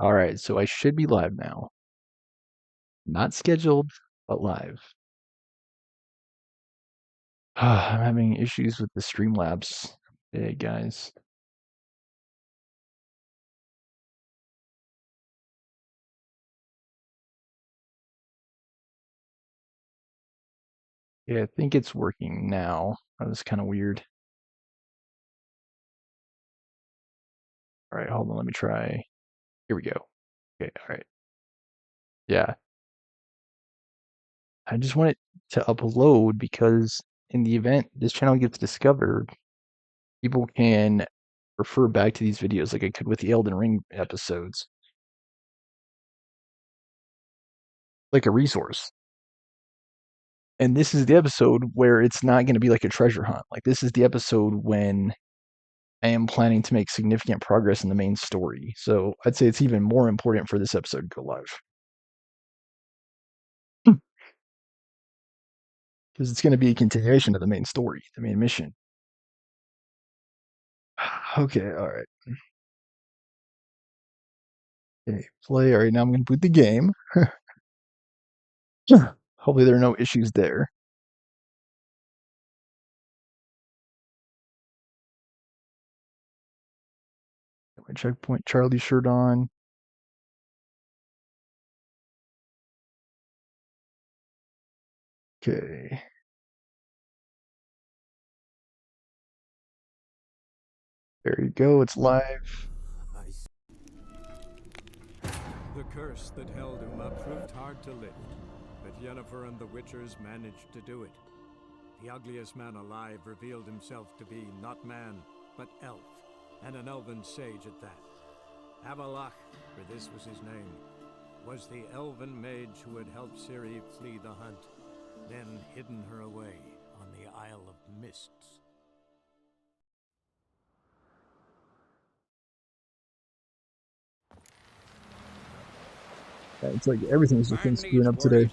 All right, so I should be live now. Not scheduled, but live. I'm having issues with the Streamlabs. Hey, guys. Yeah, I think it's working now. That was kind of weird. All right, hold on. Let me try. Here we go. Okay, all right. Yeah, I just want it to upload because in the event this channel gets discovered, people can refer back to these videos like I could with the Elden Ring episodes, like a resource. And this is the episode where it's not going to be like a treasure hunt. Like, this is the episode when I am planning to make significant progress in the main story. So I'd say it's even more important for this episode to go live. Because it's going to be a continuation of the main story, the main mission. Okay, all right. Okay, play. All right, now I'm going to boot the game. Hopefully there are no issues there. Got my checkpoint Charlie shirt on. Okay. There you go. It's live. The curse that held Uma proved hard to lift, but Yennefer and the Witchers managed to do it. The ugliest man alive revealed himself to be not man, but elf, and an elven sage at that. Avallac'h, for this was his name, was the elven mage who had helped Ciri flee the hunt, then hidden her away on the Isle of Mists. Yeah, it's like everything's just been screwing up today.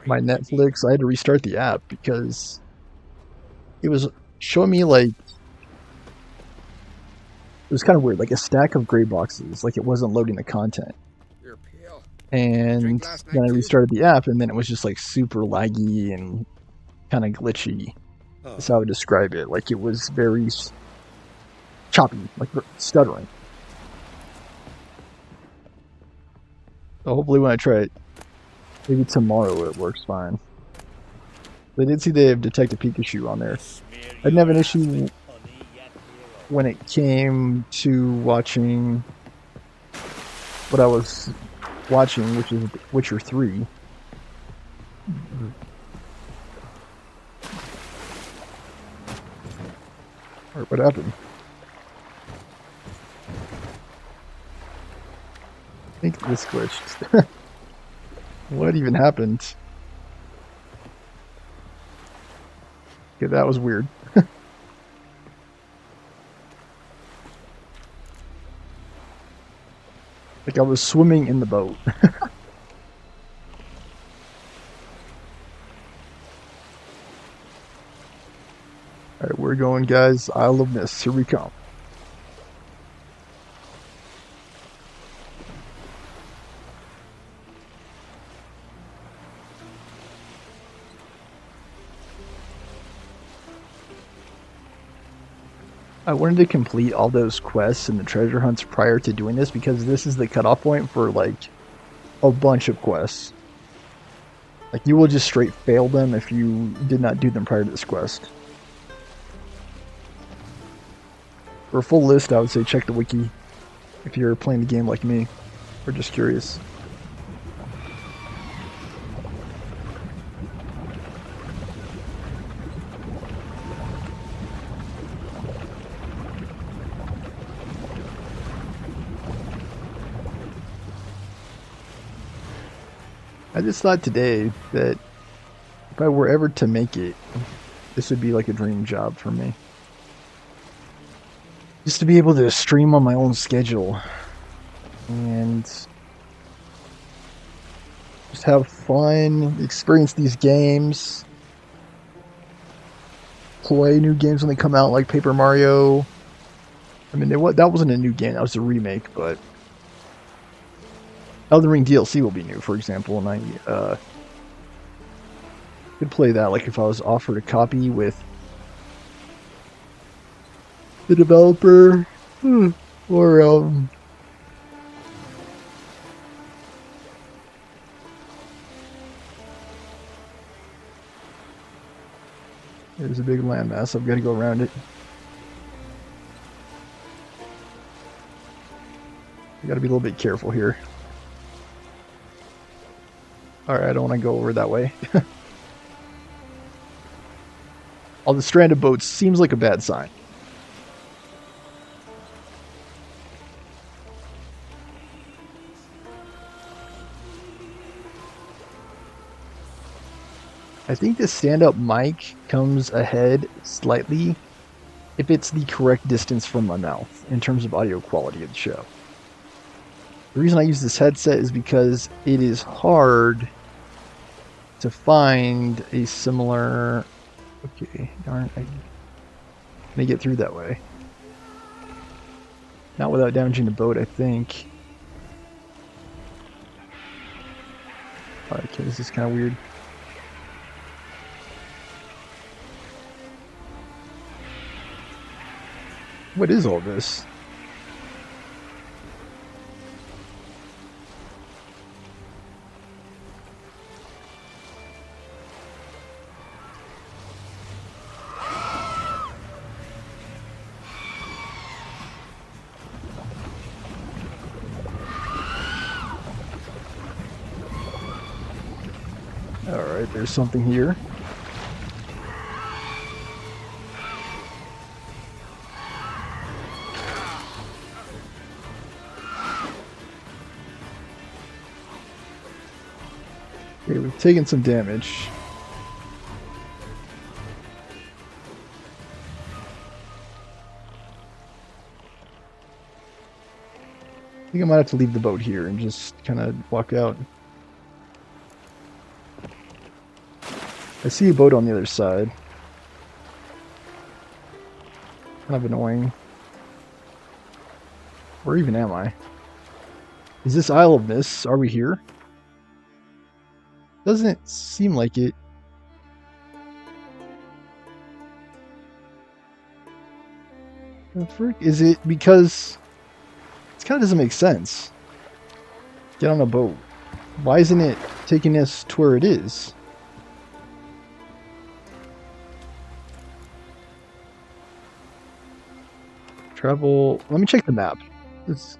My Netflix, I had to restart the app because it was showing me like it was kind of weird, like a stack of gray boxes, like it wasn't loading the content. And then I restarted the app, and then it was just like super laggy and kind of glitchy. That's how I would describe it. Like it was very choppy, like stuttering. So hopefully when I try it, maybe tomorrow it works fine. But I did see they have Detective Pikachu on there. I didn't have an issue when it came to watching what I was watching, which is Witcher 3. Or what happened? I think this glitched. What even happened? Okay, that was weird. Like I was swimming in the boat. Alright, we're going, guys. Isle of Mist. Here we come. I wanted to complete all those quests and the treasure hunts prior to doing this because this is the cutoff point for like a bunch of quests. Like you will just straight fail them if you did not do them prior to this quest. For a full list, I would say check the wiki if you're playing the game like me or just curious. I just thought today that if I were ever to make it, this would be like a dream job for me. Just to be able to stream on my own schedule and just have fun, experience these games, play new games when they come out like Paper Mario, I mean, that wasn't a new game. That was a remake, but Elden Ring DLC will be new, for example, and I could play that like if I was offered a copy with the developer, or there's a big landmass. I've got to go around it. I got to be a little bit careful here. All right, I don't want to go over that way. All the stranded boats seems like a bad sign. I think the stand-up mic comes ahead slightly if it's the correct distance from my mouth in terms of audio quality of the show. The reason I use this headset is because it is hard to find a similar... Okay, darn, I may get through that way. Not without damaging the boat, I think. Okay, this is kind of weird. What is all this? Alright, there's something here. Okay, we've taken some damage. I think I might have to leave the boat here and just kind of walk out. I see a boat on the other side. Kind of annoying. Where even am I? Is this Isle of Mists? Are we here? Doesn't seem like it. The frick? Is it because... It kind of doesn't make sense. Get on a boat. Why isn't it taking us to where it is? Travel... Let me check the map. It's...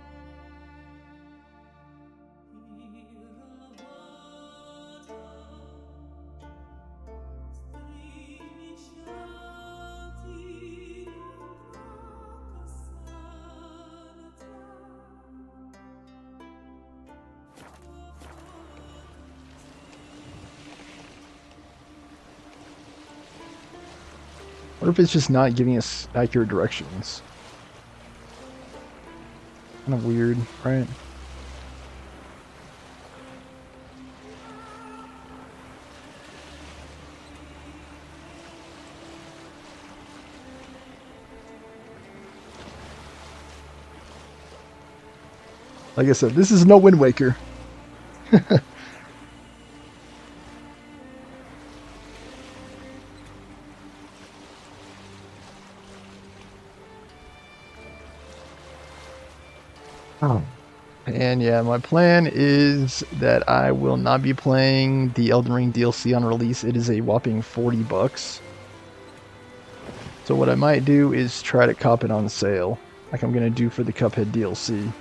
What if it's just not giving us accurate directions? Kind of weird, right? Like I said, this is no Wind Waker. Oh. And yeah, my plan is that I will not be playing the Elden Ring DLC on release. It is a whopping $40. So what I might do is try to cop it on sale, like I'm going to do for the Cuphead DLC. And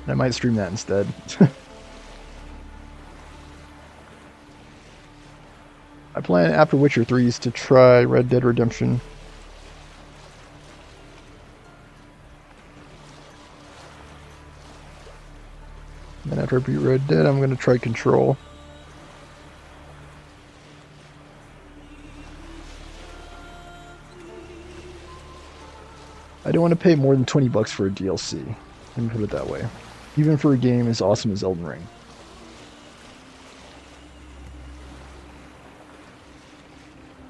I might stream that instead. I plan after Witcher 3s to try Red Dead Redemption. Then after I beat Red Dead, I'm going to try Control. I don't want to pay more than $20 for a DLC. Let me put it that way. Even for a game as awesome as Elden Ring.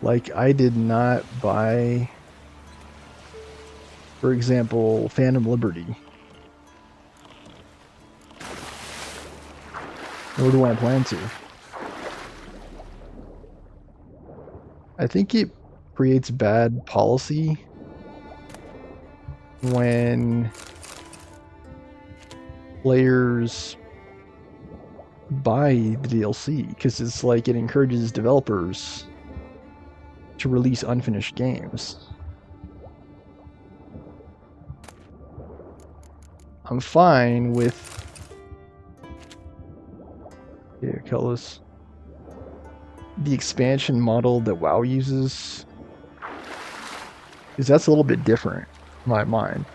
Like, I did not buy For example, Phantom Liberty. Nor do I plan to. I think it creates bad policy when players buy the DLC, because it's like it encourages developers to release unfinished games. I'm fine with Kellis. The expansion model that WoW uses, because that's a little bit different in my mind.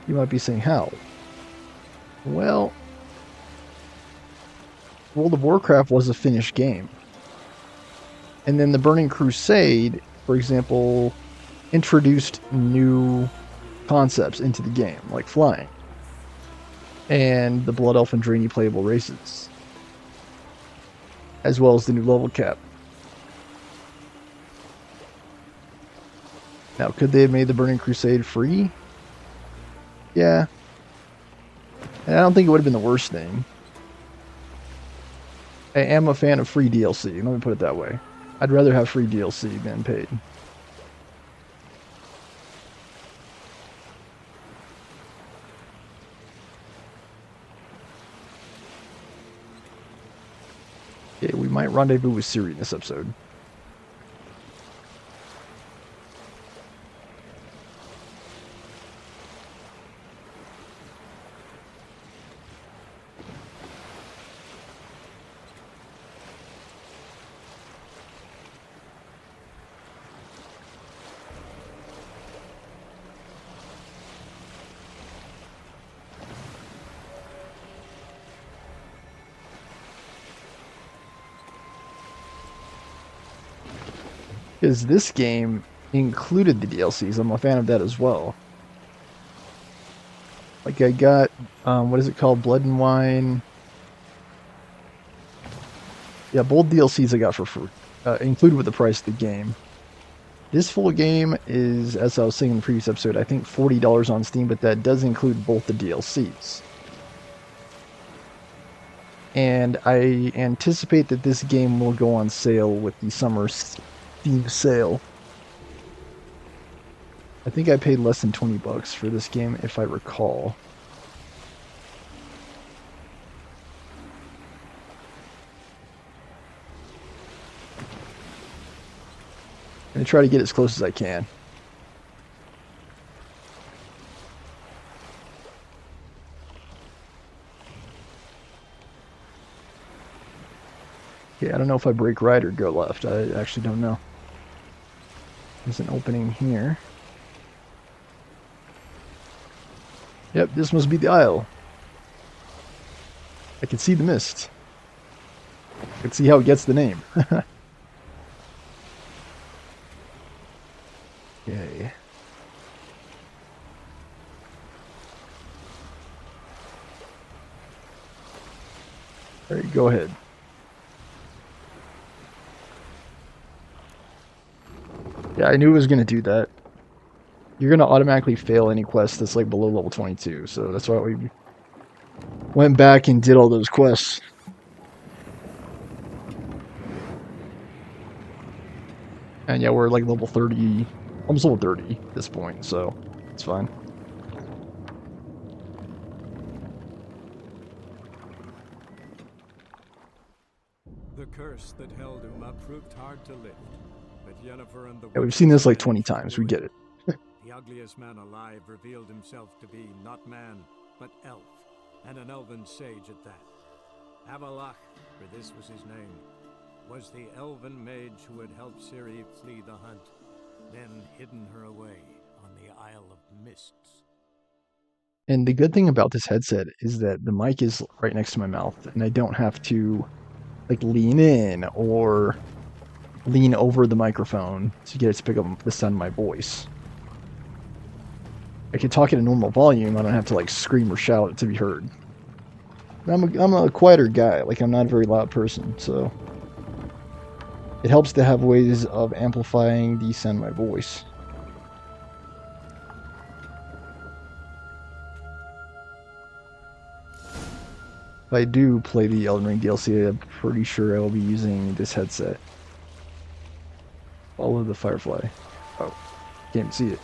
You might be saying, how? Well, World of Warcraft was a finished game. And then the Burning Crusade, for example, introduced new concepts into the game, like flying, and the Blood Elf and Draenei playable races, as well as the new level cap. Now, could they have made the Burning Crusade free? Yeah. And I don't think it would have been the worst thing. I am a fan of free DLC, let me put it that way. I'd rather have free DLC than paid. Okay, we might rendezvous with Ciri in this episode. Because this game included the DLCs. I'm a fan of that as well. Like I got, what is it called? Blood and Wine. Yeah, both DLCs I got for free, included with the price of the game. This full game is, as I was saying in the previous episode, I think $40 on Steam, but that does include both the DLCs. And I anticipate that this game will go on sale with the summer Steam sale. I think I paid less than $20 for this game, if I recall. I'm going to try to get as close as I can. Okay, I don't know if I break right or go left. I actually don't know. There's an opening here. Yep, this must be the aisle. I can see the mist. I can see how it gets the name. Okay. Alright, go ahead. Yeah, I knew it was going to do that. You're going to automatically fail any quest that's like below level 22, so that's why we went back and did all those quests. And yeah, we're like level 30, almost level 30 at this point, so it's fine. The curse that held Uma proved hard to lift, but Yennefer and the Yeah, we've seen this like 20 times, we get it. The ugliest man alive revealed himself to be not man, but elf, and an elven sage at that. Avalach, for this was his name, was the elven mage who had helped Ciri flee the hunt, then hidden her away on the Isle of Mists. And the good thing about this headset is that the mic is right next to my mouth, and I don't have to like lean in or lean over the microphone to get it to pick up the sound of my voice. I can talk at a normal volume. I don't have to like scream or shout to be heard. I'm a quieter guy. Like, I'm not a very loud person, so it helps to have ways of amplifying the sound of my voice. If I do play the Elden Ring DLC, I'm pretty sure I will be using this headset. Follow the Firefly. Oh, can't see it.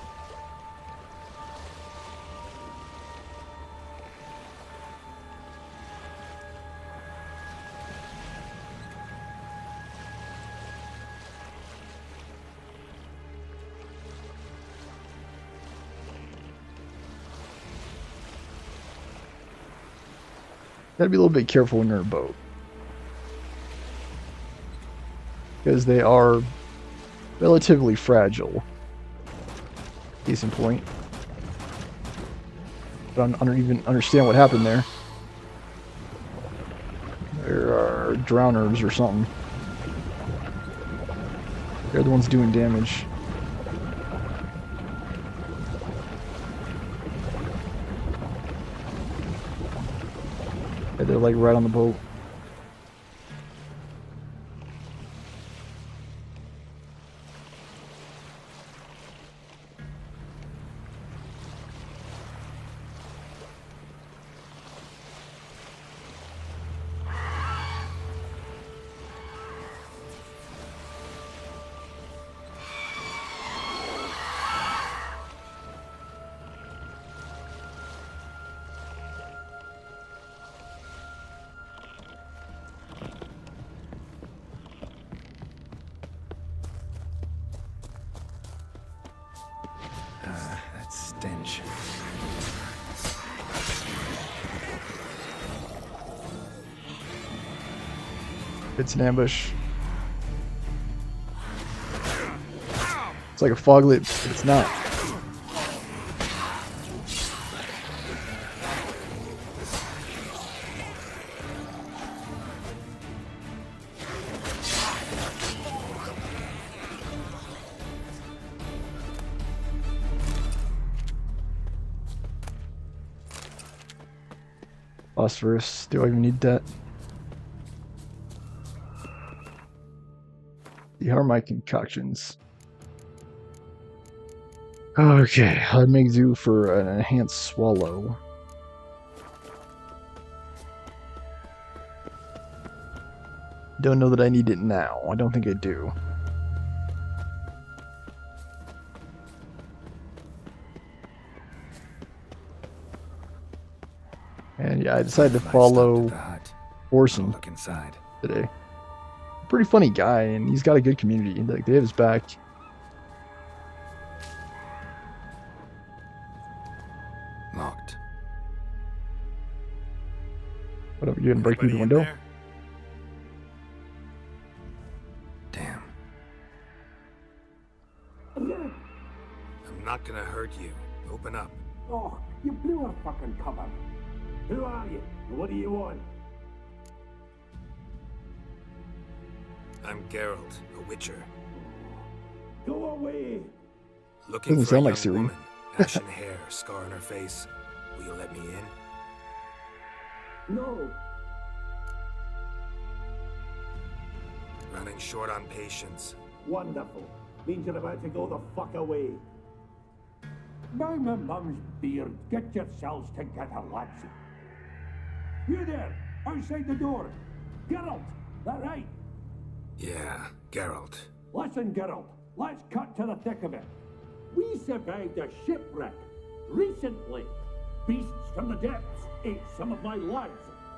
Gotta be a little bit careful when you're in a boat, because they are relatively fragile. Case in point. I don't even understand what happened there. There are drowners or something. They're the ones doing damage. They're like right on the boat. That stench. It's an ambush. It's like a foglet, but it's not. Phosphorus. Do I even need that? How are my concoctions? Okay, I'd make do for an enhanced swallow. Don't know that I need it now. I don't think I do. And yeah, I decided to follow Orson Look inside. today. Pretty funny guy, and he's got a good community. Like, they have his back. Locked. What up, you gonna break through the Anybody in window? there? Damn. I'm not gonna hurt you. Open up. Oh, you blew our fucking cover. Who are you? And what do you want? I'm Geralt, a witcher. Go away! Looking Doesn't for a sound like young Siri. woman. Ashen hair, scar on her face. Will you let me in? No! Running short on patience. Wonderful. Means you're about to go the fuck away. By my mum's beard, get yourselves together, lads. You there, outside the door. Geralt, that right? Yeah, Geralt. Listen, Geralt, let's cut to the thick of it. We survived a shipwreck recently. Beasts from the depths ate some of my lads,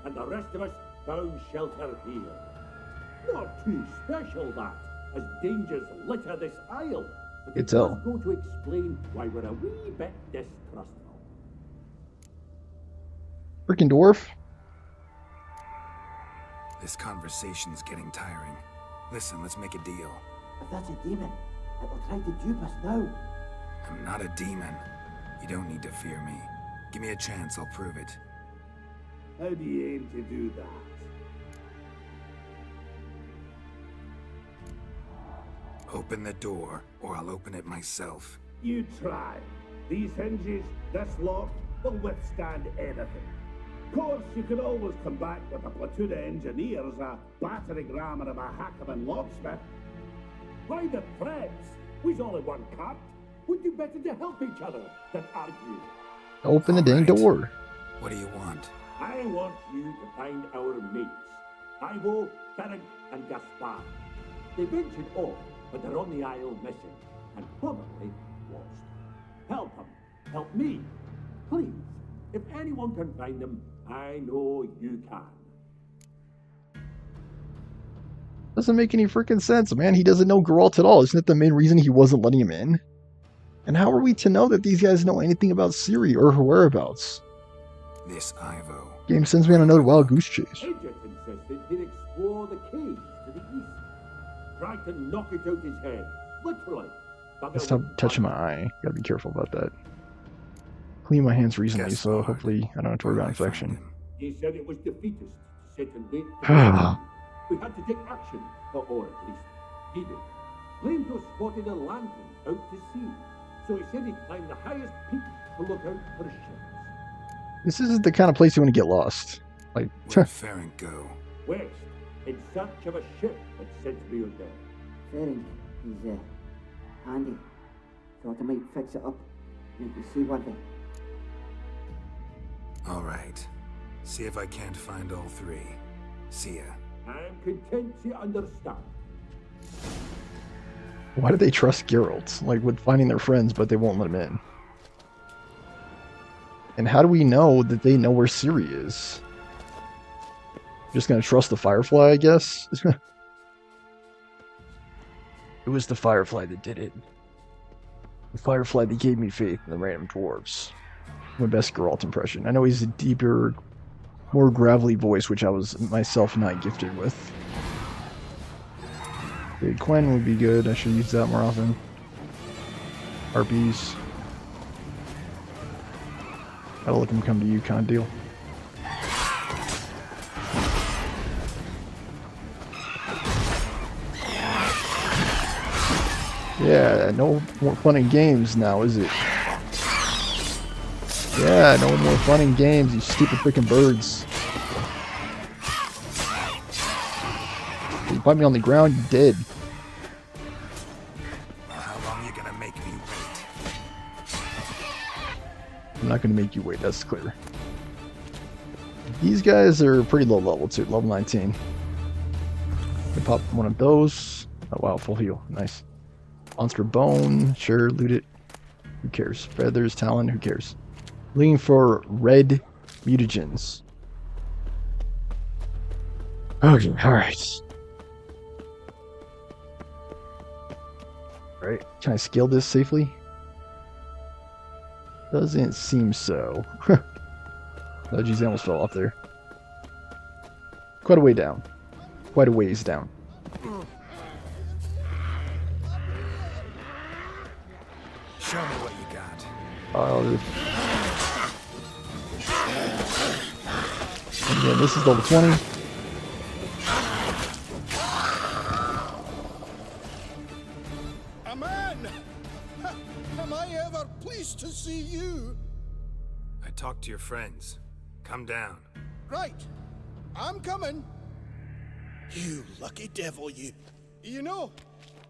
and the rest of us found shelter here. Not too special, that, as dangers litter this isle. But it It's all. does go to explain why we're a wee bit distrustful. Freaking dwarf. This conversation's getting tiring. Listen, let's make a deal. If that's a demon, it will try to dupe us now. I'm not a demon. You don't need to fear me. Give me a chance, I'll prove it. How do you aim to do that? Open the door, or I'll open it myself. You try. These hinges, this lock, will withstand anything. Of course, you can always come back with a platoon of engineers, a battering ram, and a Hackman locksmith. Why the threats? We's all in one cart. We'd do better to help each other than argue. Open the dang Alright. door. What do you want? I want you to find our mates. Ivo, Ferenc, and Gaspar. They ventured off, but they're on the Isle missing, and probably lost. Help them. Help me. Please. If anyone can find them, I know you can. Doesn't make any freaking sense, man. He doesn't know Geralt at all. Isn't that the main reason he wasn't letting him in? And how are we to know that these guys know anything about Ciri or her whereabouts? This Ivo. Game sends me on another wild goose chase. Agent insisted he'd explore the caves to the east. Tried to knock it out his head. Literally. Bugger Stop wouldn't touching my budge. eye. Gotta be careful about that. Clean my hands recently, so Gaspard. hopefully I don't have to worry Where about do I find infection. him? He said it was defeatist to sit and wait for the We had to take action, or at least he did. Lando spotted a lantern out to sea, so he said he'd climb the highest peak to look out for ships. This isn't the kind of place you want to get lost. Like, Where'd Ferenc go? West, in search of a ship that's said to be out there. Ferenc, he's handy. Thought I might fix it up. Make you see one thing. Alright. See if I can't find all three. See ya. I'm content to understand. why do they trust Geralt? Like, with finding their friends, but they won't let him in. And how do we know that they know where Ciri is? Just gonna trust the Firefly, I guess? It was the Firefly that did it. The Firefly that gave me faith in the random dwarves. My best Geralt impression. I know he's a deeper, more gravelly voice, which I was myself not gifted with. Okay, Quen would be good. I should use that more often. Harpies. Gotta let them come to you, kind of deal. Yeah, no more fun in games now, is it? Yeah, no more fun in games, you stupid freaking birds. You bite me on the ground, you're dead. How long you gonna make me wait? I'm not gonna make you wait, that's clear. These guys are pretty low level too, level 19. We pop one of those. Oh wow, full heal, nice. Monster bone, sure, loot it. Who cares? Feathers, talon, who cares? Looking for red mutagens. Okay, alright. Alright, can I scale this safely? Doesn't seem so. Oh geez, I almost fell off there. Quite a way down. Quite a ways down. Show me what you got. Again, this is level 20. A man! Am I ever pleased to see you? I talked to your friends. Come down. Right. I'm coming. You lucky devil, you. You know,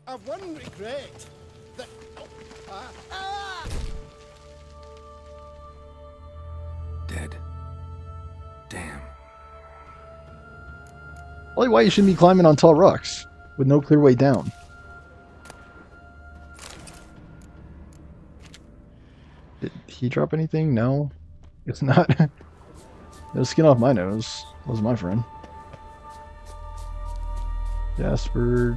I've one regret. That... Dead. Damn. Probably why you shouldn't be climbing on tall rocks with no clear way down. Did he drop anything? No. It's not. No skin off my nose. Was my friend. Jasper.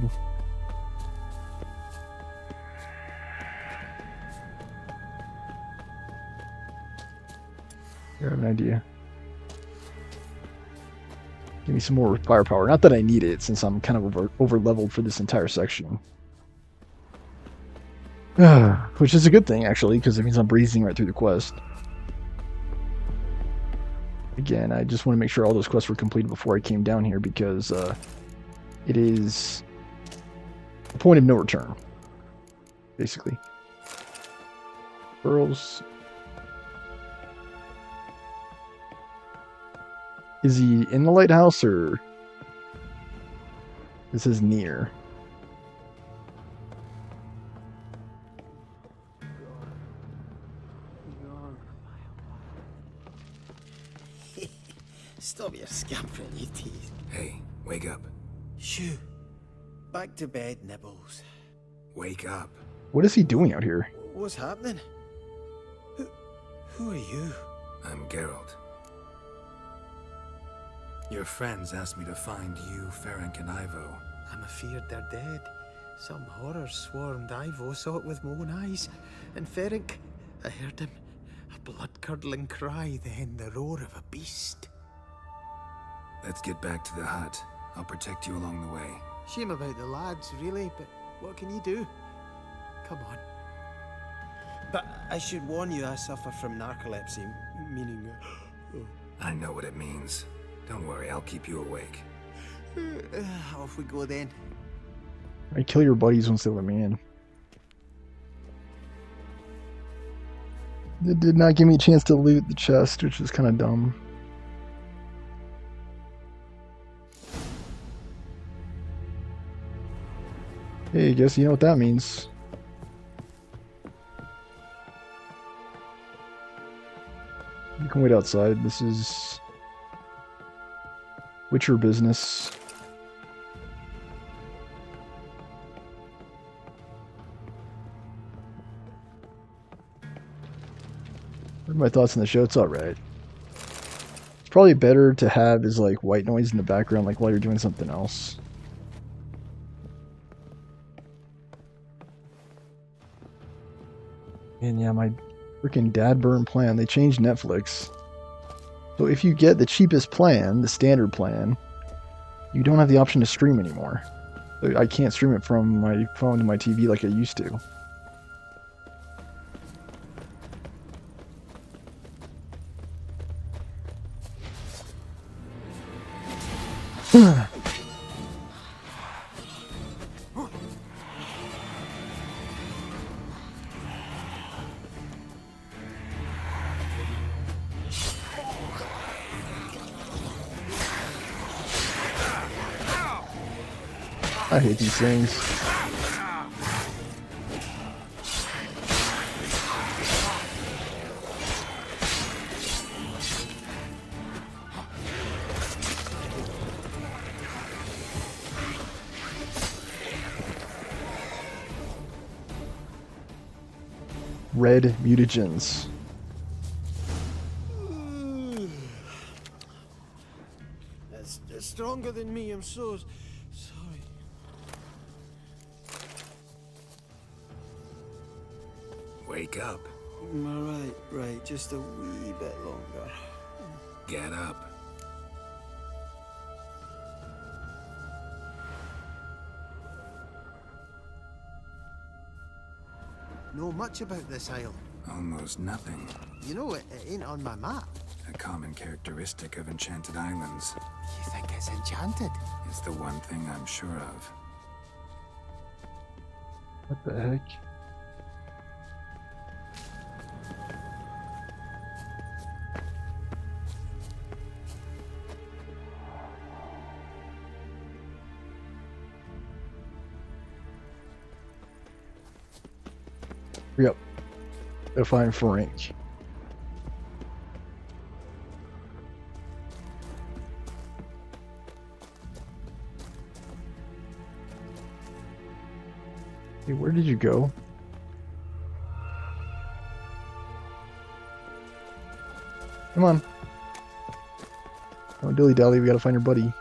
I have an idea. Give me some more firepower. Not that I need it, since I'm kind of over leveled for this entire section. Which is a good thing, actually, because it means I'm breezing right through the quest. Again, I just want to make sure all those quests were completed before I came down here, because it is point of no return, basically. Pearls. Is he in the lighthouse or this is near? Stop your scampering, you tease. Hey, wake up. Shoo. Back to bed, Nibbles. Wake up. What is he doing out here? What's happening? Who are you? I'm Geralt. Your friends asked me to find you, Ferenc, and Ivo. I'm afeard they're dead. Some horror swarmed Ivo, saw it with my own eyes. And Ferenc, I heard him. A blood-curdling cry, then the roar of a beast. Let's get back to the hut. I'll protect you along the way. Shame about the lads, really, but what can you do? Come on. But I should warn you, I suffer from narcolepsy, meaning... I know what it means. Don't worry, I'll keep you awake. Off we go then. I kill your buddies once they let me in. It did not give me a chance to loot the chest, which is kind of dumb. Hey, I guess you know what that means. You can wait outside. This is Witcher business. What are my thoughts on the show? It's alright. It's probably better to have is like white noise in the background, like while you're doing something else. And yeah, my freaking dad burn plan. They changed Netflix. So if you get the cheapest plan, the standard plan, you don't have the option to stream anymore. So I can't stream it from my phone to my TV like I used to. I hate these things. Red mutagens. It's stronger than me, I'm so sorry. Wake up. Right, just a wee bit longer. Get up. Know much about this isle. Almost nothing. You know, it ain't on my map. A common characteristic of enchanted islands. You think it's enchanted? It's the one thing I'm sure of. What the heck? Yep. Gotta find Ferenc. Hey, where did you go? Come on. Don't dilly-dally, we gotta find your buddy.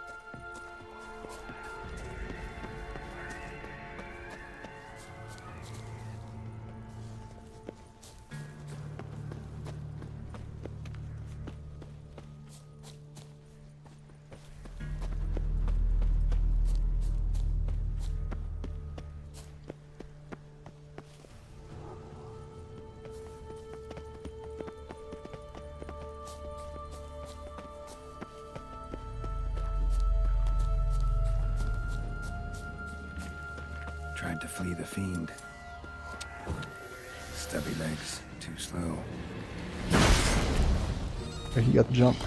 to flee the fiend. Stubby legs, too slow. Okay, he got the jump.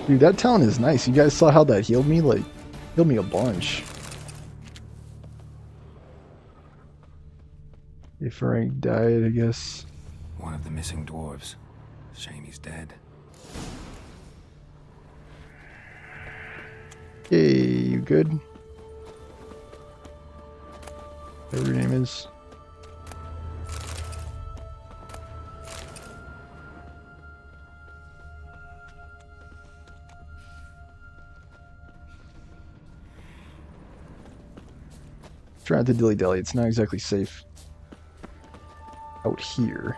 Dude, that talent is nice. You guys saw how that healed me? Like, healed me a bunch. If Frank died, I guess. One of the missing dwarves. Shame he's dead. Hey, you good? Whatever your name is. Trying to dilly-dally. It's not exactly safe out here.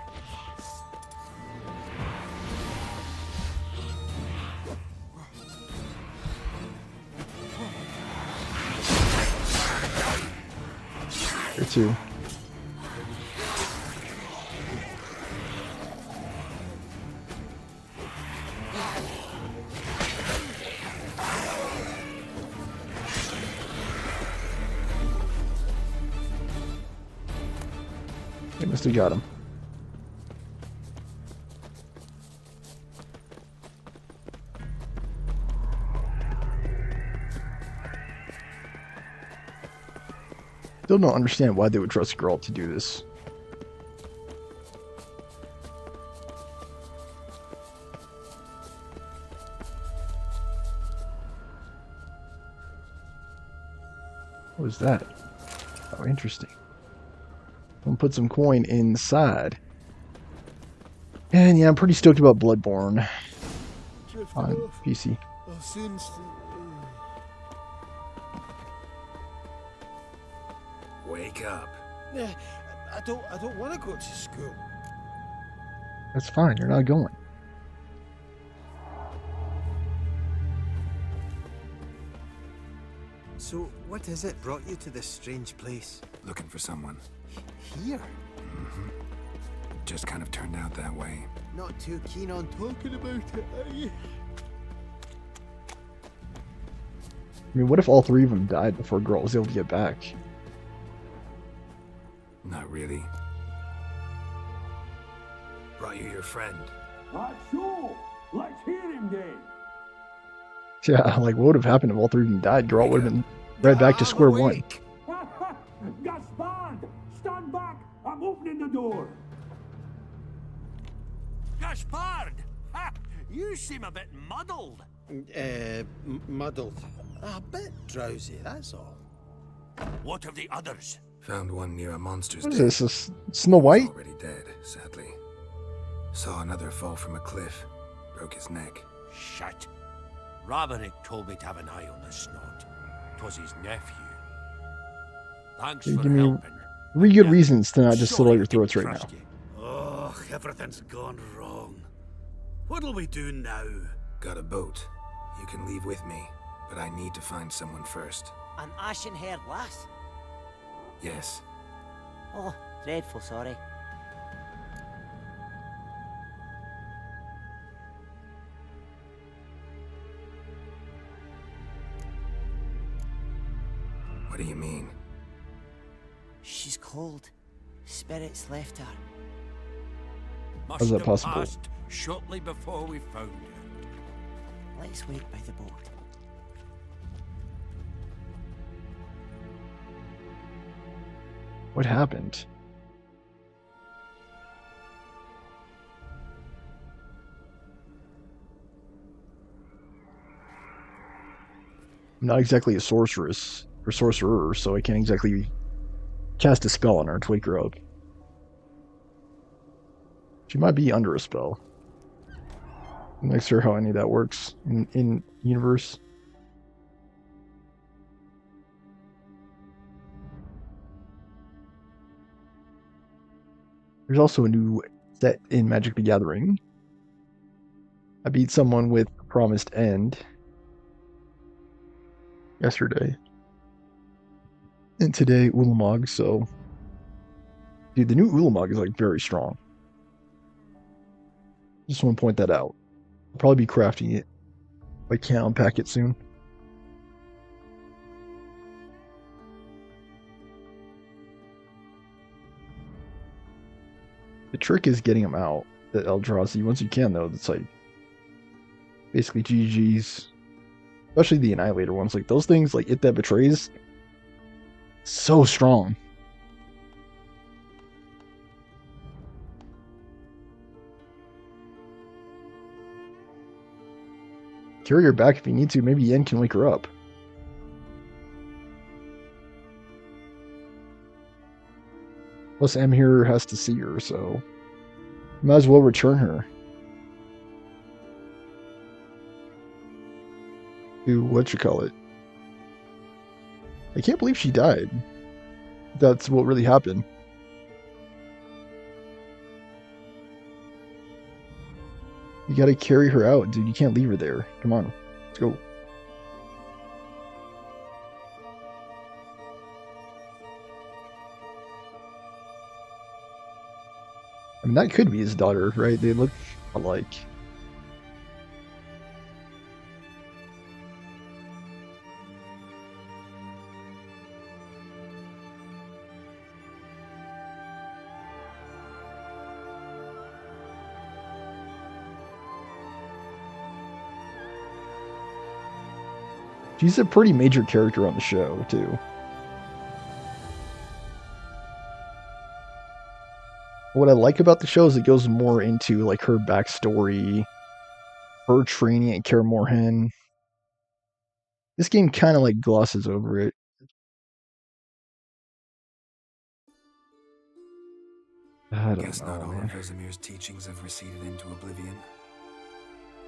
There too. They must have got him. Still don't understand why they would trust Geralt to do this. What was that? Oh, interesting. Someone put some coin inside. And yeah, I'm pretty stoked about Bloodborne on PC. I'll soon Wake up. Yeah, I don't want to go to school. That's fine, you're not going. So, what is it brought you to this strange place? Looking for someone. Here? Just kind of turned out that way. Not too keen on talking about it, are you? I mean, what if all three of them died before Geralt was able to get back? Not really. Brought you your friend. That's so. Let's hear him then. Yeah, like what would have happened if all three of them died? Geralt would have been right back to square one. Gaspard, stand back. I'm opening the door. Gaspard! Ha! You seem a bit muddled. Muddled. A bit drowsy, that's all. What of the others? Found one near a monster's What is den. this? Snow White? Already dead, sadly. Saw another fall from a cliff. Broke his neck. Shit. Raverick told me to have an eye on the snot. 'Twas his nephew. Thanks You for give me helping. 3 good Yeah. reasons to not just slit all Sorry your I didn't throats right now. trust you. Oh, everything's gone wrong. What'll we do now? Got a boat. You can leave with me, but I need to find someone first. An ashen-haired lass? Yes. Oh, dreadful sorry. What do you mean? She's cold. Spirits left her. Must How's that have possible? passed shortly before we found her. Let's wait by the boat. What happened? I'm not exactly a sorceress or sorcerer, so I can't exactly cast a spell on her to wake her up. She might be under a spell. I'm not sure how any of that works in universe. There's also a new set in Magic the Gathering. I beat someone with Promised End yesterday. And today, Ulamog, so... Dude, the new Ulamog is, like, very strong. Just want to point that out. I'll probably be crafting it. If I can't unpack it soon. The trick is getting them out, the Eldrazi. Once you can, though, it's like... Basically GG's. Especially the Annihilator ones. Like, those things, like, It That Betrays... So strong. Carry her back if you need to. Maybe Yen can wake her up. Plus, Amhir has to see her, so... Might as well return her. To whatchamacallit. I can't believe she died. That's what really happened. You gotta carry her out, dude. You can't leave her there. Come on. Let's go. I mean, that could be his daughter, right? They look alike. She's a pretty major character on the show, too. What I like about the show is it goes more into, like, her backstory, her training at Kaer Morhen. This game kind of, like, glosses over it. I Guess don't not know, all man. of Vesemir's teachings have receded into oblivion.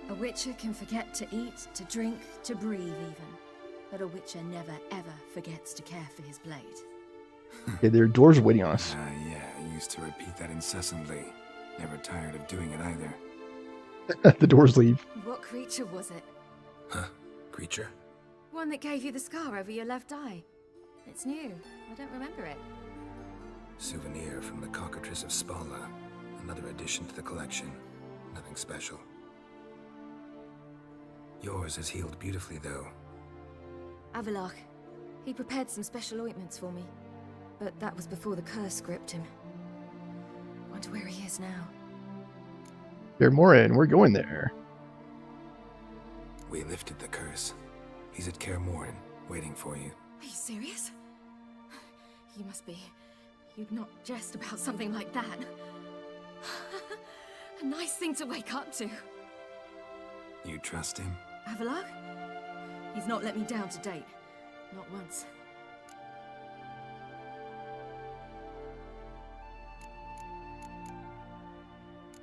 A Witcher can forget to eat, to drink, to breathe even. But a Witcher never ever forgets to care for his blade. Okay, there are doors waiting on us. Yeah, I used to repeat that incessantly. Never tired of doing it either. The doors leave. What creature was it? Huh? Creature? One that gave you the scar over your left eye. It's new. I don't remember it. Souvenir from the Cockatrice of Spala. Another addition to the collection. Nothing special. Yours has healed beautifully, though. Avallac'h. He prepared some special ointments for me. But that was before the curse gripped him. Wonder where he is now. Kaer Morhen, we're going there. We lifted the curse. He's at Kaer Morhen, waiting for you. Are you serious? You must be. You'd not jest about something like that. A nice thing to wake up to. You trust him? Avallac'h? He's not let me down to date. Not once.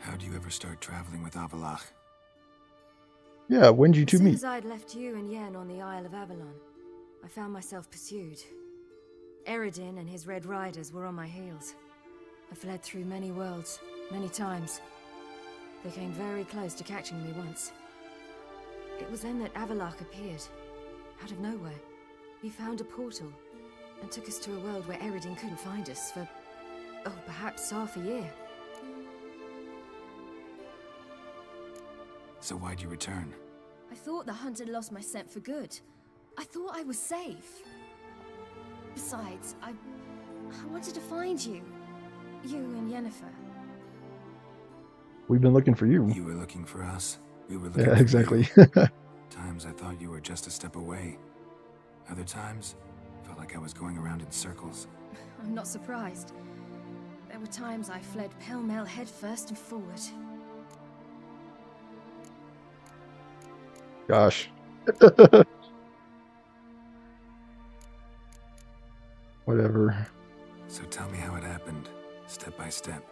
How'd you ever start traveling with Avallac'h? Yeah, when did you two As soon meet? as I'd left you and Yen on the Isle of Avalon, I found myself pursued. Eredin and his Red Riders were on my heels. I fled through many worlds, many times. They came very close to catching me once. It was then that Avallac'h appeared, out of nowhere. He found a portal, and took us to a world where Eredin couldn't find us for, perhaps half a year. So why'd you return? I thought the hunt had lost my scent for good. I thought I was safe. Besides, I wanted to find you. You and Yennefer. We've been looking for you. You were looking for us. We were looking Yeah, for exactly. you. Times I thought you were just a step away. Other times, felt like I was going around in circles. I'm not surprised. There were times I fled pell-mell headfirst and forward. Gosh. Whatever. So tell me how it happened, step by step.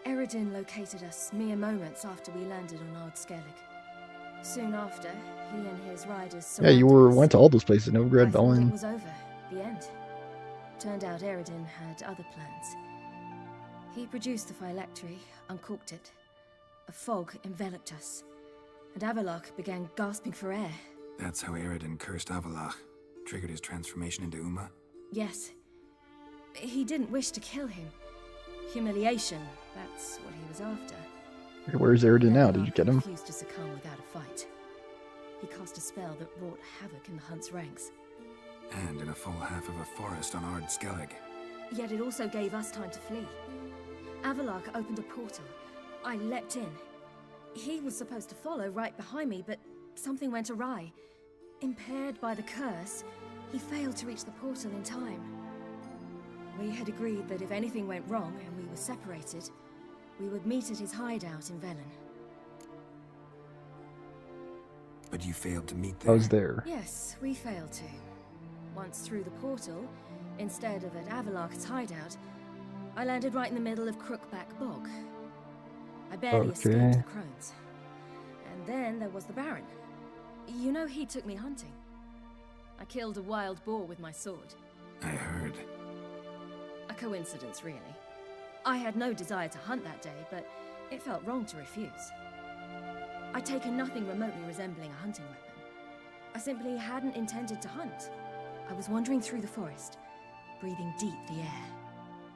Eredin located us mere moments after we landed on Ard Skellig. Soon after, he and his riders Yeah, you went to all those places. Novigrad, I thought it Velen. was over, the end. Turned out Eredin had other plans. He produced the phylactery, uncorked it. A fog enveloped us, and Avallac'h began gasping for air. That's how Eredin cursed Avallac'h, triggered his transformation into Uma. Yes, He didn't wish to kill him. Humiliation, that's what he was after. Where's Aridin now? Did you get him? Refused to succumb without a fight. He cast a spell that wrought havoc in the Hunt's ranks. And in a full half of a forest on Ard Skellig. Yet it also gave us time to flee. Avalark opened a portal. I leapt in. He was supposed to follow right behind me, but something went awry. Impaired by the curse, he failed to reach the portal in time. We had agreed that if anything went wrong and we were separated, we would meet at his hideout in Velen. But you failed to meet I there. was there. Yes, we failed to. Once through the portal, instead of at Avalark's hideout, I landed right in the middle of Crookback Bog. I barely escaped the crones. And then there was the Baron. You know, he took me hunting. I killed a wild boar with my sword. I heard. A coincidence, really. I had no desire to hunt that day, but it felt wrong to refuse. I'd taken nothing remotely resembling a hunting weapon. I simply hadn't intended to hunt. I was wandering through the forest, breathing deep the air.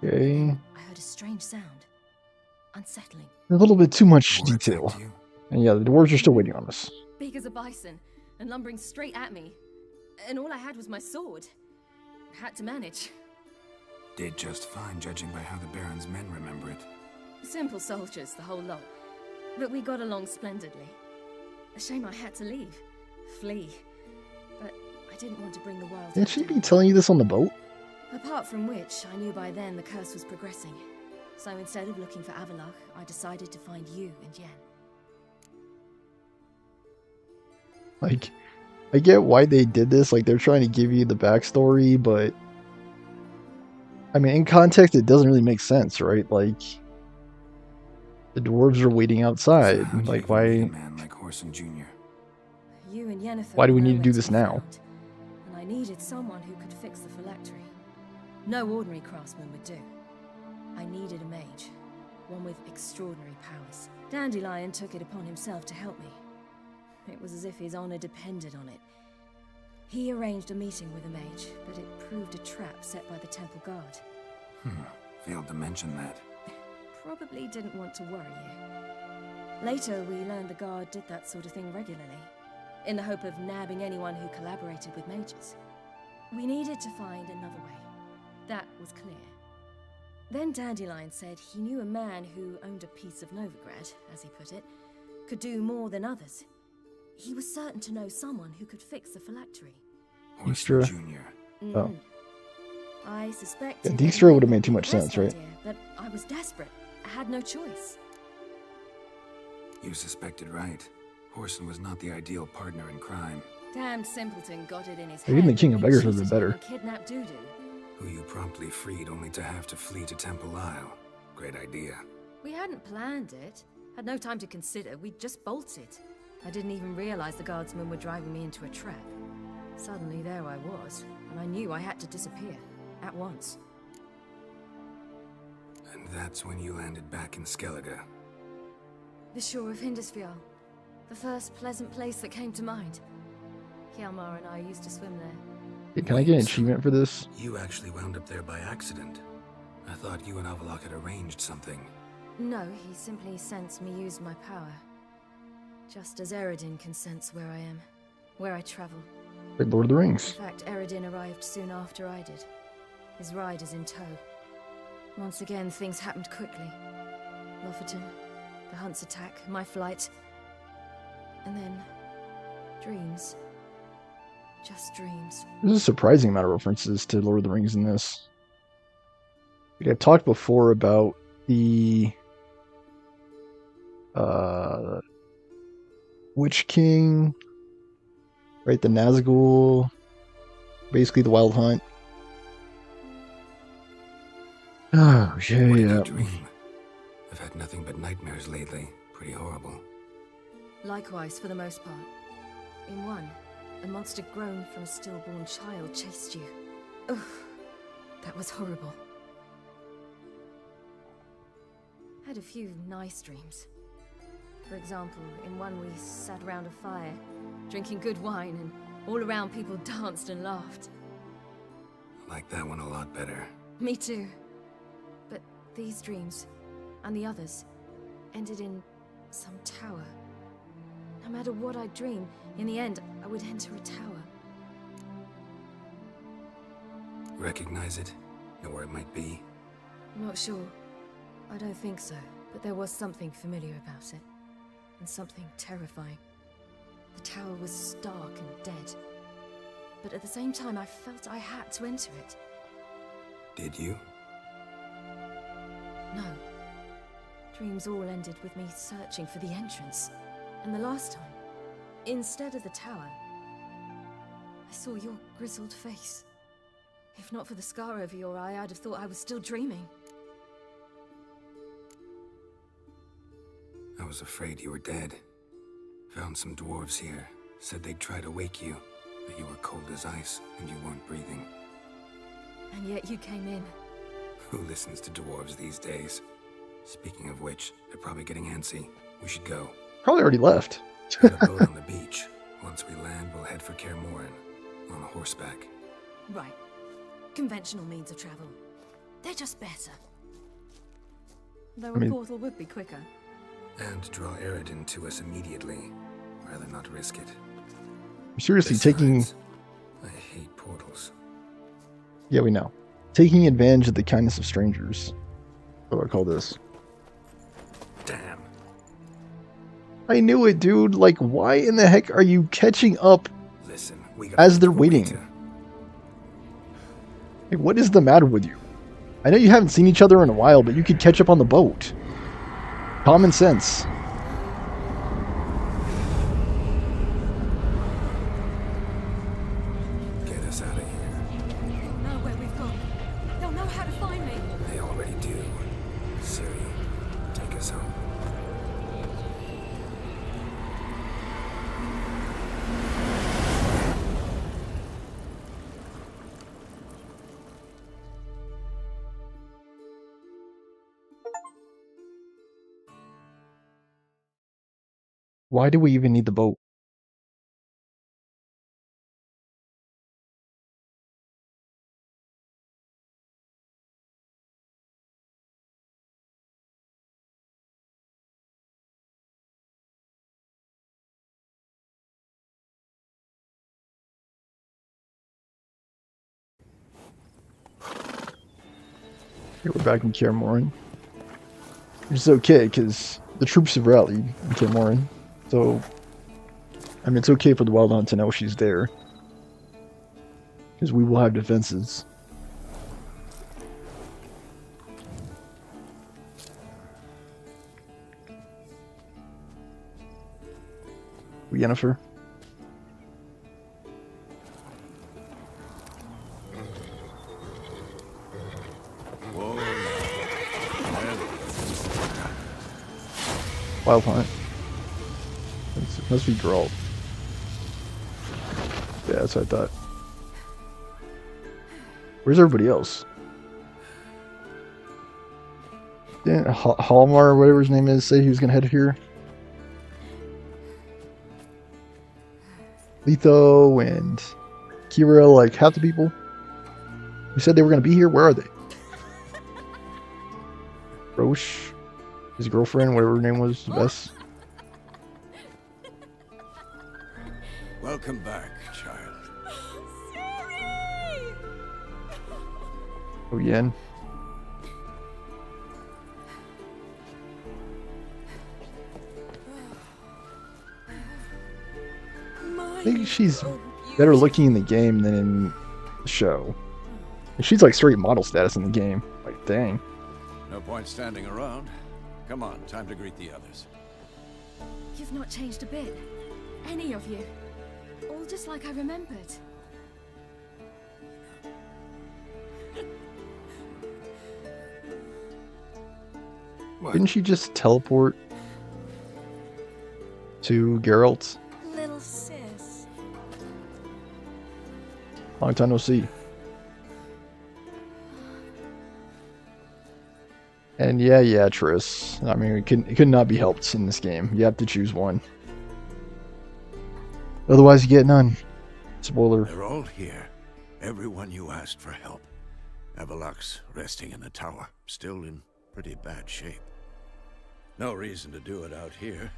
Okay. I heard a strange sound. Unsettling. A little bit too much War detail. attacked you? And yeah, the dwarves are still waiting on us. Big as a bison, and lumbering straight at me. And all I had was my sword. Had to manage. Did just fine, judging by how the Baron's men remember it. Simple soldiers, the whole lot. But we got along splendidly. A shame I had to leave. Flee. But I didn't want to bring the wild. Did she be telling you this on the boat? Apart from which, I knew by then the curse was progressing. So instead of looking for Avalark, I decided to find you and Yen. Like, I get why they did this. Like, they're trying to give you the backstory, but I mean, in context, it doesn't really make sense, right? Like, the dwarves are waiting outside. So how'd you Like, even meet why? a man like Horson Jr.? You and Yennefer Why do we were need to do nowhere this be now? found, and I needed someone who could fix the phylactery. No ordinary craftsman would do. I needed a mage, one with extraordinary powers. Dandelion took it upon himself to help me. It was as if his honor depended on it. He arranged a meeting with a mage, but it proved a trap set by the temple guard. Failed to mention that. Probably didn't want to worry you. Later, we learned the guard did that sort of thing regularly, in the hope of nabbing anyone who collaborated with mages. We needed to find another way. That was clear. Then Dandelion said he knew a man who owned a piece of Novigrad, as he put it, could do more than others. He was certain to know someone who could fix the phylactery. Horson Dijkstra. Jr. Oh. I suspected... Yeah, Dijkstra would have made too much sense, right? But I was desperate. I had no choice. You suspected right. Horson was not the ideal partner in crime. Damned simpleton got it in his Even head. the King of that Beggars we'd was a bit cheated him better. and kidnapped Dudu. Who you promptly freed only to have to flee to Temple Isle. Great idea. We hadn't planned it. Had no time to consider. We just bolted. I didn't even realize the guardsmen were driving me into a trap. Suddenly there I was, and I knew I had to disappear. At once. And that's when you landed back in Skellige. The shore of Hindisfjall. The first pleasant place that came to mind. Hjalmar and I used to swim there. Hey, can I get an achievement for this? You actually wound up there by accident. I thought you and Avallac'h had arranged something. No, he simply sensed me use my power. Just as Eredin can sense where I am, where I travel. Like Lord of the Rings. In fact, Eredin arrived soon after I did. His riders in tow. Once again, things happened quickly. Lofoten, the Hunt's attack, my flight. And then... dreams. Just dreams. There's a surprising amount of references to Lord of the Rings in this. Like, I've talked before about the Witch King, right? The Nazgul, basically the Wild Hunt. Oh, What did yeah. you dream? I've had nothing but nightmares lately. Pretty horrible. Likewise, for the most part. In one, a monster grown from a stillborn child chased you. Ugh, that was horrible. Had a few nice dreams. For example, in one we sat around a fire, drinking good wine, and all around people danced and laughed. Like that one a lot better. Me too. But these dreams, and the others, ended in some tower. No matter what I dream, in the end, I would enter a tower. Recognize it? Know where it might be? Not sure. I don't think so, but there was something familiar about it. And something terrifying. The tower was stark and dead. But at the same time, I felt I had to enter it. Did you? No. Dreams all ended with me searching for the entrance. And the last time, instead of the tower, I saw your grizzled face. If not for the scar over your eye, I'd have thought I was still dreaming. I was afraid you were dead. Found some dwarves here. Said they'd try to wake you, but you were cold as ice and you weren't breathing. And yet you came in. Who listens to dwarves these days? Speaking of which, they're probably getting antsy. We should go. Probably already left. Got a boat on the beach. Once we land, we'll head for Kaer Morhen. On horseback. Right. Conventional means of travel. They're just better. Though a portal would be quicker. And draw Eredin to us immediately. Rather not risk it. Seriously, taking... Besides, I hate portals. Yeah, we know. Taking advantage of the kindness of strangers. What do I call this? Damn. I knew it, dude. Like, why in the heck are you catching up Listen, we as they're waiting? Hey, what is the matter with you? I know you haven't seen each other in a while, but you could catch up on the boat. Common sense. Get us out of here. They'll know where we've gone. They'll know how to find me. They already do. Ciri, take us home. Why do we even need the boat? Okay, we're back in Kaer Morhen. Which is okay, because the troops have rallied in Kaer Morhen. So, I mean, it's okay for the Wild Hunt to know she's there. Because we will have defenses. Yennefer. Wild Hunt. It must be Geralt. Yeah, that's what I thought. Where's everybody else? Didn't Hallmar, or whatever his name is, say he was gonna head here? Letho and Kira, like half the people who said they were gonna be here, where are they? Roche, his girlfriend, whatever her name was, the best. Welcome back, child. Oh, Yen. I think she's better looking in the game than in the show. She's like straight model status in the game. Like, dang. No point standing around. Come on, time to greet the others. You've not changed a bit. Any of you. All just like I remembered. What? Didn't she just teleport to Geralt? Little sis. Long time no see. And yeah, Triss. I mean, it could not be helped in this game. You have to choose one. Otherwise, you get none. Spoiler. They're all here. Everyone you asked for help. Avalok's resting in the tower, still in pretty bad shape. No reason to do it out here.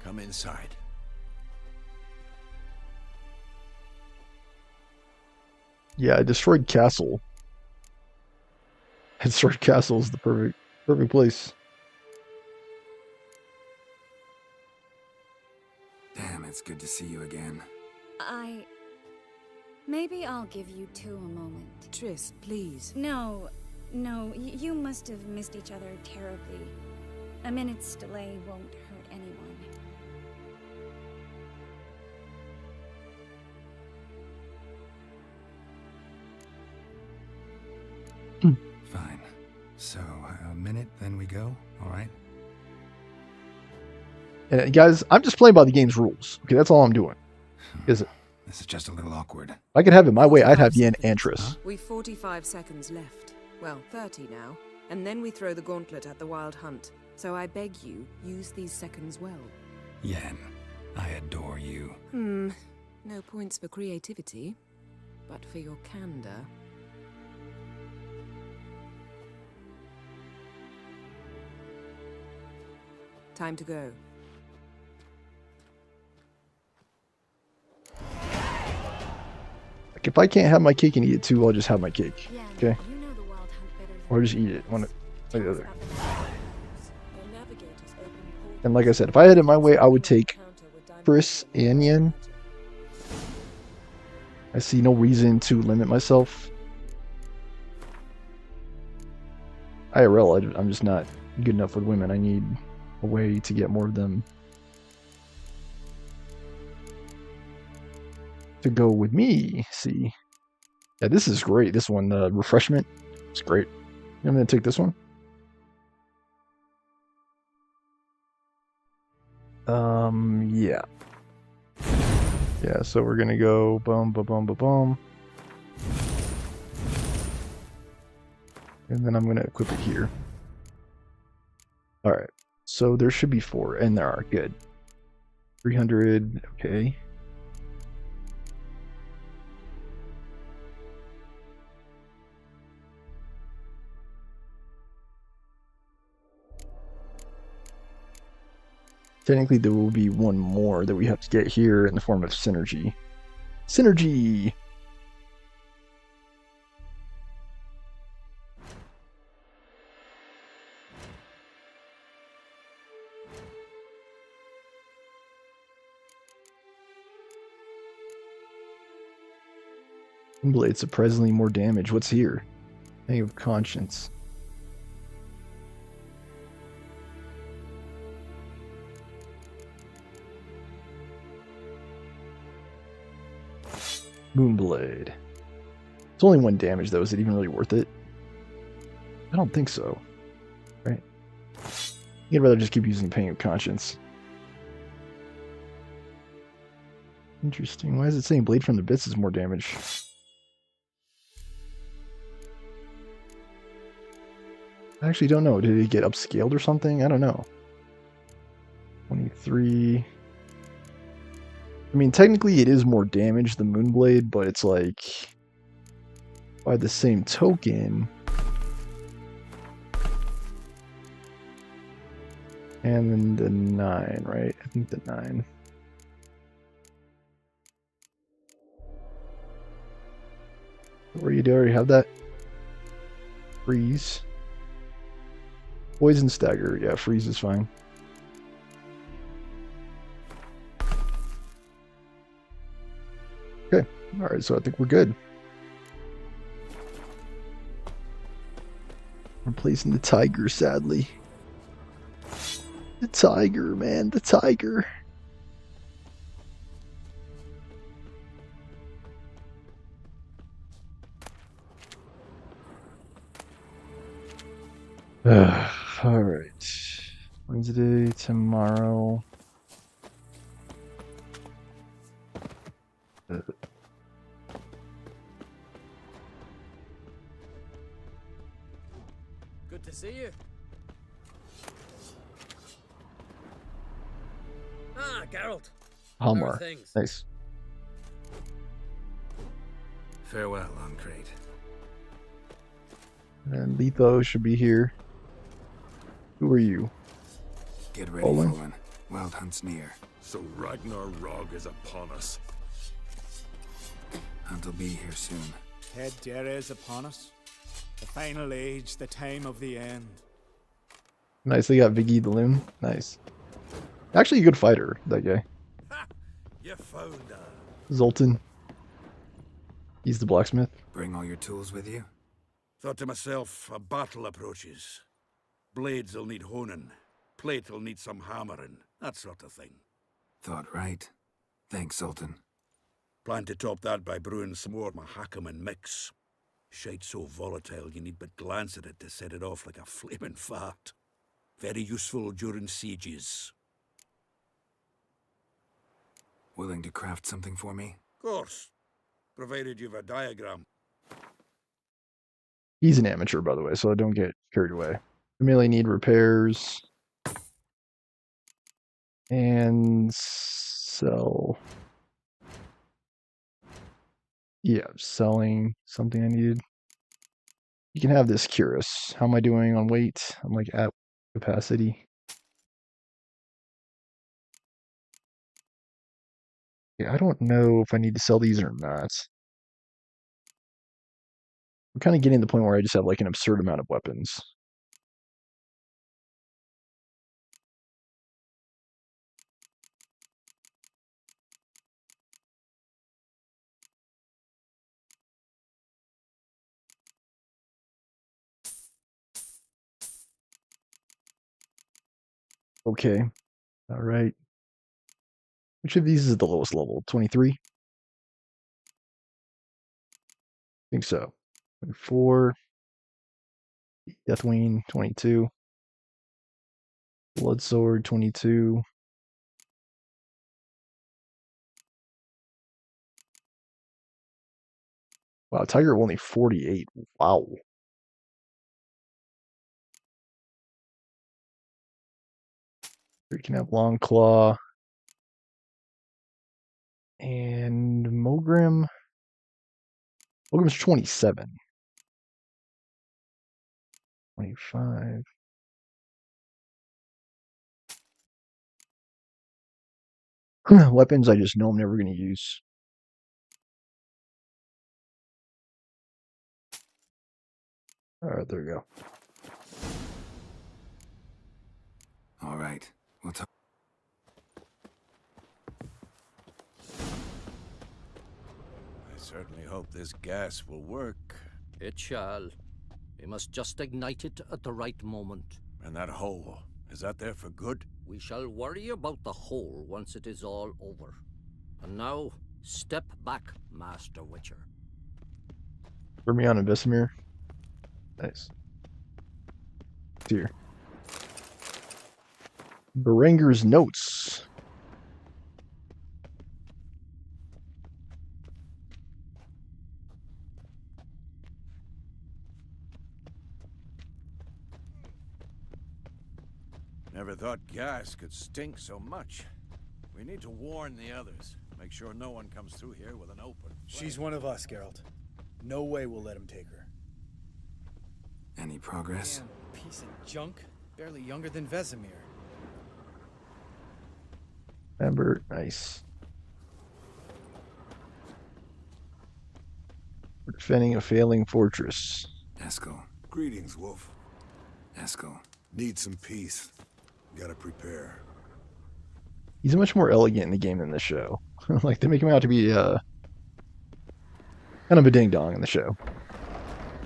Come inside. Yeah, I destroyed Castle. I destroyed Castle is the perfect place. Damn, it's good to see you again. Maybe I'll give you two a moment. Triss, please. No, you must have missed each other terribly. A minute's delay won't hurt anyone. Fine. So, a minute, then we go, alright? And guys, I'm just playing by the game's rules. Okay, that's all I'm doing. Is This is just a little awkward. if I could have it my way, I'd have Yen and Triss. We've 45 seconds left. Well, 30 now. And then we throw the gauntlet at the Wild Hunt. So I beg you, use these seconds well. Yen, I adore you. No points for creativity, but for your candor. Time to go. Like if I can't have my cake and eat it too, I'll just have my cake. Yeah, Okay? you know the Wild Hunt better than Or just eat it. One or the other. Your navigators open portals. And like I said, if I had it my way, I would take Triss and Yen. I see no reason to limit myself. IRL, I'm just not good enough with women. I need a way to get more of them to go with me. See, yeah, this is great. This one, the refreshment, it's great. I'm gonna take this one. Yeah, so we're gonna go boom, boom, boom, boom, boom. And then I'm gonna equip it here. Alright, so there should be 4, and there are, good. 300, okay. Technically, there will be one more that we have to get here in the form of synergy. Synergy! Blade, surprisingly more damage. What's here? Thing of Conscience. Moonblade. It's only 1 damage though. Is it even really worth it? I don't think so. Right? I'd rather just keep using Pain of Conscience. Interesting. Why is it saying Blade from the Bits is more damage? I actually don't know. Did it get upscaled or something? I don't know. 23. I mean, technically it is more damage than Moonblade, but it's like, by the same token, and then the 9, right? I think the 9. What do you already have that? Freeze. Poison Stagger. Yeah, freeze is fine. Okay. Alright, so I think we're good. Replacing the tiger, sadly. The tiger, man. The tiger. Alright. Wednesday, tomorrow. Good to see you. Ah, Geralt. Halmar. Nice. Farewell, Longcrate. And Letho should be here. Who are you? Get ready, Olin? Fallen. Wild Hunt's near. So Ragnar Rog is upon us. Hunt will be here soon. Head Dere is upon us. The final age, the time of the end. Nice, they got Viggy the Loon. Nice. Actually a good fighter, that guy. You found her. Zoltan. He's the blacksmith. Bring all your tools with you? Thought to myself, a battle approaches. Blades will need honing. Plate will need some hammering. That sort of thing. Thought right. Thanks, Sultan. Plan to top that by brewing some more Mahakaman mix. Shite so volatile you need but glance at it to set it off like a flaming fart. Very useful during sieges. Willing to craft something for me? Course. Provided you've a diagram. He's an amateur, by the way, so don't get carried away. We mainly need repairs. And sell. Yeah, selling something I needed. You can have this Curus. How am I doing on weight? I'm like at capacity. Yeah, I don't know if I need to sell these or not. I'm kind of getting to the point where I just have like an absurd amount of weapons. Okay. All right. Which of these is the lowest level? 23? I think so. 24. Deathwing, 22. Blood Sword, 22. Wow, Tiger only 48. Wow. We can have Long Claw. And Mogrim. Mogrim's 27. 25. Weapons I just know I'm never going to use. Alright, there we go. Alright, we'll talk. I certainly hope this gas will work. It shall. We must just ignite it at the right moment. And that hole, is that there for good? We shall worry about the hole once it is all over. And now, step back, Master Witcher. Vermion and Vesemir. Nice. Here. Berenger's notes. Never thought gas could stink so much. We need to warn the others. Make sure no one comes through here with an open flame. She's one of us, Geralt. No way we'll let him take her. Any progress? Damn piece of junk. Barely younger than Vesemir. Amber, nice. We're defending a failing fortress. Eskel. Greetings, Wolf. Eskel. Need some peace. Gotta prepare. He's much more elegant in the game than the show. Like, they make him out to be kind of a ding-dong in the show.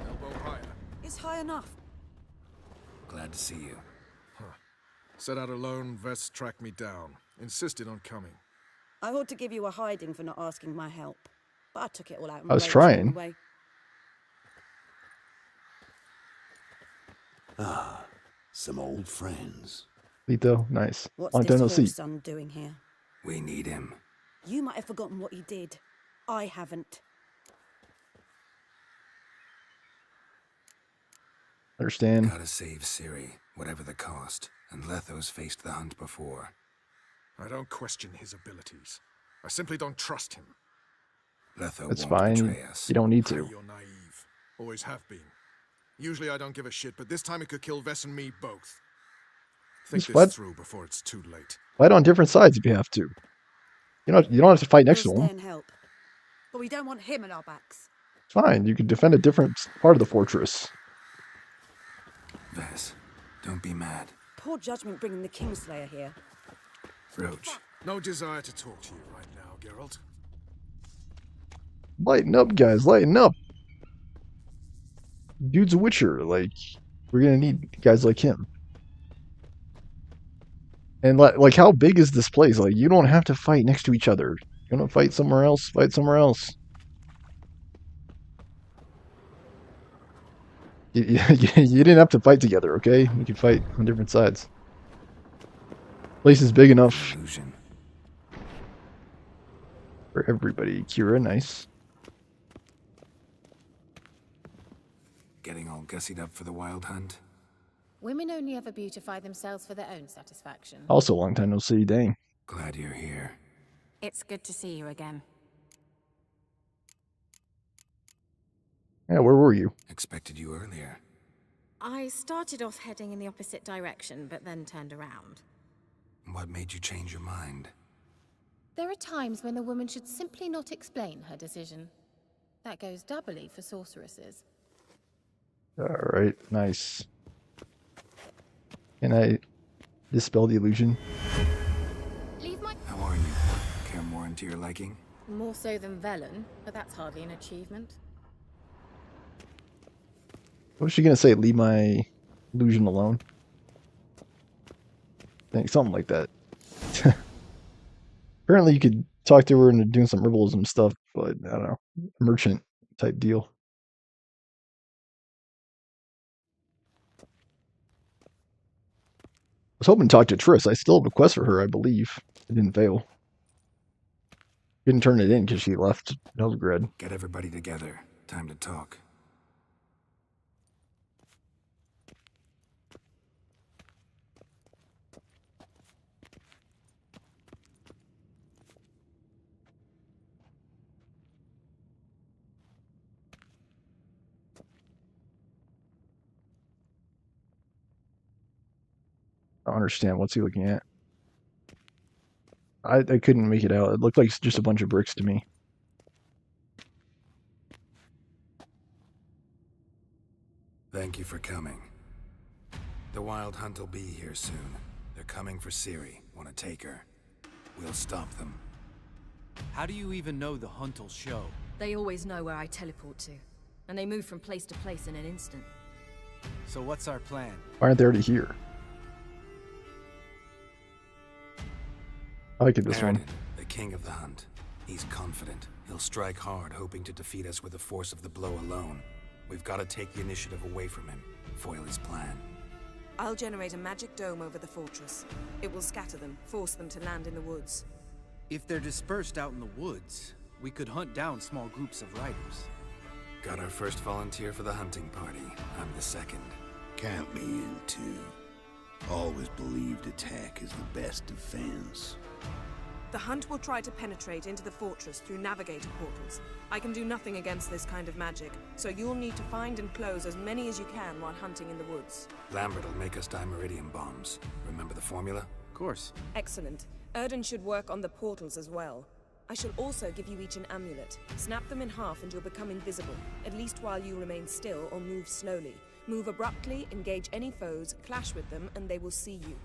Elbow higher. It's high enough. Glad to see you. Set out alone, Vest tracked me down. Insisted on coming. I ought to give you a hiding for not asking my help, but I took it all out. I was trying. Anyway. Ah, some old friends. Lito, nice. What's Long this time no see. son doing here? We need him. You might have forgotten what he did. I haven't. Understand. Gotta save Ciri, whatever the cost. And Letho's faced the hunt before. I don't question his abilities. I simply don't trust him. Letho That's won't fine. betray us. You don't need to. You're naive. Always have been. Usually I don't give a shit, but this time it could kill Vess and me both. Think Just this what? through before it's too late. Fight on different sides if you have to. You don't have to fight next to We'll him. stay and help. But we don't want him on our backs. It's fine. You can defend a different part of the fortress. Vess, don't be mad. Poor judgment bringing the Kingslayer here. Roach. No desire to talk to you right now, Geralt. Lighten up, guys. Lighten up. Dude's a Witcher. Like, we're gonna need guys like him. And like, how big is this place? Like, you don't have to fight next to each other. You want to fight somewhere else? Fight somewhere else. You didn't have to fight together, okay? You can fight on different sides. Place is big enough for everybody. Kira, nice. Getting all gussied up for the wild hunt? Women only ever beautify themselves for their own satisfaction. Also, long time no see. Dang. Glad you're here. It's good to see you again. Yeah, where were you? Expected you earlier. I started off heading in the opposite direction, but then turned around. What made you change your mind? There are times when a woman should simply not explain her decision. That goes doubly for sorceresses. Alright, nice. Can I dispel the illusion? How are you? Care more into your liking? More so than Velen, but that's hardly an achievement. What was she gonna say? Leave my illusion alone? I think something like that. Apparently you could talk to her into doing some herbalism stuff, but I don't know. Merchant type deal. I was hoping to talk to Triss. I still have a quest for her, I believe. It didn't fail. Didn't turn it in because she left Novigrad. Get everybody together. Time to talk. I don't understand. What's he looking at? I couldn't make it out. It looked like just a bunch of bricks to me. Thank you for coming. The Wild Hunt will be here soon. They're coming for Ciri. Want to take her? We'll stop them. How do you even know the hunt will show? They always know where I teleport to, and they move from place to place in an instant. So what's our plan? Why aren't they already here? I like it this one. The king of the hunt. He's confident. He'll strike hard, hoping to defeat us with the force of the blow alone. We've got to take the initiative away from him, foil his plan. I'll generate a magic dome over the fortress. It will scatter them, force them to land in the woods. If they're dispersed out in the woods, we could hunt down small groups of riders. Got our first volunteer for the hunting party. I'm the second. Count me in too. Always believed attack is the best defense. The hunt will try to penetrate into the fortress through navigator portals. I can do nothing against this kind of magic, so you'll need to find and close as many as you can while hunting in the woods. Lambert will make us dimeridium bombs. Remember the formula? Of course. Excellent. Erden should work on the portals as well. I shall also give you each an amulet. Snap them in half and you'll become invisible, at least while you remain still or move slowly. Move abruptly, engage any foes, clash with them, and they will see you.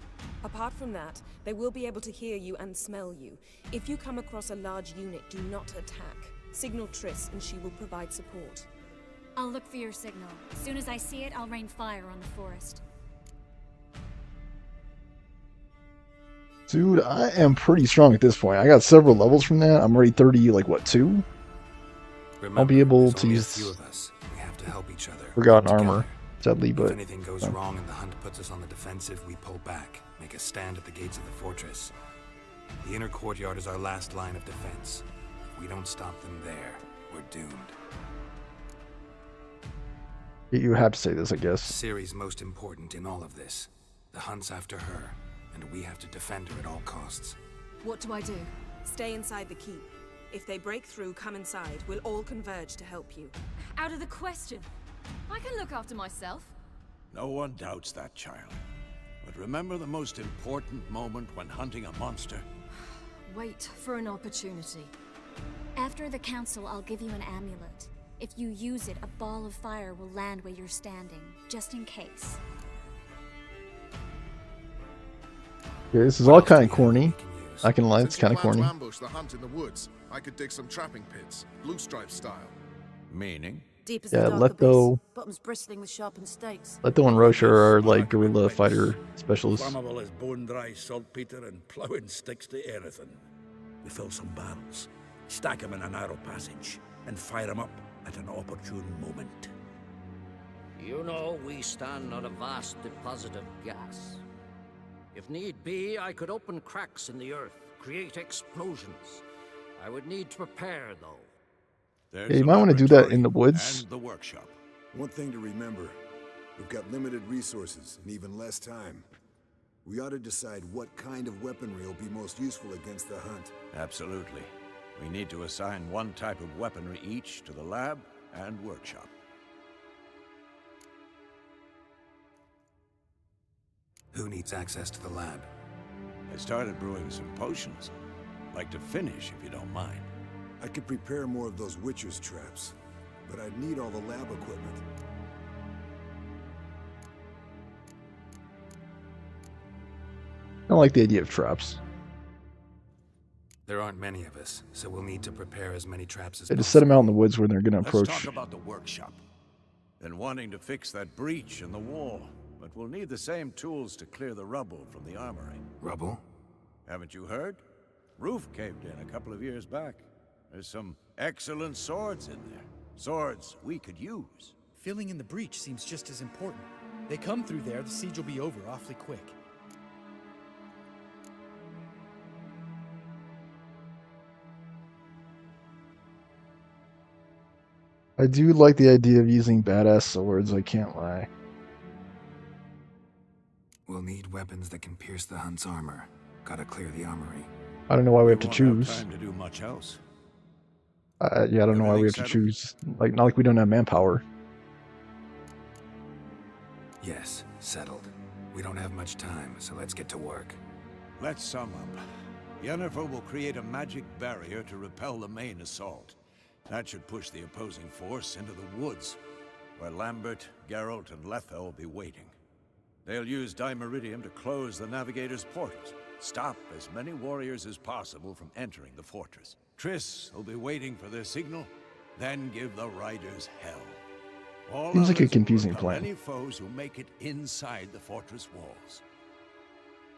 Apart from that, they will be able to hear you and smell you. If you come across a large unit, do not attack. Signal Triss and she will provide support. I'll look for your signal. As soon as I see it, I'll rain fire on the forest. Dude, I am pretty strong at this point. I got several levels from that. I'm already 30, like, what, 2? Remember, I'll be able there's to only a use few of us. We have to help each other. Forgotten Together. Armor, sadly, but... If anything goes wrong and the hunt puts us on the defensive, we pull back, make a stand at the gates of the fortress. The inner courtyard is our last line of defense. If we don't stop them there, we're doomed. You have to say this, I guess. Ciri's most important in all of this. The hunt's after her, and we have to defend her at all costs. What do I do? Stay inside the keep. If they break through, come inside. We'll all converge to help you. Out of the question. I can look after myself. No one doubts that, child. But remember the most important moment when hunting a monster? Wait for an opportunity. After the council, I'll give you an amulet. If you use it, a ball of fire will land where you're standing, just in case. Yeah, this is all kind of corny. I can lie, it's kind of Plan corny. to ambush the hunt in the woods. I could dig some trapping pits, blue stripe style. Meaning? Deep as Yeah, the dark abyss, Letho, bottoms bristling with sharpened stakes. Letho and Roche are like guerrilla fighter specialists. Flammable as bone-dry saltpeter and ploughing sticks to anything. We fill some barrels, stack them in a narrow passage, and fire them up at an opportune moment. You know, we stand on a vast deposit of gas. If need be, I could open cracks in the earth, create explosions. I would need to prepare, though. Yeah, you might want to do that in the woods. And the workshop. One thing to remember, we've got limited resources and even less time. We ought to decide what kind of weaponry will be most useful against the hunt. Absolutely. We need to assign one type of weaponry each to the lab and workshop. Who needs access to the lab? I started brewing some potions. Like to finish, if you don't mind. I could prepare more of those Witcher's traps, but I'd need all the lab equipment. I don't like the idea of traps. There aren't many of us, so we'll need to prepare as many traps as They just possible. set them out in the woods where they're going to approach. Let's talk about the workshop. Been wanting to fix that breach in the wall, but we'll need the same tools to clear the rubble from the armory. Rubble? Haven't you heard? Roof caved in a couple of years back. There's some excellent swords in there. Swords we could use. Filling in the breach seems just as important. They come through there, the siege will be over awfully quick. I do like the idea of using badass swords, I can't lie. We'll need weapons that can pierce the hunt's armor. Gotta clear the armory. I don't know why we have to Won't choose. time to do much else. Yeah, I don't know why we have to choose. Like, not like we don't have manpower. Yes, settled. We don't have much time, so let's get to work. Let's sum up. Yennefer will create a magic barrier to repel the main assault. That should push the opposing force into the woods, where Lambert, Geralt, and Letho will be waiting. They'll use Dimeridium to close the Navigator's portals, stop as many warriors as possible from entering the fortress. Triss will be waiting for their signal, then give the riders hell. All Seems like a others will confusing repel plan. any foes who make it inside the fortress walls.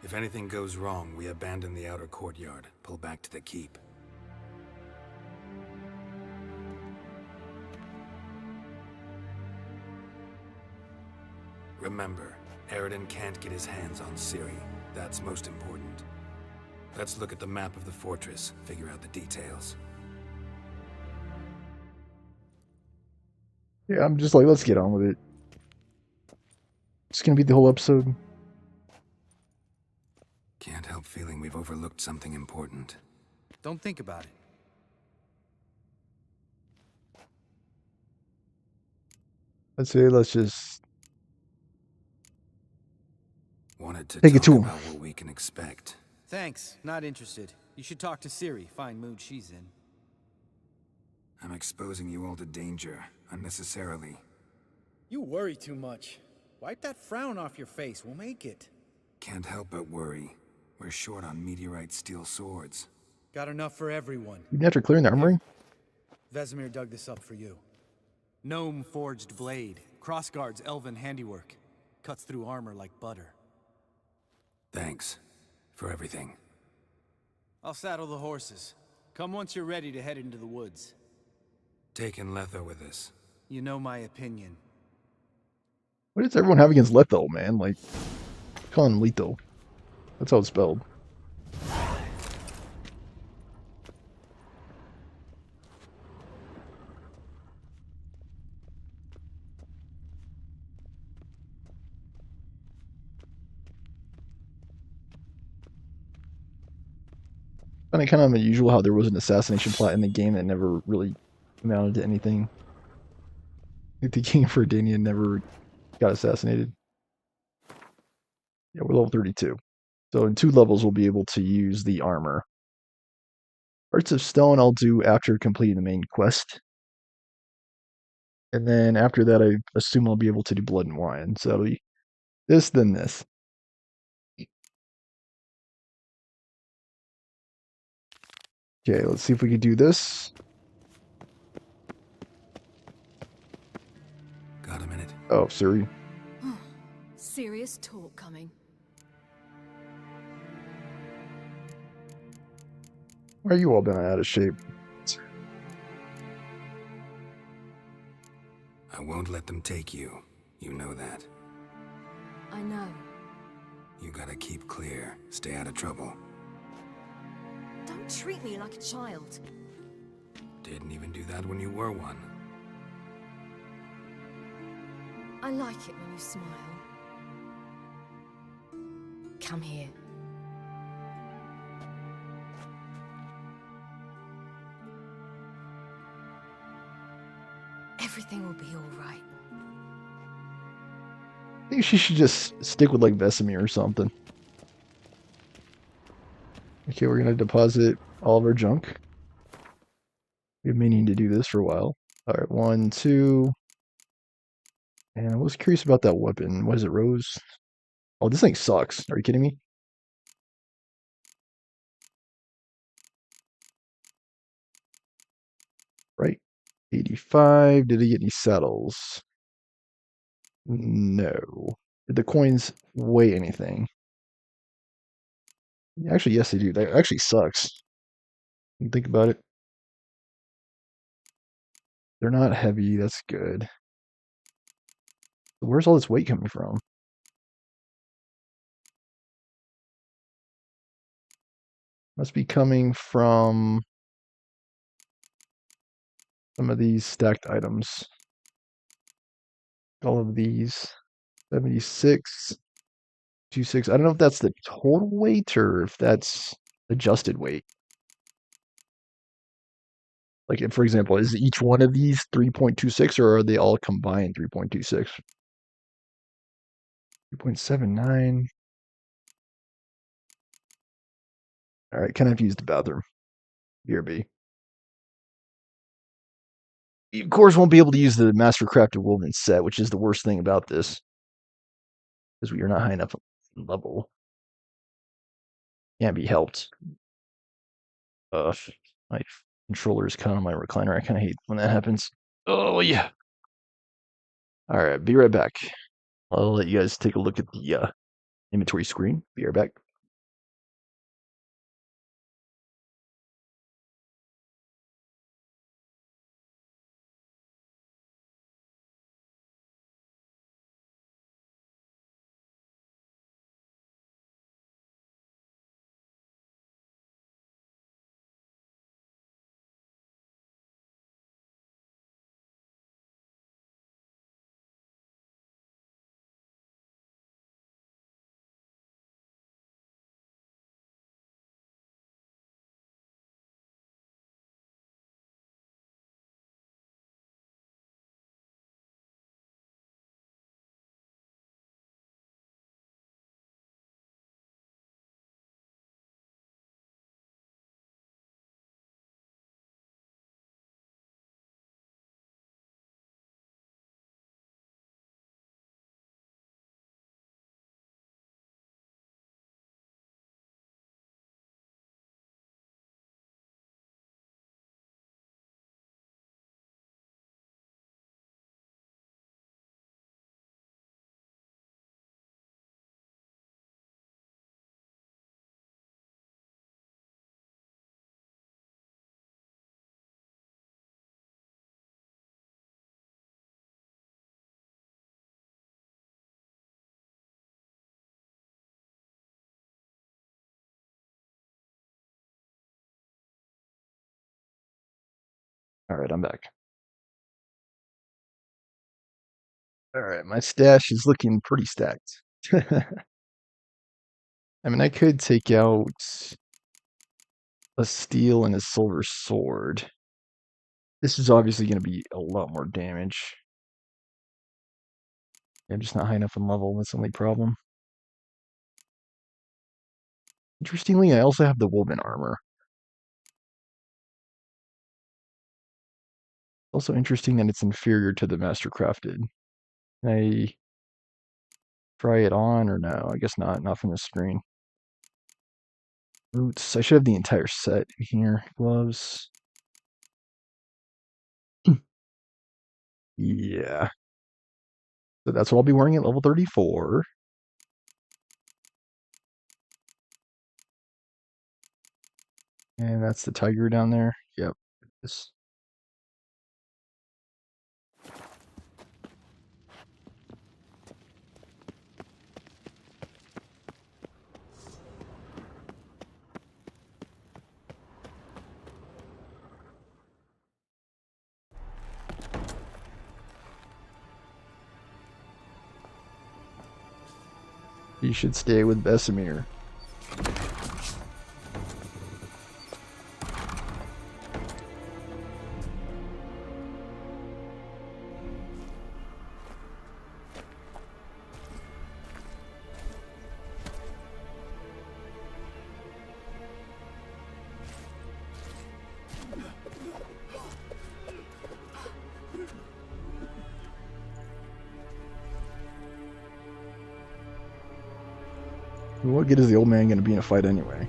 If anything goes wrong, we abandon the outer courtyard, pull back to the keep. Remember, Eredin can't get his hands on Ciri. That's most important. Let's look at the map of the fortress, figure out the details. Yeah, I'm just like, let's get on with it. It's gonna be the whole episode. Can't help feeling we've overlooked something important. Don't think about it. Let's say, let's just Wanted to Take it talk to him. about what we can expect. Thanks, not interested. You should talk to Ciri. Fine mood she's in. I'm exposing you all to danger, unnecessarily. You worry too much. Wipe that frown off your face. We'll make it. Can't help but worry. We're short on meteorite steel swords. Got enough for everyone. even after clearing the armory. Vesemir dug this up for you. Gnome forged blade. Crossguard's elven handiwork. Cuts through armor like butter. Thanks for everything. I'll saddle the horses. Come once you're ready to head into the woods. Taking Letho with us. You know my opinion. What does everyone have against Letho, man? Like, call him Leto. That's how it's spelled. I find it kind of unusual how there was an assassination plot in the game that never really amounted to anything. The King of Ferdania never got assassinated. Yeah, we're level 32. So in 2 levels, we'll be able to use the armor. Hearts of Stone I'll do after completing the main quest. And then after that, I assume I'll be able to do Blood and Wine. So it'll be this, then this. Okay, let's see if we can do this. Got a minute? Oh, sorry. Serious talk coming. Why are you all been out of shape? I won't let them take you. You know that. I know. You gotta keep clear. Stay out of trouble. Don't treat me like a child. Didn't even do that when you were one. I like it when you smile. Come here. Everything will be all right. I think she should just stick with like Vesemir or something. Okay, we're gonna deposit all of our junk. We've been meaning to do this for a while. Alright, 1, 2. And I was curious about that weapon. What is it, Rose? Oh, this thing sucks. Are you kidding me? Right. 85. Did he get any saddles? No. Did the coins weigh anything? Actually, yes, they do. That actually sucks. Think about it. They're not heavy. That's good. Where's all this weight coming from? Must be coming from some of these stacked items. All of these. 76, 26. I don't know if that's the total weight or if that's adjusted weight. Like, if, for example, is each one of these 3.26 or are they all combined 3.26? 3.79. All right, can I have to use the bathroom? BRB. You, of course, won't be able to use the Mastercrafted Woven set, which is the worst thing about this. Because we are not high enough level. Can't be helped. My controller is kind of on my recliner. I kind of hate when that happens. Oh, yeah. All right, be right back. I'll let you guys take a look at the inventory screen. Be right back. All right, I'm back. All right, my stash is looking pretty stacked. I mean, I could take out a steel and a silver sword. This is obviously going to be a lot more damage. I'm just not high enough in level. That's the only problem. Interestingly, I also have the woven armor. Also interesting that it's inferior to the mastercrafted. Can I try it on or no? I guess not. Not from the screen. Boots. I should have the entire set here. Gloves. Yeah. So that's what I'll be wearing at level 34. And that's the tiger down there. Yep. This. You should stay with Vesemir. What good is the old man going to be in a fight anyway?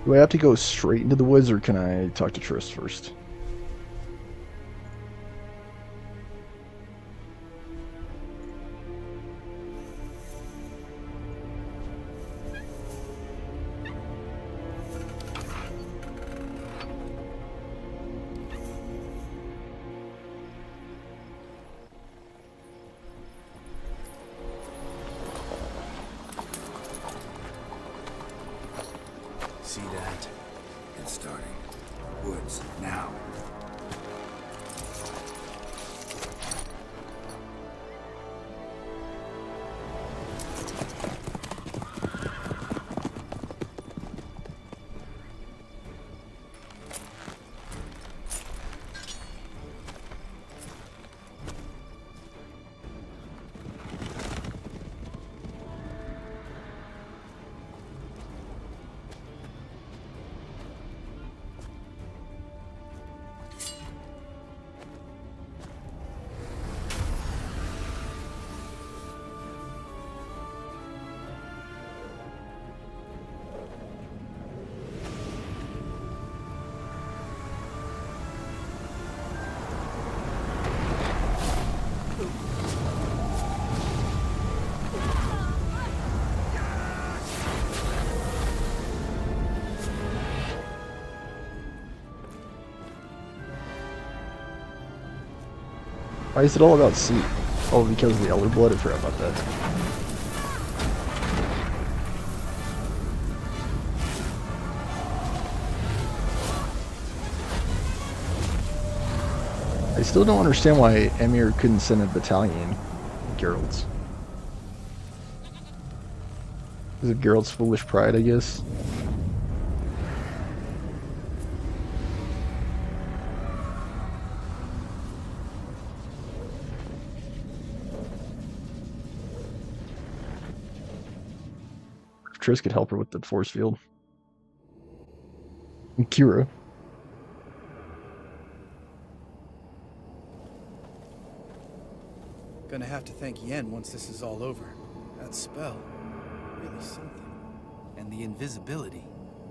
Do I have to go straight into the woods, or can I talk to Triss first? See that? It's starting. Woods, now. Why is it all about sea? Oh, because of the Elder Blood? I forgot about that. I still don't understand why Emir couldn't send a battalion of Geralt's. Is it Geralt's foolish pride, I guess? Triss could help her with the force field. And Kira. Gonna have to thank Yen once this is all over. That spell, really something. And the invisibility.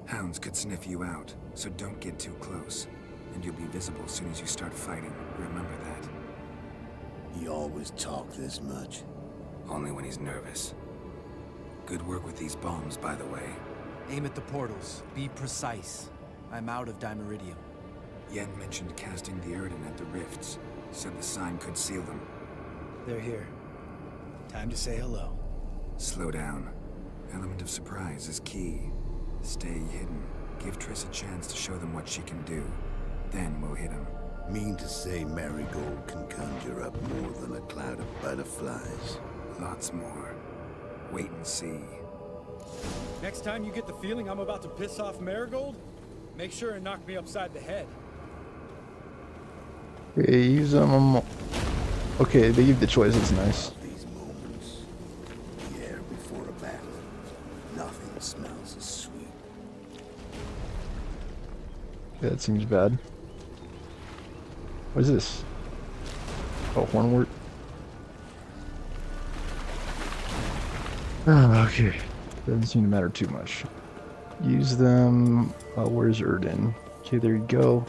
Hounds could sniff you out, so don't get too close. And you'll be visible as soon as you start fighting. Remember that. He always talk this much. Only when he's nervous. Good work with these bombs, by the way. Aim at the portals. Be precise. I'm out of Dimeridium. Yen mentioned casting the Erdin at the rifts. Said the sign could seal them. They're here. Time to say hello. Slow down. Element of surprise is key. Stay hidden. Give Triss a chance to show them what she can do. Then we'll hit them. Mean to say Marigold can conjure up more than a cloud of butterflies? Lots more. Wait and see. Next time you get the feeling I'm about to piss off Marigold, make sure and knock me upside the head. Okay, use them. Okay, they give the choice. It's nice. These moments, the air before a battle, nothing smells as sweet. Yeah, that seems bad. What is this? Oh, hornwort. Ah, okay. Doesn't seem to matter too much. Use them. Where's Erden? Okay, there you go.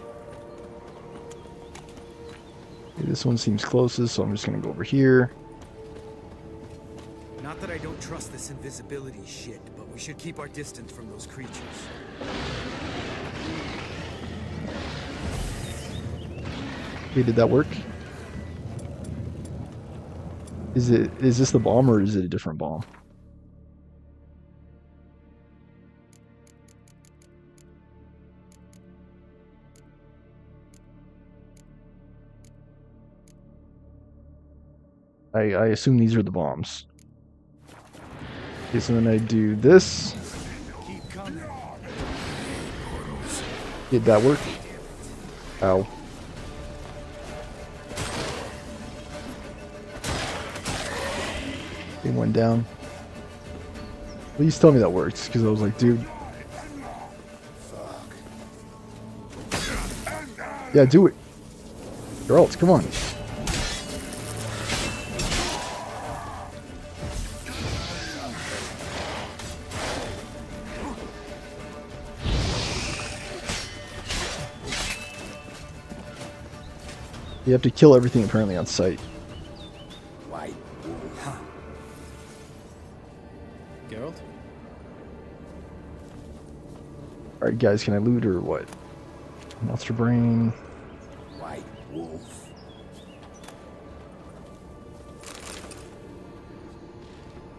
Okay, this one seems closest, so I'm just gonna go over here. Not that I don't trust this invisibility shit, but we should keep our distance from those creatures. Okay, did that work? Is this the bomb or is it a different bomb? I assume these are the bombs. Okay, so then I do this. Did that work? Ow. Okay, one down. Please tell me that works, because I was like, dude. Yeah, do it. Geralt, come on. You have to kill everything apparently on sight. White wolf. Geralt? Alright guys, can I loot or what? Monster brain. White wolf.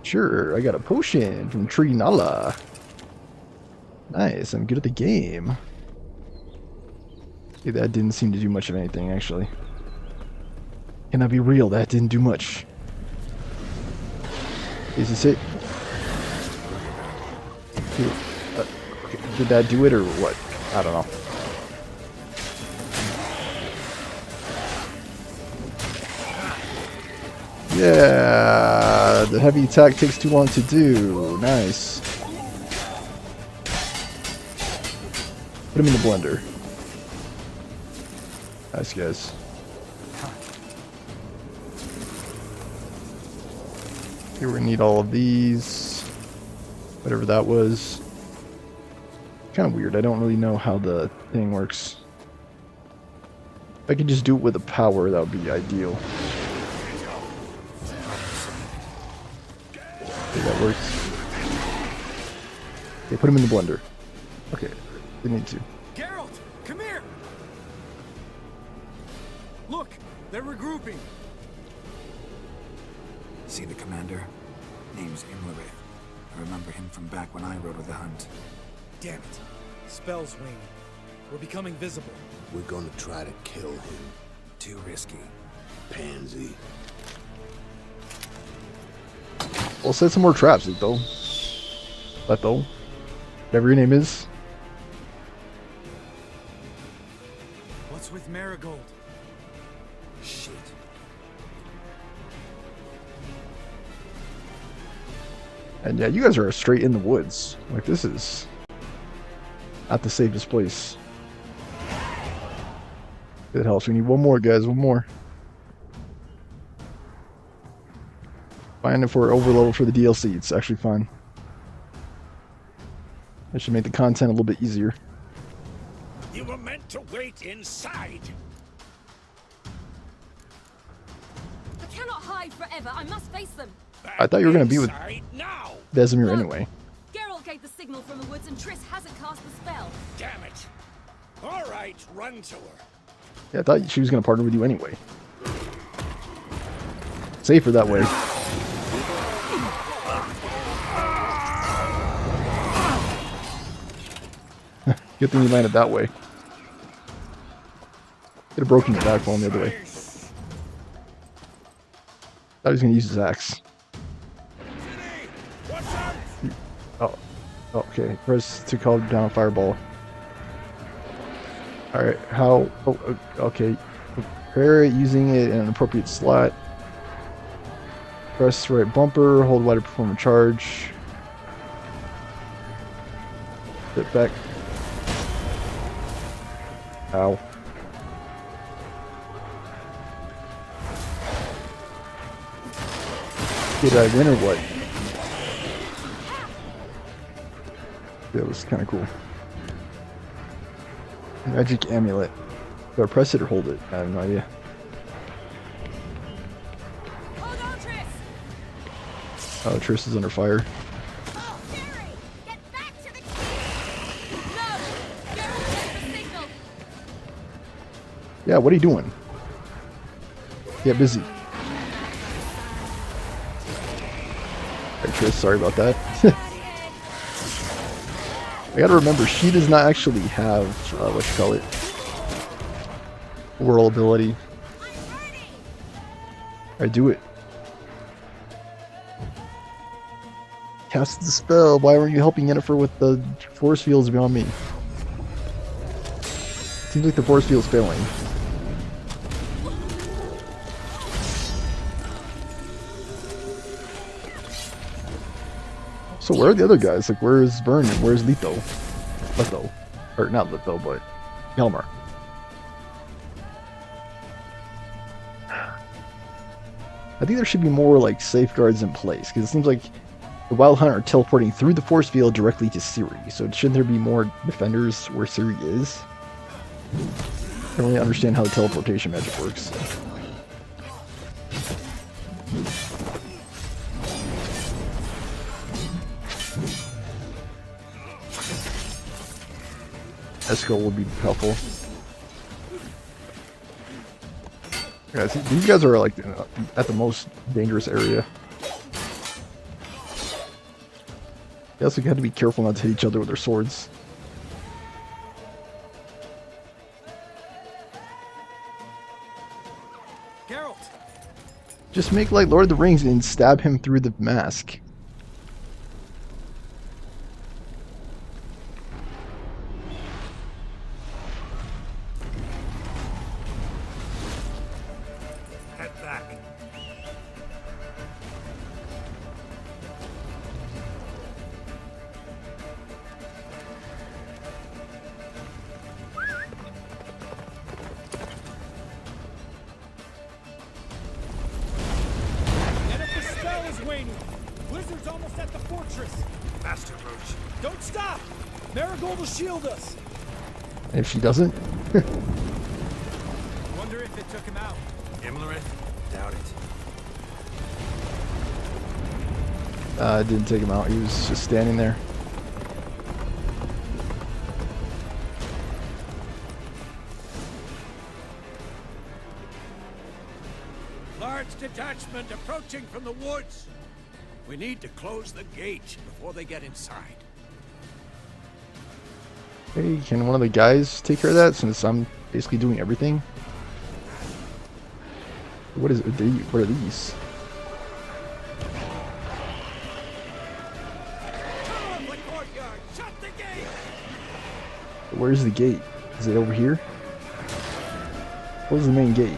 Sure, I got a potion from Tree Nala. Nice, I'm good at the game. Okay, that didn't seem to do much of anything actually. Can I be real? That didn't do much. Is this it? Okay, did that do it or what? I don't know. Yeah, the heavy attack takes too long to do. Nice. Put him in the blender. Nice, guys. Here we need all of these. Whatever that was. Kind of weird. I don't really know how the thing works. If I could just do it with a power, that would be ideal. Okay, that works. Okay, put him in the blender. Okay, we need to. Geralt, come here! Look, they're regrouping. See the commander? Name's Imlerith. I remember him from back when I rode with the Hunt. Damn it. Spell's waning. We're becoming visible. We're gonna try to kill him. Too risky. Pansy. We'll set some more traps, Leto. Leto. Whatever your name is. What's with Marigold? Shit. And yeah, you guys are straight in the woods. Like, this is not the safest place. It helps. We need one more, guys. One more. Fine if we're overloaded for the DLC. It's actually fine. That should make the content a little bit easier. You were meant to wait inside. I cannot hide forever. I must face them. I thought you were going to be with now. Vesemir anyway. Geralt gave the signal from the woods and Triss hasn't cast the spell. Damn it. All right, run to her. Yeah, I thought she was going to partner with you anyway. Safer that way. Good thing you landed that way. Could have broken your backbone the other way. Thought he was going to use his axe. Okay, press to call down a fireball. Alright, how... Oh, okay. Prepare it using it in an appropriate slot. Press right bumper, hold Y to perform a charge. Sit back. Ow. Did I win or what? That was kind of cool. Magic amulet. Do I press it or hold it? I have no idea. Oh, Triss is under fire. Yeah, what are you doing? Get busy. Alright, Triss, sorry about that. I gotta remember, she does not actually have, what you call it, whirl ability. I do it. Cast the spell. Why weren't you helping Yennefer with the force fields beyond me? Seems like the force field's failing. So where are the other guys? Like, where's Vern and where's Leto? Leto. Or not Leto, but Hjalmar. I think there should be more, like, safeguards in place, because it seems like the Wild Hunt are teleporting through the force field directly to Ciri. So shouldn't there be more defenders where Ciri is? I don't really understand how the teleportation magic works. Esco would be helpful. Yeah, see, these guys are like at the most dangerous area. They also got to be careful not to hit each other with their swords. Geralt! Just make like Lord of the Rings and stab him through the mask. Blizzard's almost at the fortress. Master Roach, don't stop. Marigold will shield us. If she doesn't. Wonder if it took him out. Imlerith? Doubt it. It didn't take him out. He was just standing there. Large detachment approaching from the woods. We need to close the gate before they get inside. Hey, can one of the guys take care of that since I'm basically doing everything? What is it? What are these? Where's the gate? Is it over here? Where's the main gate?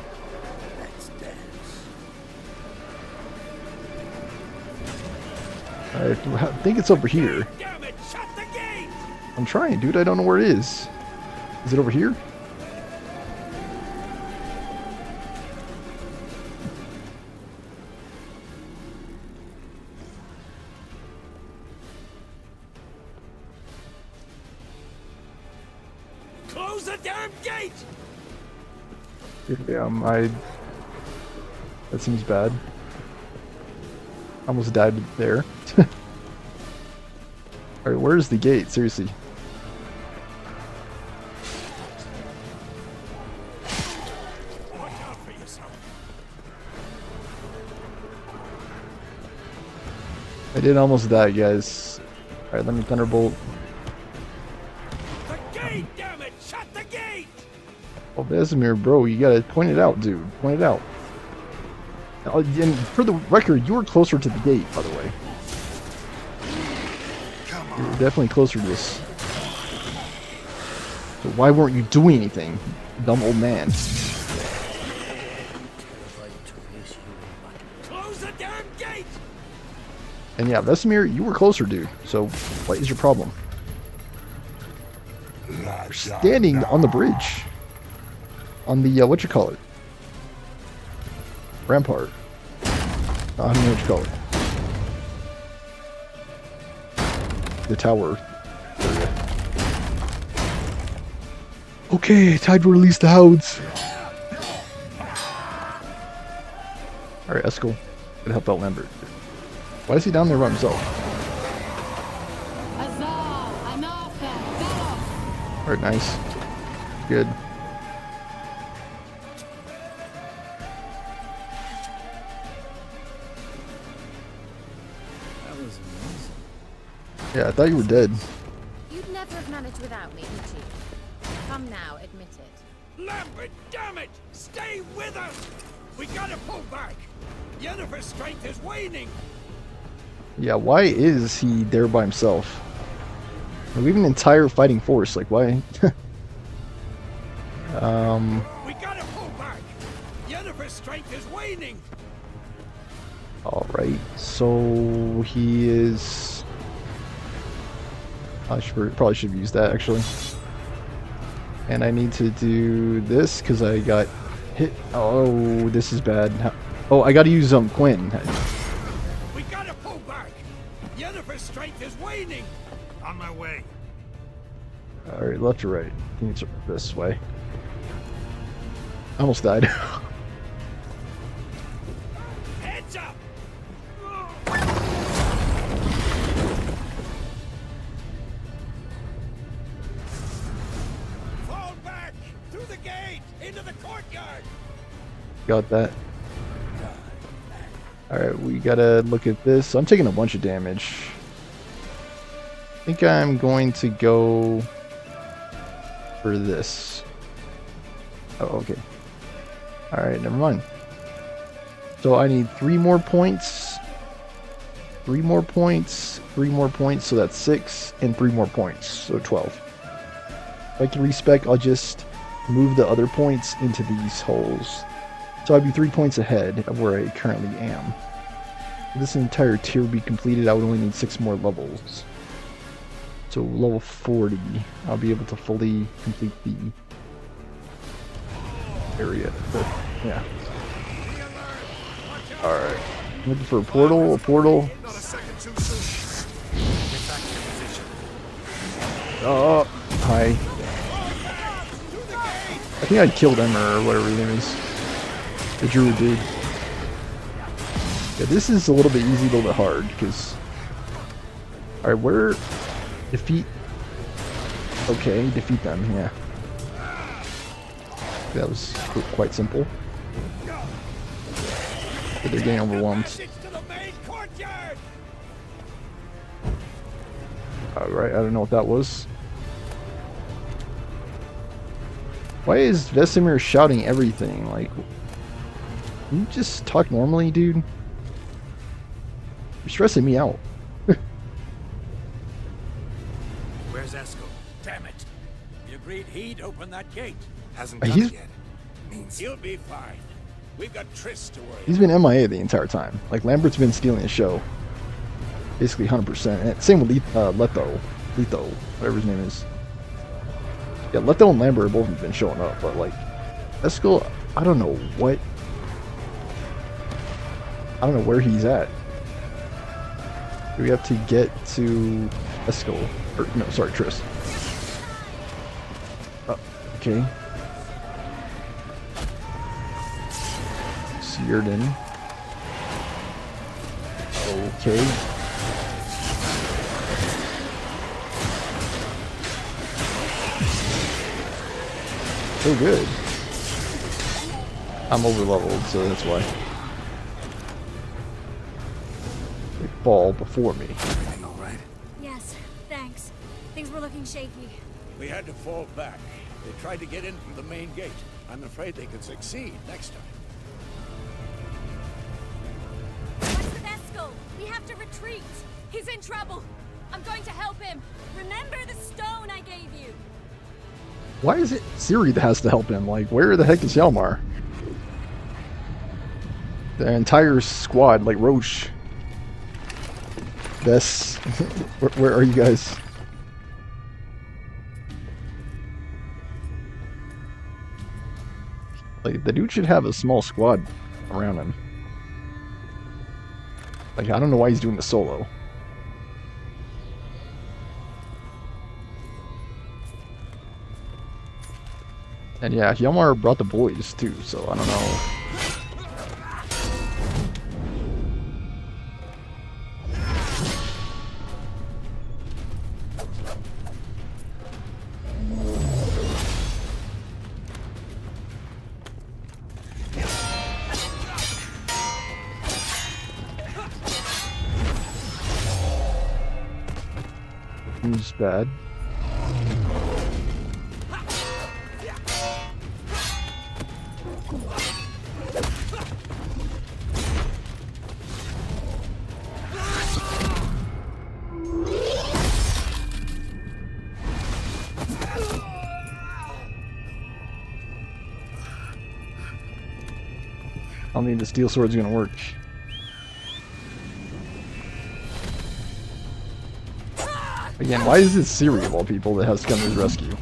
I think it's over here. I'm trying, dude. I don't know where it is. Is it over here? Close the damn gate! Yeah, that seems bad. Almost died there. Alright, where's the gate? Seriously. Watch out for yourself. I did almost die, guys. Alright, let me Thunderbolt. The gate, damn it! Shut the gate! Oh, Vesemir, bro, you gotta point it out, dude. Point it out. And for the record, you were closer to the gate, by the way. Come You're definitely closer to this. So why weren't you doing anything, dumb old man? Close the damn gate! And yeah, Vesemir, you were closer, dude. So what is your problem? You're standing on the bridge. On the, what you call it? Rampart. I don't know what you call it. The tower area. Okay, time to release the hounds. Alright, Eskel. Gonna help out Lambert. Why is he down there by himself? Alright, nice. Good. Yeah, I thought you were dead. You'd never have managed without me, would you? Come now, admit it. Lambert, damn it! Stay with us! We gotta pull back! Yennefer's strength is waning! Yeah, why is he there by himself? We have an entire fighting force, like why? We gotta pull back! Yennefer's strength is waning! Alright, so he is... I probably should have used that, actually. And I need to do this, because I got hit. Oh, this is bad. Oh, I gotta use Quinn. We gotta pull back! Yennefer's strength is waning! On my way. Alright, left or right? I think it's this way. I almost died. Heads up! Fall back! Through the gate! Into the courtyard! Got that. Alright, we gotta look at this. I'm taking a bunch of damage. I think I'm going to go for this. Oh, okay. Alright, never mind. So I need 3 more points. 3 more points. 3 more points, so that's 6. And 3 more points, so 12. If I can respec, I'll just move the other points into these holes. So I'd be 3 points ahead of where I currently am. If this entire tier would be completed, I would only need 6 more levels. So level 40, I'll be able to fully complete the area. But, yeah. Alright. Looking for a portal, Oh, hi. I think I killed him or whatever his name is. The druid dude. Yeah, this is a little bit easy, a little bit hard, because... Alright, where... Defeat... Okay, defeat them, yeah. That was quite simple. But they're getting overwhelmed. Alright, I don't know what that was. Why is Vesemir shouting everything? Like, can you just talk normally, dude? You're stressing me out. Where's Eskel? Damn it! We agreed he'd open that gate. Hasn't done He's- it yet. Means He'll be fine. We've got Triss to worry. He's been MIA the entire time. Like, Lambert's been stealing the show. Basically 100%. And same with Leto, whatever his name is. Yeah, Leto and Lambert have both been showing up, but like, Eskel, I don't know what... I don't know where he's at. We have to get to Eskel. Or, no, sorry, Triss. Oh, okay. Círdan. Okay. So good. I'm over leveled, so that's why. They fall before me. Yes, thanks. Things were looking shaky. We had to fall back. They tried to get in through the main gate. I'm afraid they could succeed next time. What's with Eskel? We have to retreat. He's in trouble. I'm going to help him. Remember the stone I gave you. Why is it Ciri that has to help him? Like, where the heck is Hjalmar? The entire squad, like Roche. Vess. Where are you guys? Like, the dude should have a small squad around him. Like, I don't know why he's doing the solo. And yeah, Hjalmar brought the boys too, so I don't know. Seems bad. I don't think the steel sword's gonna work. Again, why is it Ciri of all people that has to come to his rescue?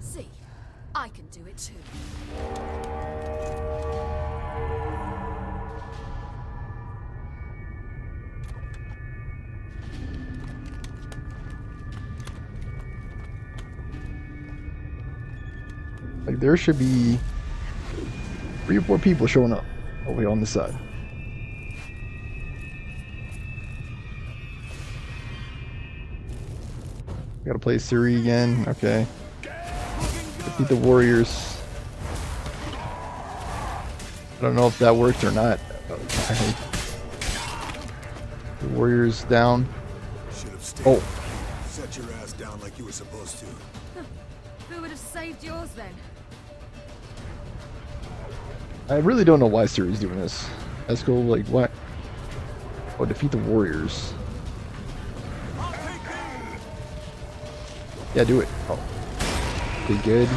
See, I can do it too. Like, there should be 3 or 4 people showing up over here on the side. Gotta play Ciri again. Okay. Defeat the warriors. I don't know if that worked or not. Okay. The warriors down. Oh. Set your ass down like you were supposed to. Who would have saved yours then? I really don't know why Ciri's doing this. Let's go, like, what? Oh, defeat the warriors. Yeah, do it. Oh. Be good.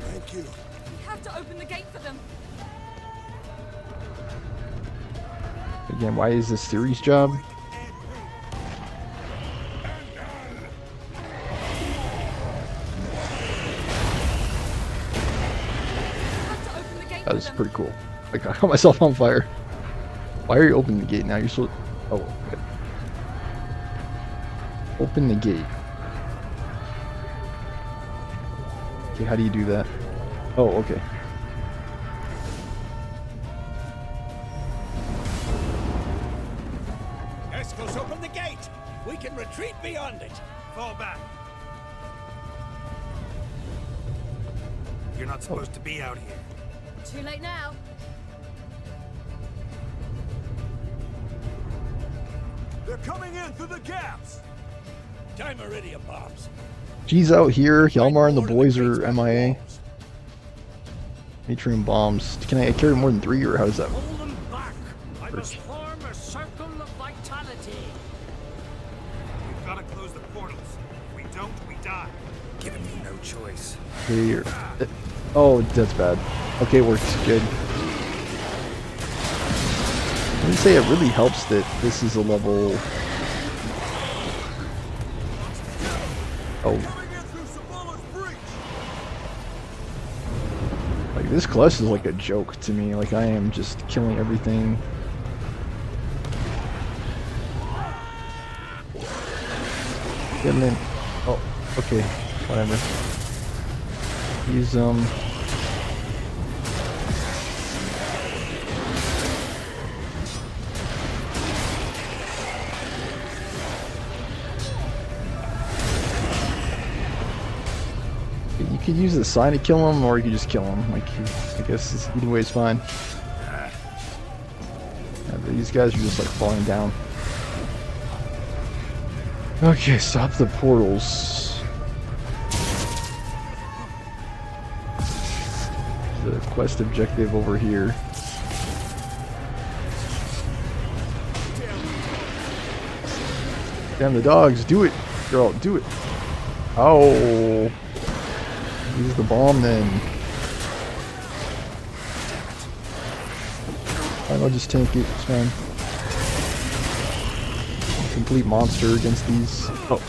Thank you. We have to open the gate for them. Again, why is this Ciri's job? That was pretty cool. Like, I got myself on fire. Why are you opening the gate now? You're so... Oh, okay. Open the gate. Okay, how do you do that? Oh, okay. Escos, open the gate! We can retreat beyond it! Fall back! You're not supposed to be out here. Too late now. They're coming in through the gaps! Time Iridium bombs. She's out here. Hjalmar and the boys are MIA. Atrium bombs. Can I carry more than 3, or how does that work? Hold them back. I must form a circle of vitality. We've got to close the portals. If we don't, we die. Giving me no choice. Here. Oh, that's bad. Okay, it works. Good. Let me say it really helps that this is a level... Oh. Like, this clutch is like a joke to me. Like, I am just killing everything. Get in. Oh, okay. Whatever. Use them. You could use the sign to kill him, or you could just kill him. Like, I guess either way is fine. Yeah, but these guys are just like falling down. Okay, stop the portals. the quest objective over here. Damn the dogs, do it, girl, do it. Oh, use the bomb then. I'll just tank it, it's fine. Complete monster against these. Oh.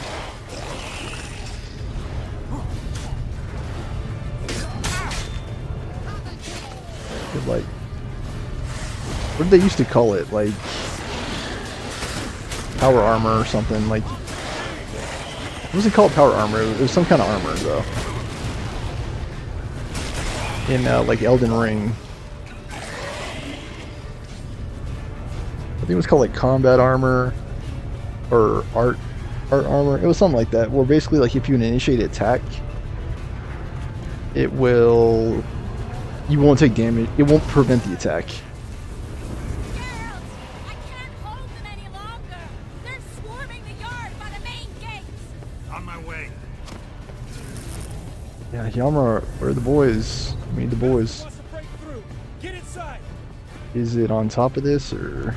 Good, like, what did they used to call it? Like power armor or something. Like, it wasn't called power armor. It was some kind of armor though. In like Elden Ring. I think it was called like combat armor or art armor. It was something like that. Where basically, like, if you initiate an attack, it will. You won't take damage. It won't prevent the attack. On my way. Yeah, Yalmar, where are the boys? We need the boys. Get inside. Is it on top of this or?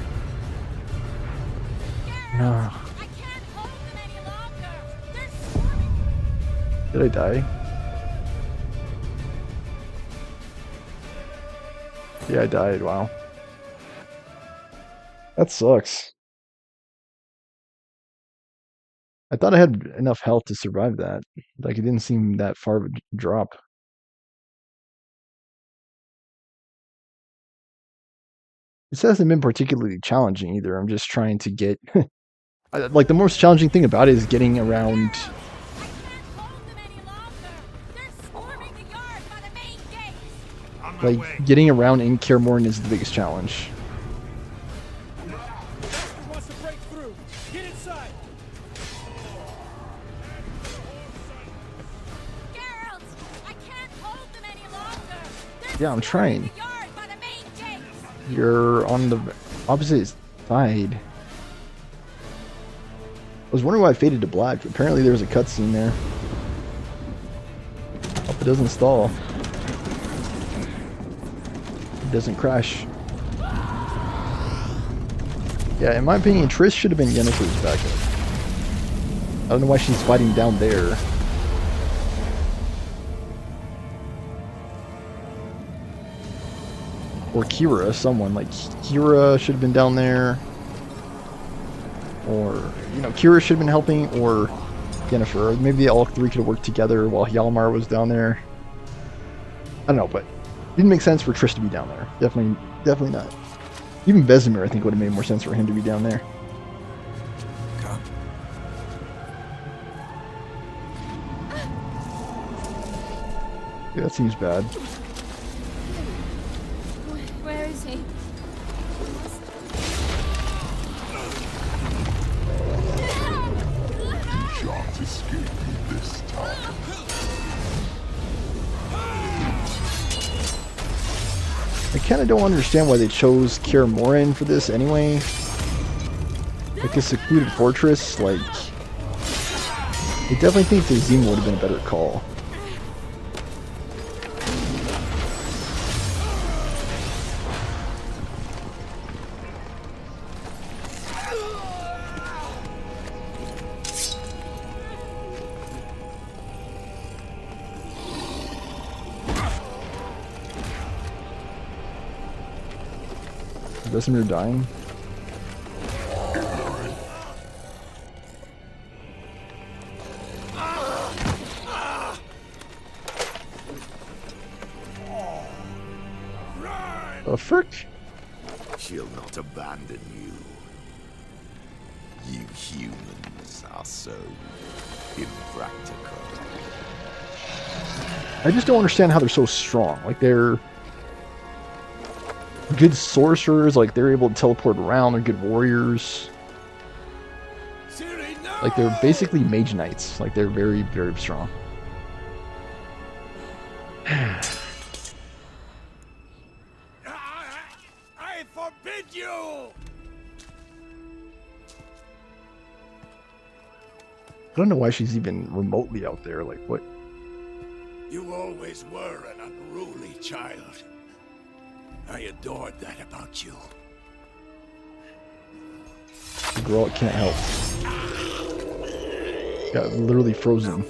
No. Did I die? Yeah, I died. Wow. That sucks. I thought I had enough health to survive that. Like, it didn't seem that far of a drop. This hasn't been particularly challenging either. I'm just trying to get... like, the most challenging thing about it is getting around... Like, getting around in Kaer Morhen is the biggest challenge. Yeah, I'm trying. You're on the opposite side. I was wondering why I faded to black. Apparently there was a cutscene there. Hope it doesn't stall. It doesn't crash. Yeah, in my opinion, Triss should have been Yennefer's backup. I don't know why she's fighting down there. Or Kira, someone. Like, Kira should have been down there. Or, you know, Kira should have been helping, or Yennefer. Or maybe all three could have worked together while Hjalmar was down there. I don't know, but it didn't make sense for Triss to be down there. Definitely not. Even Vesemir, I think, would have made more sense for him to be down there. Come. Yeah, that seems bad. Where is he? You shan't escape me this time. I kind of don't understand why they chose Kaer Morhen for this anyway. Like a secluded fortress, like... I definitely think Vizima would have been a better call. Vesemir dying? The frick? She'll not abandon you. You humans are so impractical. I just don't understand how they're so strong. Like, they're good sorcerers, like they're able to teleport around, they're good warriors. Like, they're basically mage knights. Like, they're very, very strong. I forbid you! I don't know why she's even remotely out there. Like, what? You always were an unruly child. I adored that about you. Geralt can't help. Got literally frozen.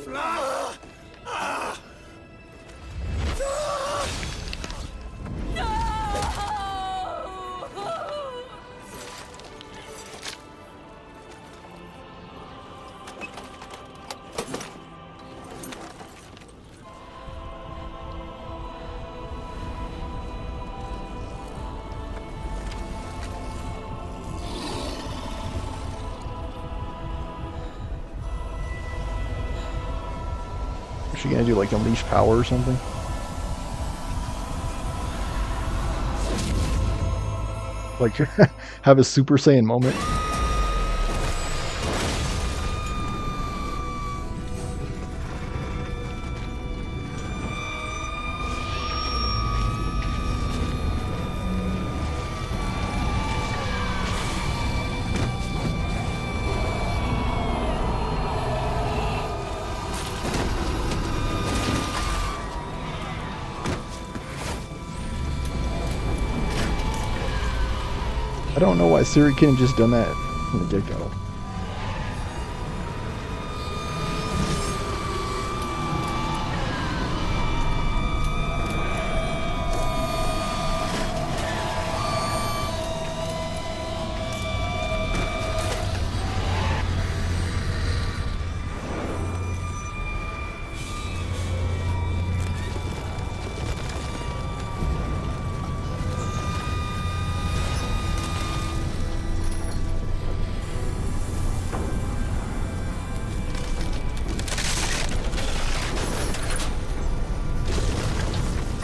Is she gonna do like unleash power or something? Like have a Super Saiyan moment? I don't know why Ciri couldn't have just done that from the get-go.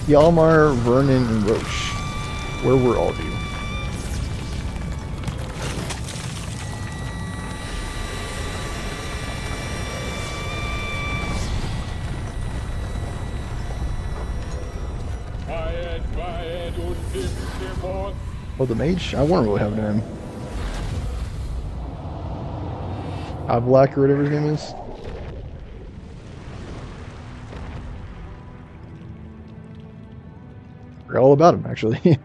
Hjalmar, Vernon, and Roche. Where were all of you? Oh, the mage? I wonder what happened to him. Avlak or whatever his name is. Forgot all about him, actually.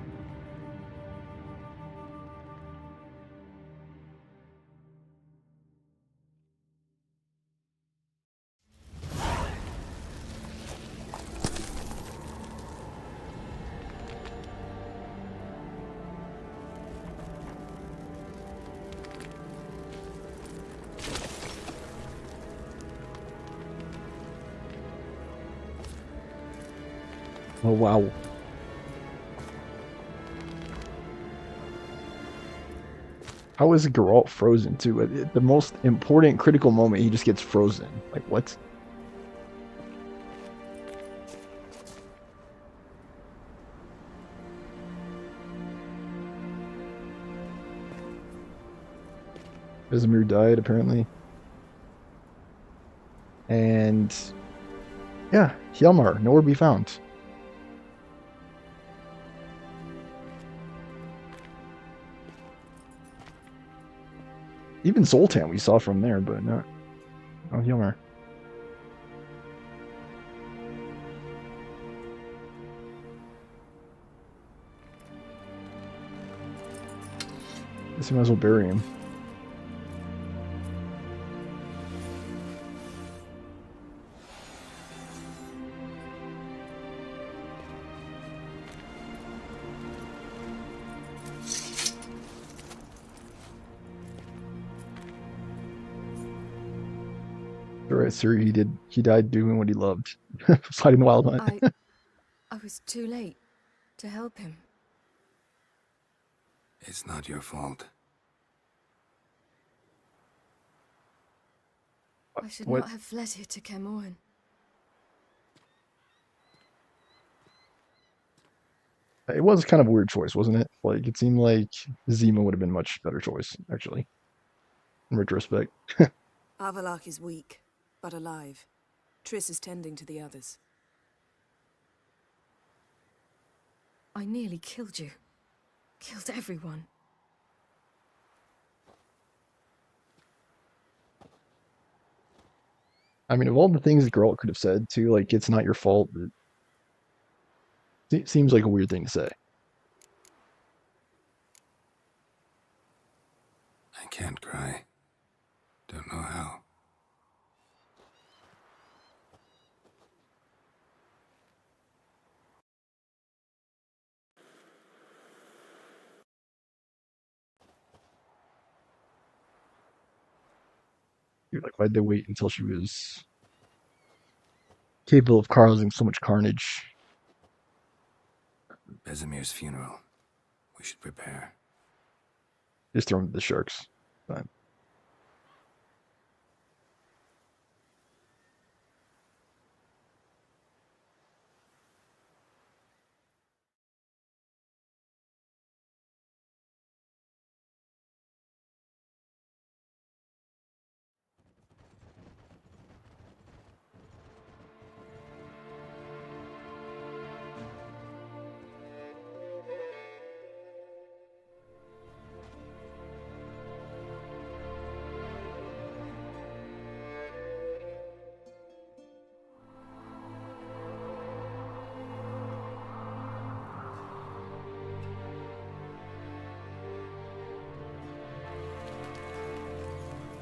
Oh, wow. How is Geralt frozen too? At the most important critical moment, he just gets frozen. Like, what? Vesemir died, apparently. And yeah, Hjalmar, nowhere to be found. Even Zoltan we saw from there, but no Hjalmar. Guess we might as well bury him. Alright, Ciri, he died doing what he loved. Fighting the Wild Hunt. I was too late to help him. It's not your fault. I should not have fled here to Kaer Morhen. It was kind of a weird choice, wasn't it? Like, it seemed like Zima would have been a much better choice, actually. In retrospect. Avallac'h is weak, but alive. Triss is tending to the others. I nearly killed you. Killed everyone. I mean, of all the things Geralt could have said, too, like, it's not your fault. Seems like a weird thing to say. I can't cry. Don't know how. You're like, why'd they wait until she was capable of causing so much carnage? Vesemir's funeral. We should prepare. Just throw him to the sharks. Fine.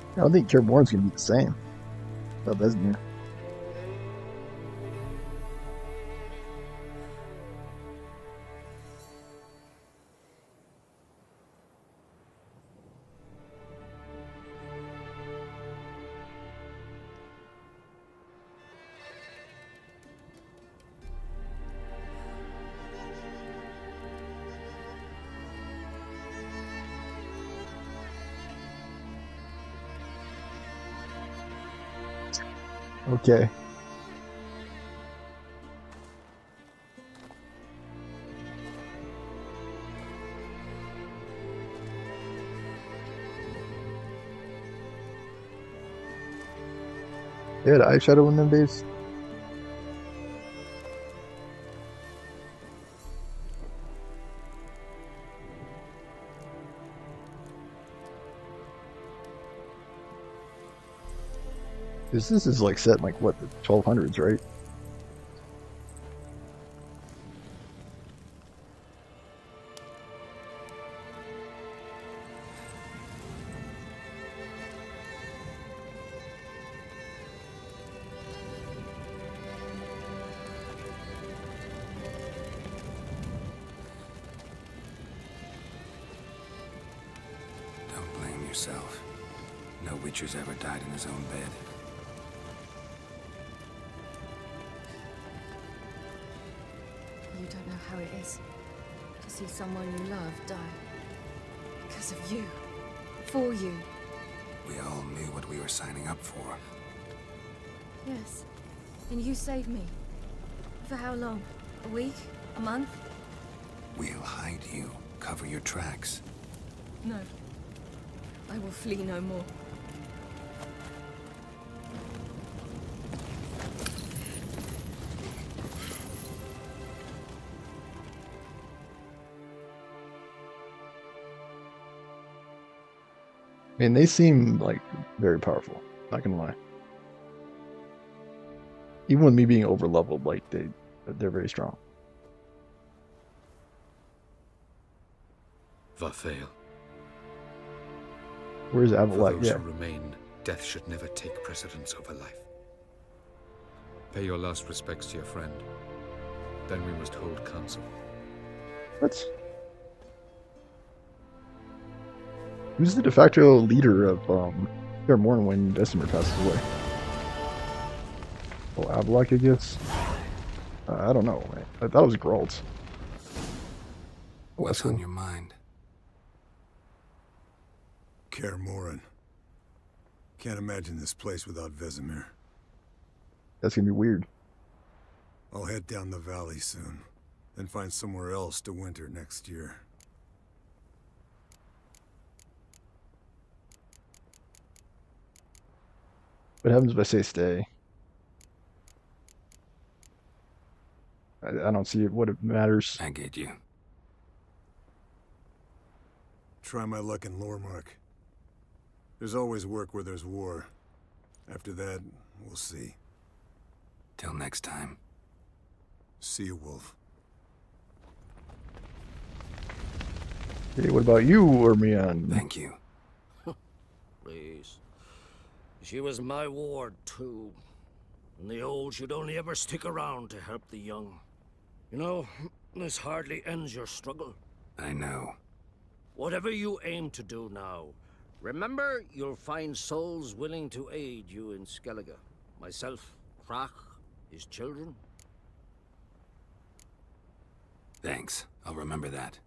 I don't think Kaer Morhen's gonna be the same. About Vesemir. Okay. They had eyeshadow in them days. This is like set in like what, the 1200s, right? Don't blame yourself. No Witcher's ever died in his own bed. You don't know how it is to see someone you love die. Because of you. For you. We all knew what we were signing up for. Yes. And you saved me. For how long? A week? A month? We'll hide you. Cover your tracks. No. I will flee no more. I mean, they seem like very powerful. Not gonna lie. Even with me being over leveled, like they're very strong. Varthael. Where's For Avalok? those Yeah. who remain, death should never take precedence over life. Pay your last respects to your friend. Then we must hold council. What? Who's the de facto leader of Kaer Morhen when Vesemir passes away? Oh, Avalok, I guess. I don't know. I thought it was Geralt. What's on your mind? Kaer Morhen. Can't imagine this place without Vesemir. That's gonna be weird. I'll head down the valley soon, then find somewhere else to winter next year. What happens if I say stay? I don't see what it matters. I get you. Try my luck in Lormark. There's always work where there's war. After that, we'll see. Till next time. See you, Wolf. Hey, what about you, Ermion? Thank you. Please. She was my ward, too. And the old should only ever stick around to help the young. You know, this hardly ends your struggle. I know. Whatever you aim to do now, remember you'll find souls willing to aid you in Skellige. Myself, Crach, his children. Thanks. I'll remember that.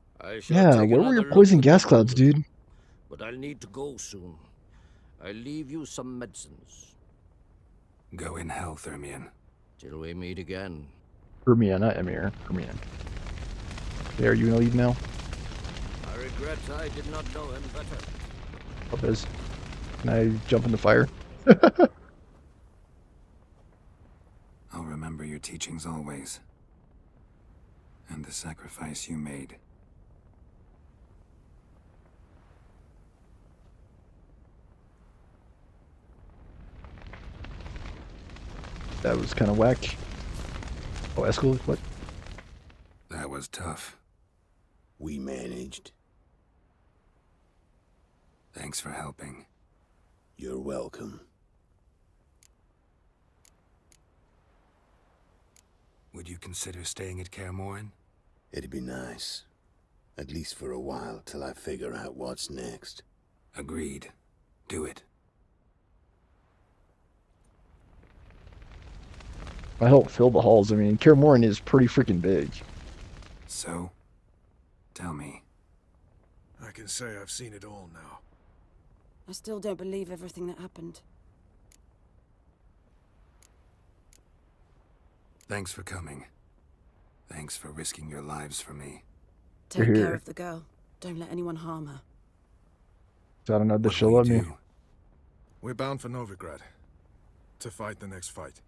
Yeah, where were your poison gas clouds, dude? But I'll need to go soon. I'll leave you some medicines. Go in health, Ermion. Till we meet again. Ermion, not Emir. Ermion. Okay, are you gonna leave now? I regret I did not know him better. Oh, Biz. Can I jump in the fire? I'll remember your teachings always. And the sacrifice you made. That was kind of whack. Oh, Eskel, what? That was tough. We managed. Thanks for helping. You're welcome. Would you consider staying at Kaer Morhen? It'd be nice. At least for a while, till I figure out what's next. Agreed. Do it. I help fill the halls. I mean, Kaer Morhen is pretty freaking big. So? Tell me. I can say I've seen it all now. I still don't believe everything that happened. Thanks for coming. Thanks for risking your lives for me. Take care of the girl. Don't let anyone harm her. Is that another show at me? We're bound for Novigrad. To fight the next fight.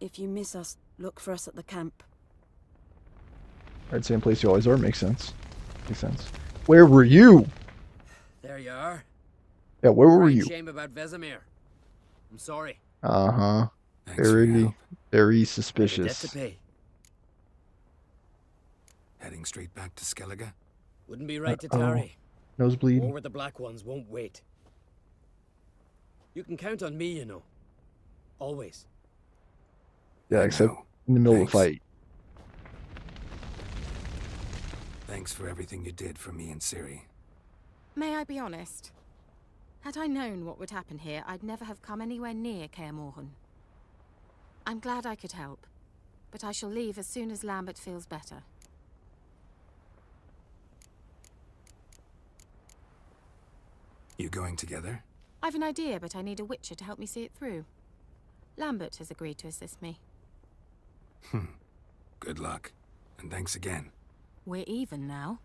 If you miss us, look for us at the camp. Right, same place you always are. Makes sense. Makes sense. Where were you? There you are. Yeah, where were Crying you? Shame about Vesemir. I'm sorry. Uh-huh. Very suspicious. Debt to pay. Heading straight back to Skellige? Wouldn't be right to Uh-oh. tarry. Nosebleed. War with the Black Ones won't wait. You can count on me, you know. Always. Yeah, except in the middle of the fight. Thanks for everything you did for me and Ciri. May I be honest? Had I known what would happen here, I'd never have come anywhere near Kaer Morhen. I'm glad I could help, but I shall leave as soon as Lambert feels better. You going together? I've an idea, but I need a witcher to help me see it through. Lambert has agreed to assist me. Good luck. And thanks again. We're even now.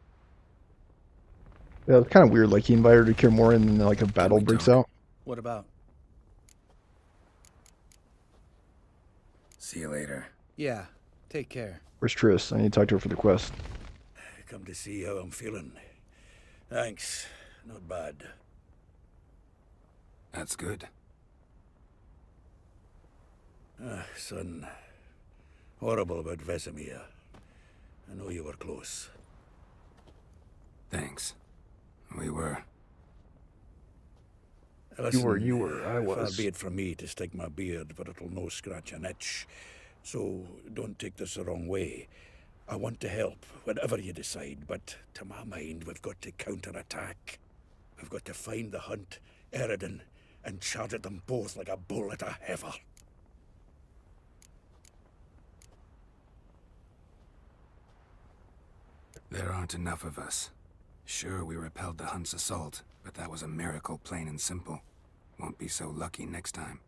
Yeah, it's kind of weird. Like, he invited her to Kaer Morhen and then, like, a battle breaks out. What about? See you later. Yeah, take care. Where's Triss? I need to talk to her for the quest. Come to see how I'm feeling. Thanks. Not bad. That's good. Son. Horrible about Vesemir. I know you were close. Thanks. We were. Listen, You were, I was. Far be it from me to stick my beard, but it'll no scratch an itch. So don't take this the wrong way. I want to help, whatever you decide, but to my mind, we've got to counterattack. We've got to find the Hunt, Eredin, and charge at them both like a bull at a heifer. There aren't enough of us. Sure, we repelled the Hunt's assault, but that was a miracle, plain and simple. Won't be so lucky next time.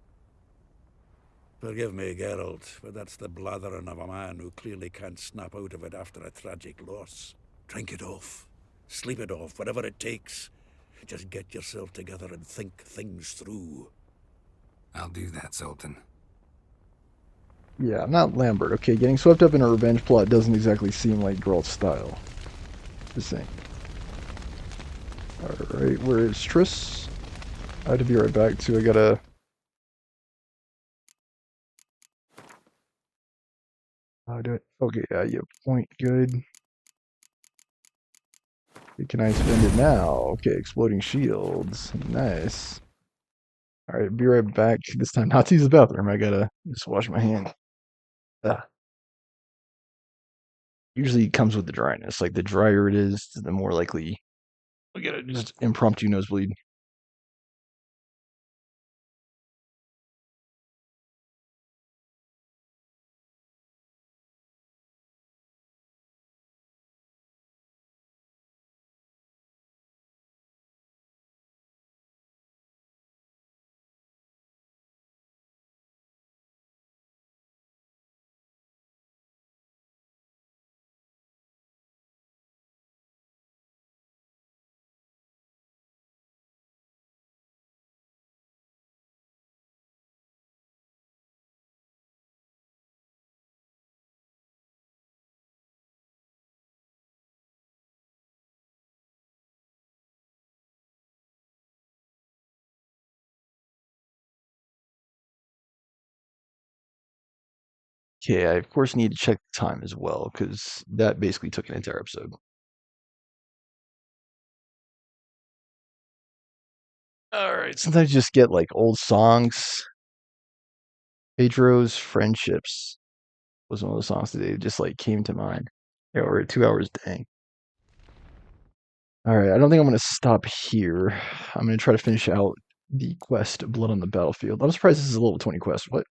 Forgive me, Geralt, but that's the blathering of a man who clearly can't snap out of it after a tragic loss. Drink it off. Sleep it off, whatever it takes. Just get yourself together and think things through. I'll do that, Sultan. Yeah, I'm not Lambert. Okay, getting swept up in a revenge plot doesn't exactly seem like Geralt's style. Just saying. Alright, where is Triss? I have to be right back, too. I gotta... How do it? Okay, yeah, point, good. Can I spend it now? Okay, exploding shields. Nice. Alright, be right back. This time not to use the bathroom. I gotta just wash my hand. Ugh. Usually it comes with the dryness. Like the drier it is, the more likely we get a just impromptu nosebleed. Okay, I of course need to check the time as well, because that basically took an entire episode. Alright, sometimes you just get like old songs. Pedro's Friendships was one of the songs today. It just like came to mind. Yeah, we're at 2 hours, dang. Alright, I don't think I'm gonna stop here. I'm gonna try to finish out the quest, Blood on the Battlefield. I'm surprised this is a level 20 quest. What?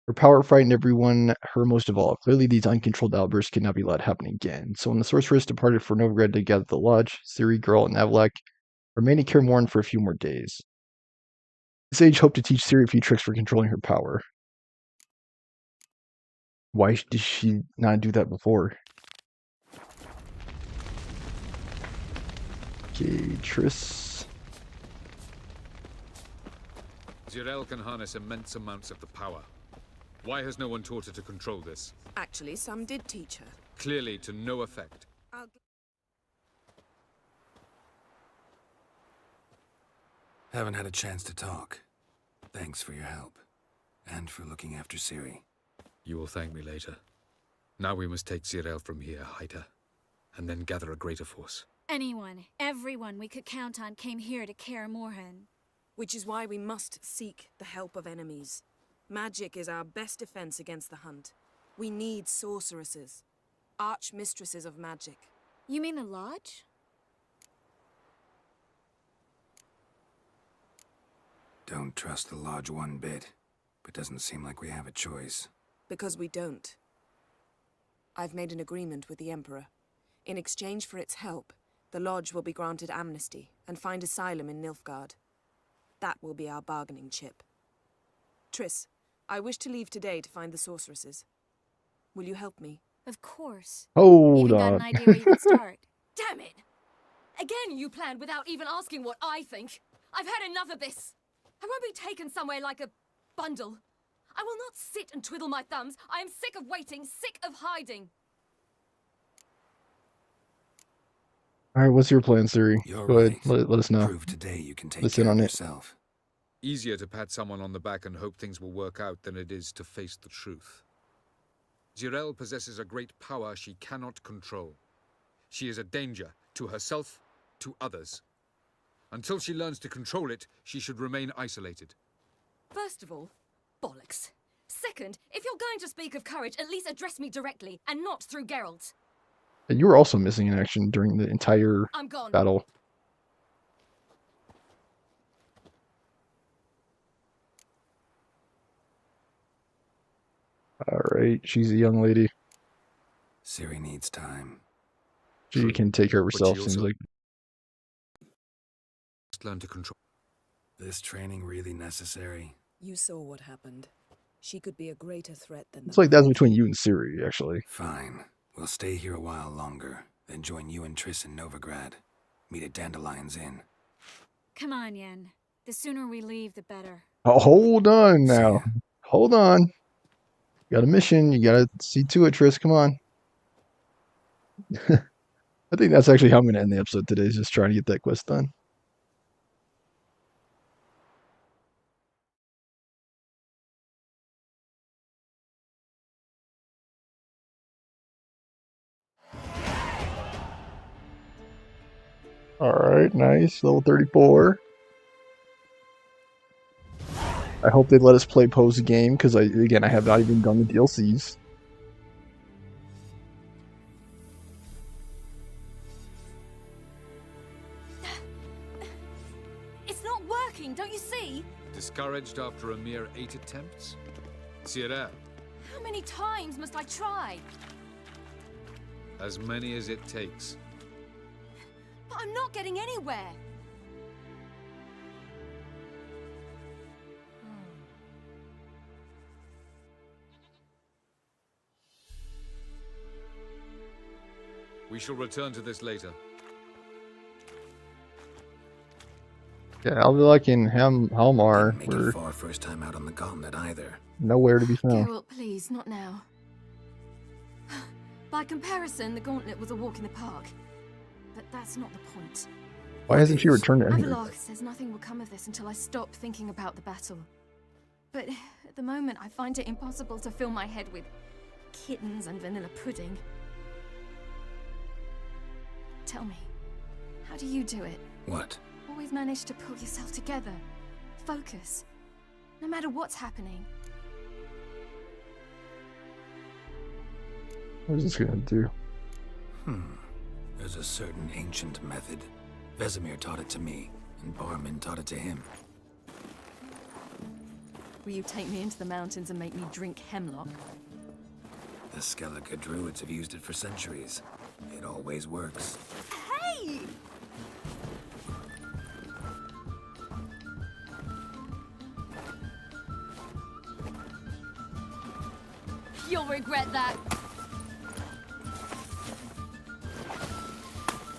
Her power frightened everyone, her most of all. Clearly, these uncontrolled outbursts cannot be allowed happen again. So when the sorceress departed for Novigrad to gather the lodge, Ciri, Geralt, and Avallac'h remained in Kaer Morhen for a few more days. The sage hoped to teach Ciri a few tricks for controlling her power. Why did she not do that before? Okay, Triss. Zireael can harness immense amounts of the power. Why has no one taught her to control this? Actually, some did teach her. Clearly to no effect. Haven't had a chance to talk. Thanks for your help. And for looking after Ciri. You will thank me later. Now we must take Zireael from here, hide her, and then gather a greater force. Anyone, everyone we could count on came here to Kaer Morhen. Which is why we must seek the help of enemies. Magic is our best defense against the Hunt. We need sorceresses. Archmistresses of magic. You mean the Lodge? Don't trust the Lodge one bit, but doesn't seem like we have a choice. Because we don't. I've made an agreement with the Emperor. In exchange for its help, the Lodge will be granted amnesty and find asylum in Nilfgaard. That will be our bargaining chip. Triss, I wish to leave today to find the sorceresses. Will you help me? Of course. Hold Even got an idea where you could start. Damn it! Again, you planned without even asking what I think. I've had enough of this. I won't be taken somewhere like a bundle. I will not sit and twiddle my thumbs. I am sick of waiting, sick of hiding. Alright, what's your plan, Ciri? You're Go ahead, right. let us know. Prove today you can take Let's care in of on it. yourself. Easier to pat someone on the back and hope things will work out than it is to face the truth. Zireael possesses a great power she cannot control. She is a danger to herself, to others. Until she learns to control it, she should remain isolated. First of all, bollocks. Second, if you're going to speak of courage, at least address me directly, and not through Geralt. And you were also missing in action during the entire I'm gone. battle. Alright, she's a young lady. Ciri needs time. She can take care of But she herself, seems also like. must learn to control. This training really necessary? You saw what happened. She could be a greater threat than It's like that's between you and Ciri, actually. Fine. We'll stay here a while longer, then join you and Triss in Novigrad. Meet at Dandelion's Inn. Come on, Yen. The sooner we leave, the better. Oh, hold on now. Hold on. You got a mission. You gotta see to it, Triss. Come on. I think that's actually how I'm gonna end the episode today, is just trying to get that quest done. Alright, nice. Level 34. I hope they let us play post game because I have not even done the DLCs. It's not working, don't you see? Discouraged after a mere 8 attempts? Cyril, How many times must I try? as many as it takes. But I'm not getting anywhere. We shall return to this later. Yeah, I'll be like in Halmar. Make We're it far first time out on the gauntlet either. nowhere to be found. Geralt, please, not now. By comparison, the gauntlet was a walk in the park. But that's not the point. Why hasn't she returned to anything? Avallac'h says nothing will come of this until I stop thinking about the battle. But at the moment, I find it impossible to fill my head with kittens and vanilla pudding. Tell me, how do you do it? What? Always manage to pull yourself together. Focus. No matter what's happening. What is this gonna do? There's a certain ancient method. Vesemir taught it to me, and Barman taught it to him. Will you take me into the mountains and make me drink hemlock? The Skellige druids have used it for centuries. It always works. Hey! You'll regret that.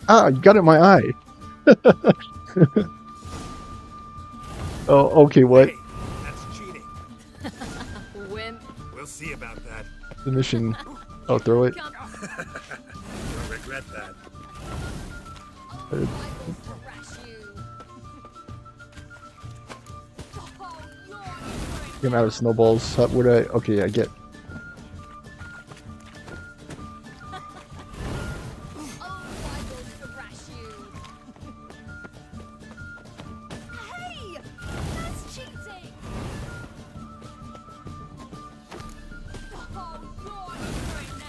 Ah, you got it in my eye. Oh, okay, what? Hey, that's cheating. Wimp. We'll see about that. The mission. Oh, throw it. You'll regret that. I'm out of snowballs. What do I? Okay, I get.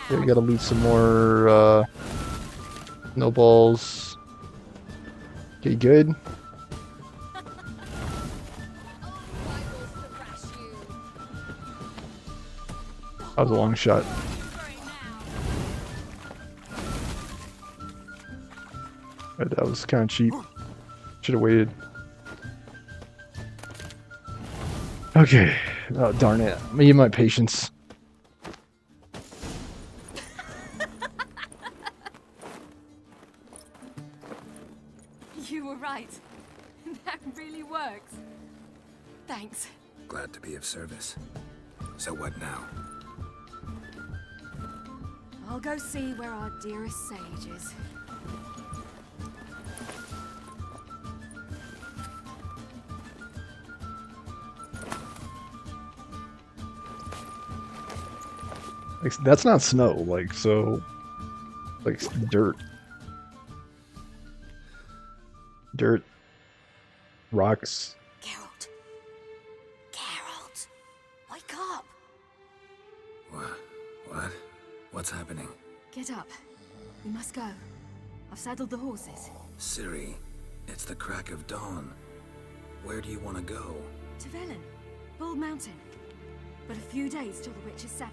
Okay, we gotta loot some more snowballs. Okay, good. That was a long shot. That was kind of cheap. Should have waited. Okay. Oh, darn it. Me and my patience. You were right. That really works. Thanks. Glad to be of service. So what now? I'll go see where our dearest sage is. Like, that's not snow, like, so... Like, dirt. Dirt. Rocks. Geralt. Geralt. Wake up. What? What's happening? Get up. We must go. I've saddled the horses. Ciri, it's the crack of dawn. Where do you want to go? To Velen. Bald Mountain. But a few days till the Witch's Sabbath.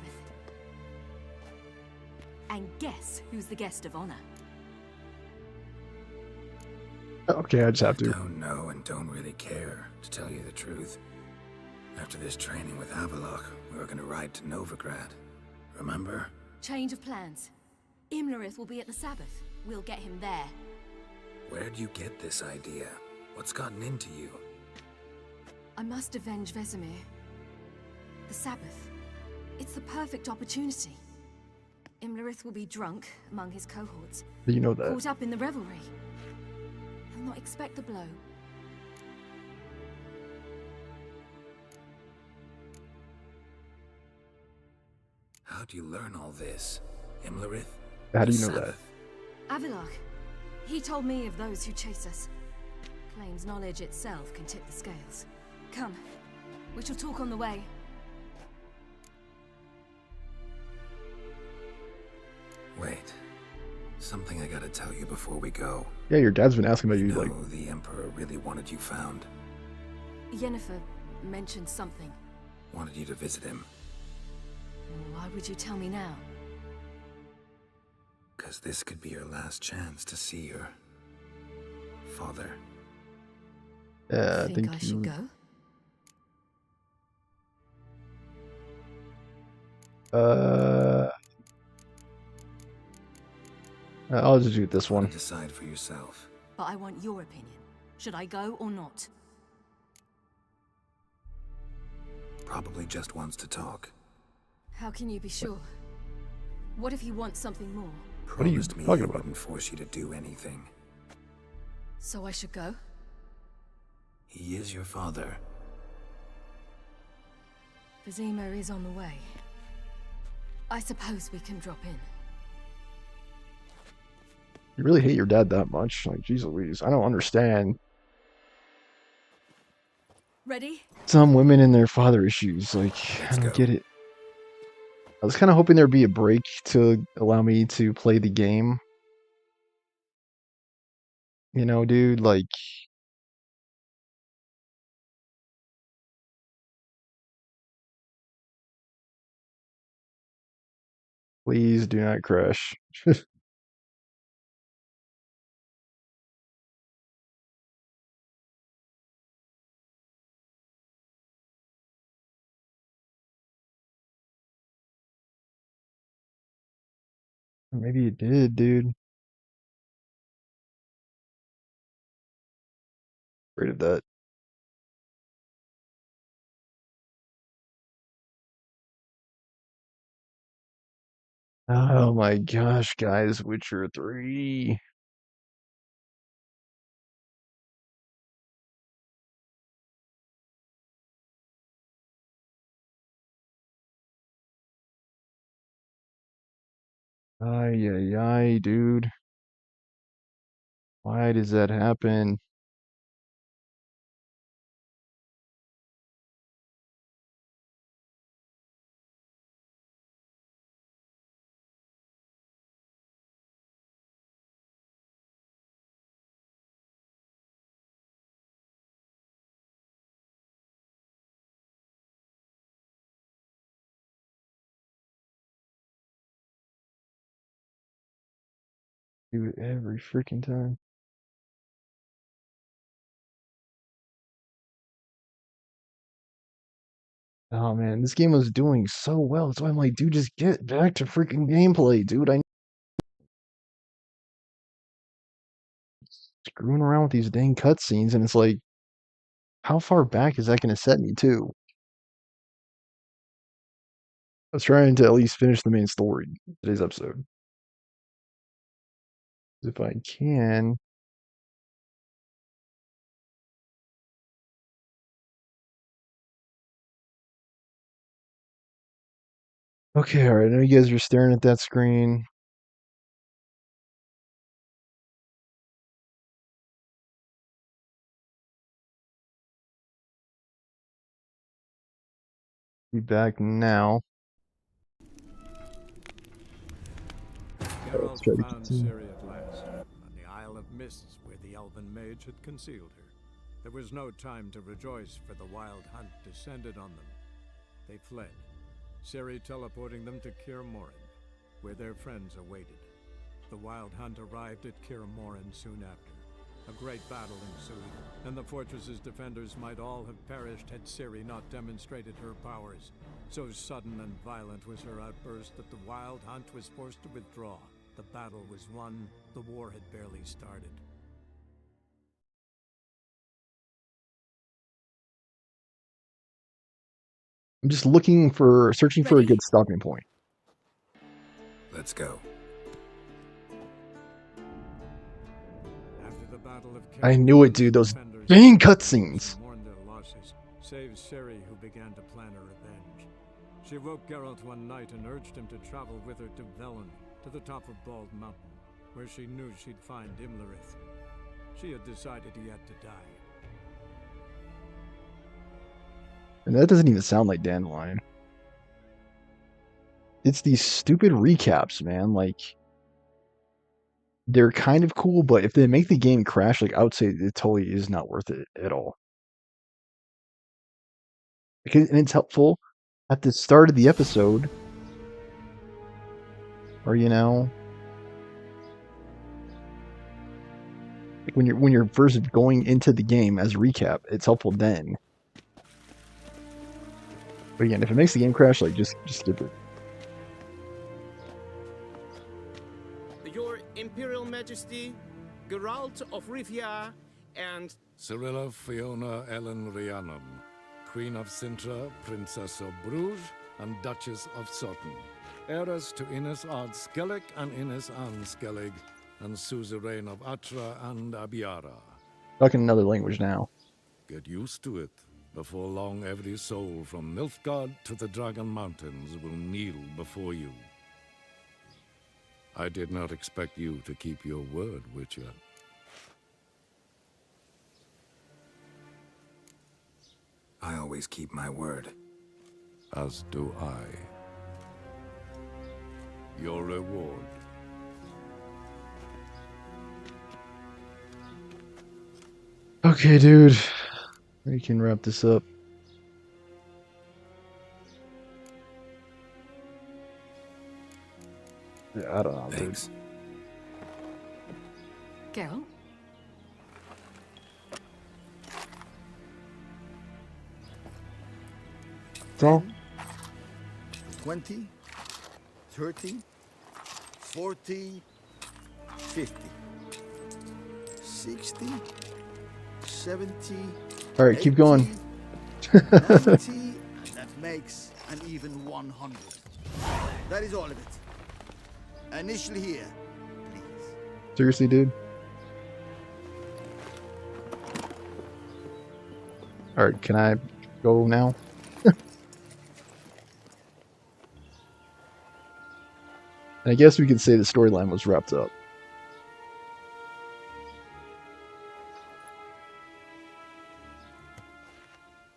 And guess who's the guest of honor? Okay, I just have to. Don't know and don't really care, to tell you the truth. After this training with Avallac'h, we were going to ride to Novigrad. Remember? Change of plans. Imlerith will be at the Sabbath. We'll get him there. Where'd you get this idea? What's gotten into you? I must avenge Vesemir. The Sabbath. It's the perfect opportunity. Imlerith will be drunk among his cohorts. You know that. Caught up in the revelry. He'll not expect the blow. How'd you learn all this? Imlerith? How do The you know that? Sabbath? Avallac'h. He told me of those who chase us. Claims knowledge itself can tip the scales. Come, we shall talk on the way. Wait. Something I gotta tell you before we go. Yeah, your dad's been asking about you, know, like... the Emperor really wanted you found. Yennefer mentioned something. Wanted you to visit him. Why would you tell me now? Because this could be your last chance to see your... father. Yeah, I think I should go? I'll just do this one. Decide for yourself. But I want your opinion. Should I go or not? Probably just wants to talk. How can you be sure? What if he wants something more? What are you Promised me talking he about? wouldn't force you to do anything. So I should go? He is your father. Vizima is on the way. I suppose we can drop in. You really hate your dad that much? Like, jeez Louise, I don't understand. Ready? Some women and their father issues, like, I don't get it. I was kind of hoping there'd be a break to allow me to play the game. You know, dude, like... Please do not crash. Maybe it did, dude. Afraid of that. Oh my gosh, guys, Witcher 3. Ay, ay, ay, dude. Why does that happen? Do it every freaking time. Oh man, this game was doing so well. That's why I'm like, dude, just get back to freaking gameplay, dude. I screwing around with these dang cutscenes, and it's like, how far back is that going to set me to? I was trying to at least finish the main story of today's episode. If I can. Okay, alright, I know you guys are staring at that screen. Be back now. Geralt found Ciri at last, on the Isle of Mists where the Elven Mage had concealed her. There was no time to rejoice, for the Wild Hunt descended on them. They fled, Ciri teleporting them to Kaer Morhen, where their friends awaited. The Wild Hunt arrived at Kaer Morhen soon after. A great battle ensued, and the fortress's defenders might all have perished had Ciri not demonstrated her powers. So sudden and violent was her outburst that the Wild Hunt was forced to withdraw. The battle was won, the war had barely started. I'm just searching for a good stopping point. Let's go. After the Battle of I knew it, dude. Those dang cutscenes. Mourned their losses, save Ciri, who began to plan her revenge. She woke Geralt one night and urged him to travel with her to Velen, to the top of Bald Mountain. where she knew she'd find Imlerith. She had decided he had to die. And that doesn't even sound like Dandelion. It's these stupid recaps, man. Like, they're kind of cool, but if they make the game crash, like, I would say it totally is not worth it at all. Because, and it's helpful at the start of the episode, or you know, like when you're first going into the game as a recap, it's helpful then. But again, if it makes the game crash, like just skip it. Your Imperial Majesty, Geralt of Rivia, and Cyrilla Fiona Ellen Rhiannon, Queen of Sintra, Princess of Bruges, and Duchess of Sutton, heiress to Innes Ard Skellig and Innes Anne Skellig, and suzerain of Atra and Abiara. Talking another language now. Get used to it. Before long, every soul from Nilfgaard to the Dragon Mountains will kneel before you. I did not expect you to keep your word, Witcher. I always keep my word. As do I. Your reward. Okay, dude. We can wrap this up. Yeah, I don't know, Thanks. dude. Geralt? So? 20, 30, 40, 50, 60, 70. All right, keep going. 90, and that makes an even 100. That is all of it. Initial here, please. Seriously, dude. All right, can I go now? And I guess we could say the storyline was wrapped up.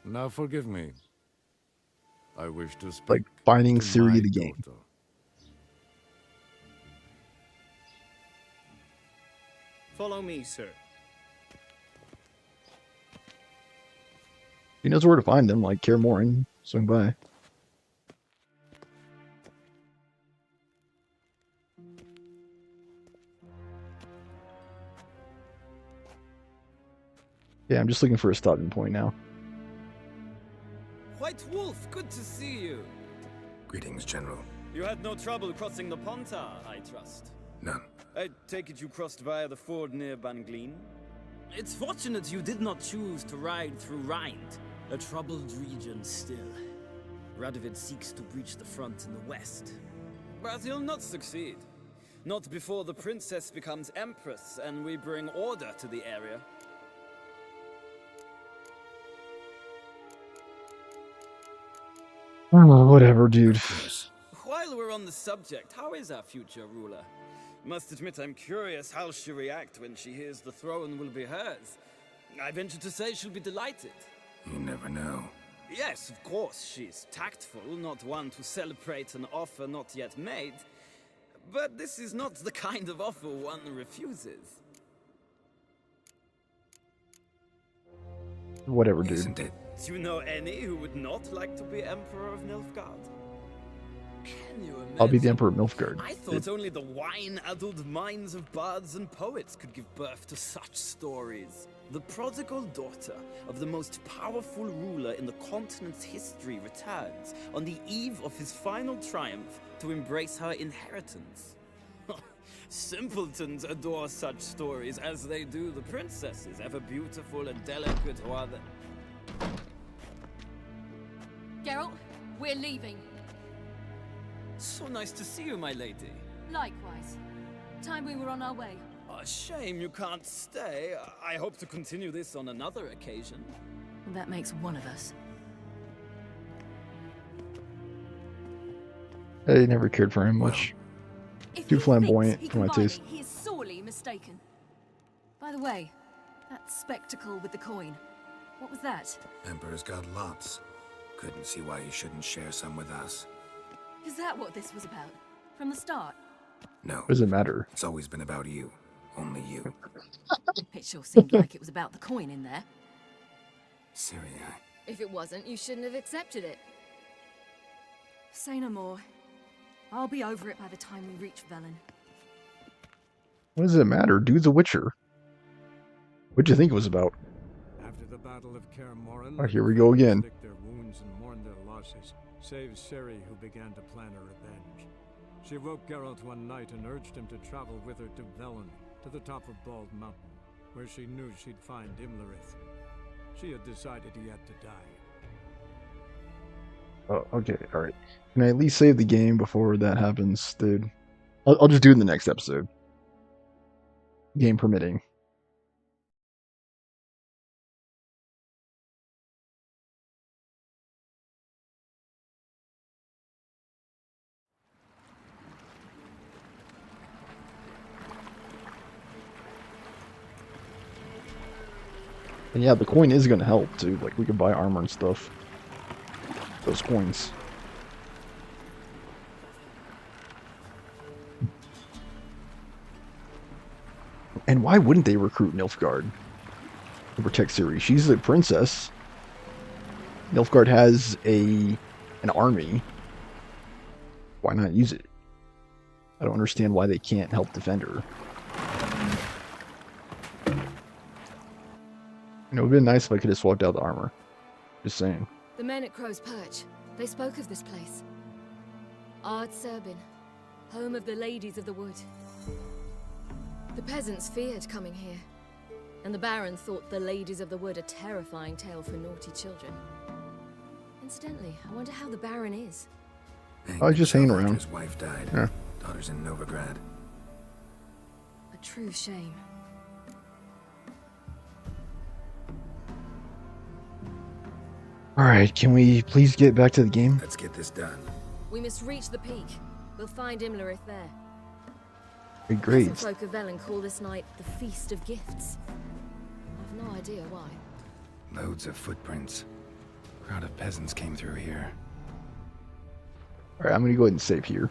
Now forgive me. I wish to speak Like finding to Ciri my the game. daughter. follow me, sir. He knows where to find them, like Kaer Morhen. Swing by. Yeah, I'm just looking for a stopping point now. White Wolf, good to see you. Greetings, General. You had no trouble crossing the Pontar, I trust. None. I take it you crossed via the ford near Banglin? It's fortunate you did not choose to ride through Rind, a troubled region still. Radovid seeks to breach the front in the west. But he'll not succeed. Not before the princess becomes empress and we bring order to the area. Oh, whatever, dude. While we're on the subject, how is our future ruler? Must admit I'm curious how she'll react when she hears the throne will be hers. I venture to say she'll be delighted. You never know. Yes, of course, she's tactful, not one to celebrate an offer not yet made. But this is not the kind of offer one refuses. Whatever, dude. Isn't it? Do you know any who would not like to be Emperor of Nilfgaard? Can you imagine? I'll be the Emperor of Nilfgaard. I thought only the wine-addled minds of bards and poets could give birth to such stories. The prodigal daughter of the most powerful ruler in the continent's history returns on the eve of his final triumph to embrace her inheritance. Simpletons adore such stories as they do the princesses, ever beautiful and delicate while the... Geralt, we're leaving. So nice to see you, my lady. Likewise. Time we were on our way. A shame you can't stay. I hope to continue this on another occasion. That makes one of us. I never cared for him much. Too flamboyant for my taste. He is mistaken. By the way, that spectacle with the coin, what was that? Emperor's got lots. Couldn't see why he shouldn't share some with us. Is that what this was about? From the start? No. What does it matter? It's always been about you. Only you. It sure seemed like it was about the coin in there. Ciri, If it wasn't, you shouldn't have accepted it. Say no more. I'll be over it by the time we reach Velen. What does it matter? Dude's a Witcher. What'd you think it was about? After the Battle of Kaer Morhen, Oh, here we go again. licked their wounds and mourned their losses, save Ciri, who began to plan a revenge. She woke Geralt one night and urged him to travel with her to Velen, to the top of Bald Mountain, where she knew she'd find Imlerith. She had decided he had to die. Oh, okay, alright. Can I at least save the game before that happens, dude? I'll just do it in the next episode. Game permitting. And yeah, the coin is gonna help too. Like, we can buy armor and stuff. Those coins. And why wouldn't they recruit Nilfgaard to protect Ciri? She's a princess. Nilfgaard has an army. Why not use it? I don't understand why they can't help defend her. You know, it would have been nice if I could have swapped out the armor. Just saying. The men at Crow's Perch, they spoke of this place. Ard Serbin, home of the Ladies of the Wood. The peasants feared coming here, and the Baron thought the Ladies of the Wood a terrifying tale for naughty children. Incidentally, I wonder how the Baron is. I was just hanging around. His wife died. Yeah. Daughter's in Novigrad. A true shame. Alright, can we please get back to the game? Let's get this done. We must reach the peak. We'll find Imlerith there. Okay, great. Some folk of Velen call this night the Feast of Gifts. I've no idea why. Loads of footprints. Crowd of peasants came through here. Alright, I'm gonna go ahead and save here,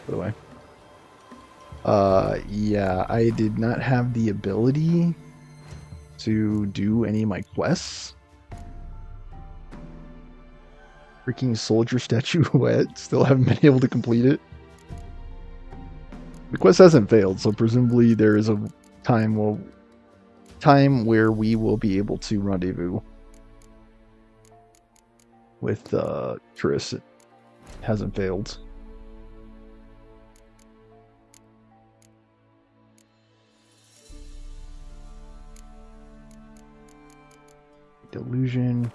by the way. Yeah, I did not have the ability to do any of my quests. Freaking soldier statuette. Still haven't been able to complete it. The quest hasn't failed, so presumably there is a time where we will be able to rendezvous with Triss. It hasn't failed. Delusion.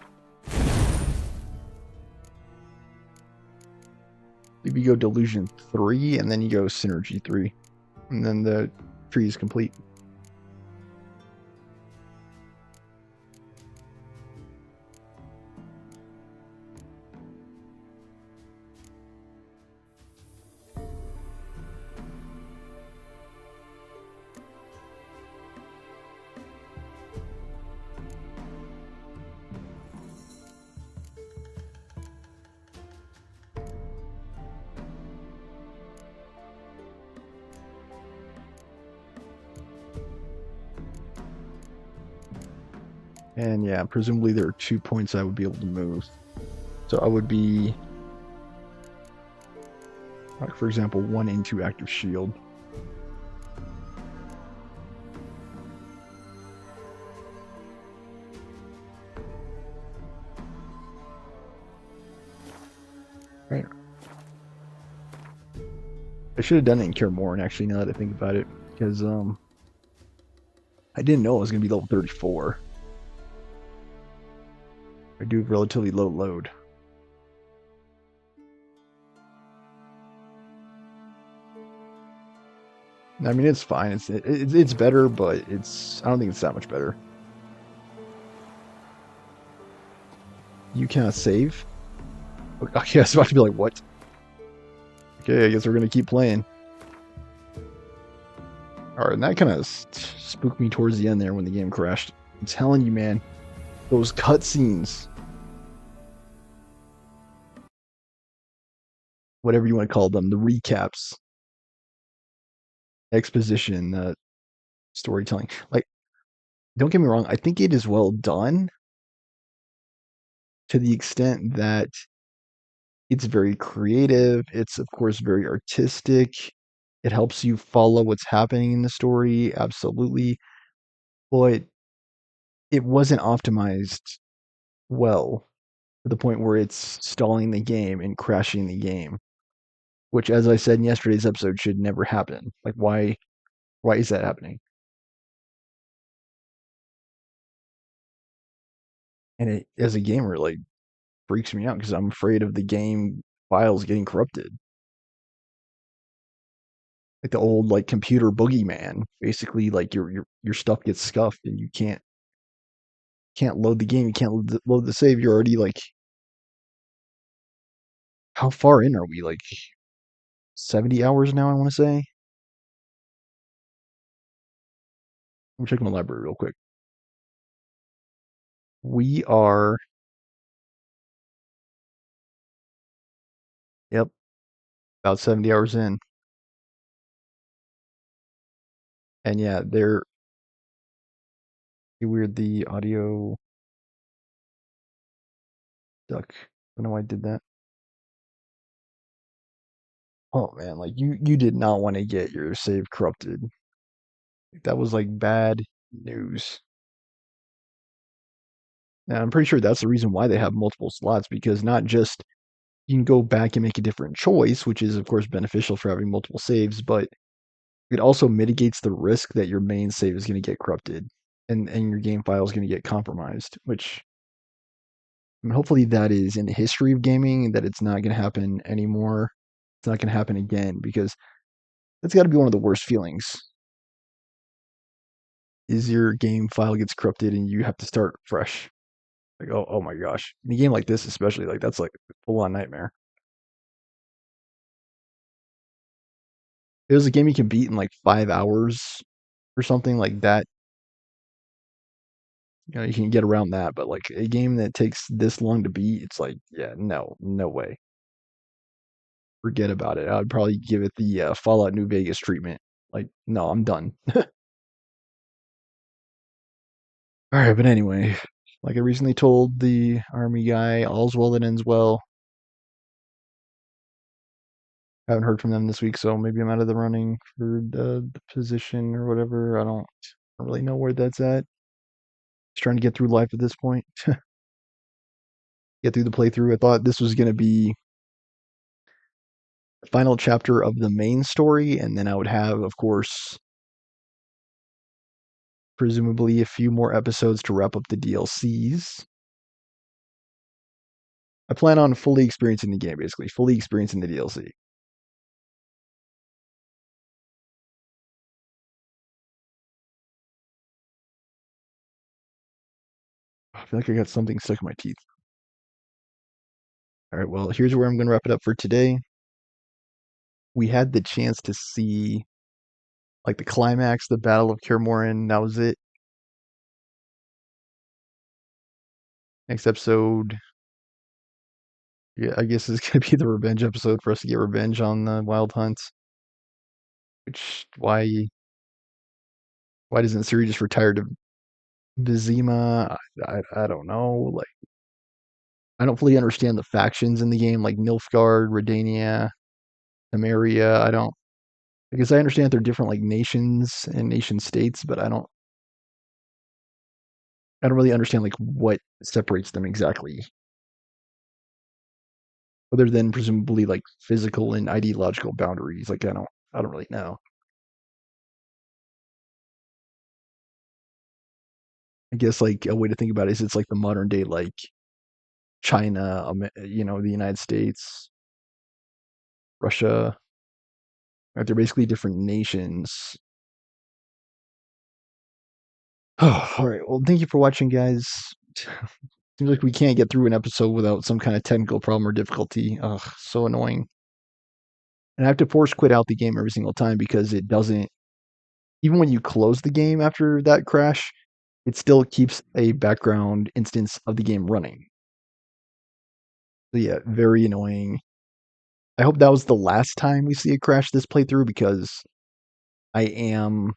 Maybe you go Delusion 3, and then you go Synergy 3. And then the tree is complete. And yeah, presumably there are 2 points I would be able to move. So I would be, like, for example, 1 into active shield. Right. I should have done it in Kaer Morhen, actually, now that I think about it, because I didn't know I was going to be level 34. I do relatively low load. I mean, it's fine. It's better, but I don't think it's that much better. You cannot save? Okay, I was about to be like, what? Okay, I guess we're gonna keep playing. Alright, and that kind of spooked me towards the end there when the game crashed. I'm telling you, man, those cutscenes, whatever you want to call them, the recaps, exposition, storytelling. Like, don't get me wrong, I think it is well done to the extent that it's very creative. It's, of course, very artistic. It helps you follow what's happening in the story, absolutely. But it wasn't optimized well to the point where it's stalling the game and crashing the game, which, as I said in yesterday's episode, should never happen. Like, why is that happening? And it, as a gamer, like, freaks me out because I'm afraid of the game files getting corrupted. Like the old like computer boogeyman. Basically, like your stuff gets scuffed and you can't load the game. You can't load the save. You're already like, how far in are we? Like 70 hours now, I want to say. Let me check my library real quick. We are, yep, about 70 hours in. And yeah, they're weird. The audio duck. I don't know why I did that. Oh man, like you did not want to get your save corrupted. That was like bad news. And I'm pretty sure that's the reason why they have multiple slots, because not just you can go back and make a different choice, which is of course beneficial for having multiple saves, but it also mitigates the risk that your main save is going to get corrupted and your game file is going to get compromised, which I mean, hopefully that is in the history of gaming, that it's not going to happen anymore. It's not going to happen again, because that's got to be one of the worst feelings. Is your game file gets corrupted and you have to start fresh. Like, oh my gosh. In a game like this, especially, like that's like a full-on nightmare. It was a game you can beat in like 5 hours or something like that. You know, you can get around that, but like a game that takes this long to beat, it's like, yeah, no way. Forget about it. I'd probably give it the Fallout New Vegas treatment. Like, no, I'm done. All right, but anyway, like I recently told the army guy, all's well that ends well. Haven't heard from them this week, so maybe I'm out of the running for the position or whatever. I don't really know where that's at. Just trying to get through life at this point. Get through the playthrough. I thought this was going to be the final chapter of the main story, and then I would have, of course, presumably a few more episodes to wrap up the DLCs. I plan on fully experiencing the game, basically, fully experiencing the DLC. I feel like I got something stuck in my teeth. All right, well, here's where I'm going to wrap it up for today. We had the chance to see, like, the climax, the Battle of Kaer Morhen. That was it. Next episode, yeah, I guess is going to be the revenge episode for us to get revenge on the Wild Hunt. Which, why doesn't Ciri just retire to Vizima? I don't know. Like, I don't fully understand the factions in the game, like Nilfgaard, Redania, Temeria. I guess I understand they're different, like, nations and nation states, but I don't really understand like what separates them exactly, other than presumably like physical and ideological boundaries. Like, I don't really know. I guess like a way to think about it is it's like the modern day like China, you know, the United States, Russia. Right? They're basically different nations. Oh, all right. Well, thank you for watching, guys. Seems like we can't get through an episode without some kind of technical problem or difficulty. Ugh, so annoying. And I have to force quit out the game every single time because it doesn't even when you close the game after that crash, it still keeps a background instance of the game running. So yeah, very annoying. I hope that was the last time we see a crash this playthrough, because I am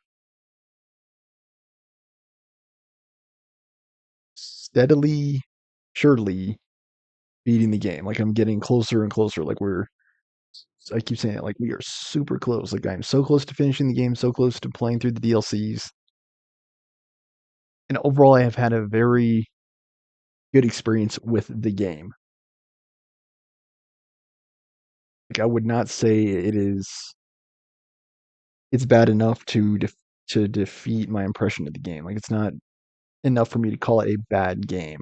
steadily, surely beating the game. Like, I'm getting closer and closer. Like, I keep saying it, like, we are super close. Like, I'm so close to finishing the game, so close to playing through the DLCs. And overall, I have had a very good experience with the game. Like, I would not say it's bad enough to defeat my impression of the game. Like, it's not enough for me to call it a bad game.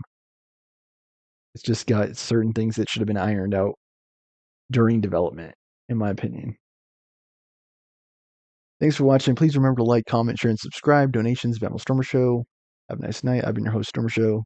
It's just got certain things that should have been ironed out during development, in my opinion. Thanks for watching. Please remember to like, comment, share, and subscribe. Donations, Battle Stormer Show. Have a nice night. I've been your host, Stormer Show.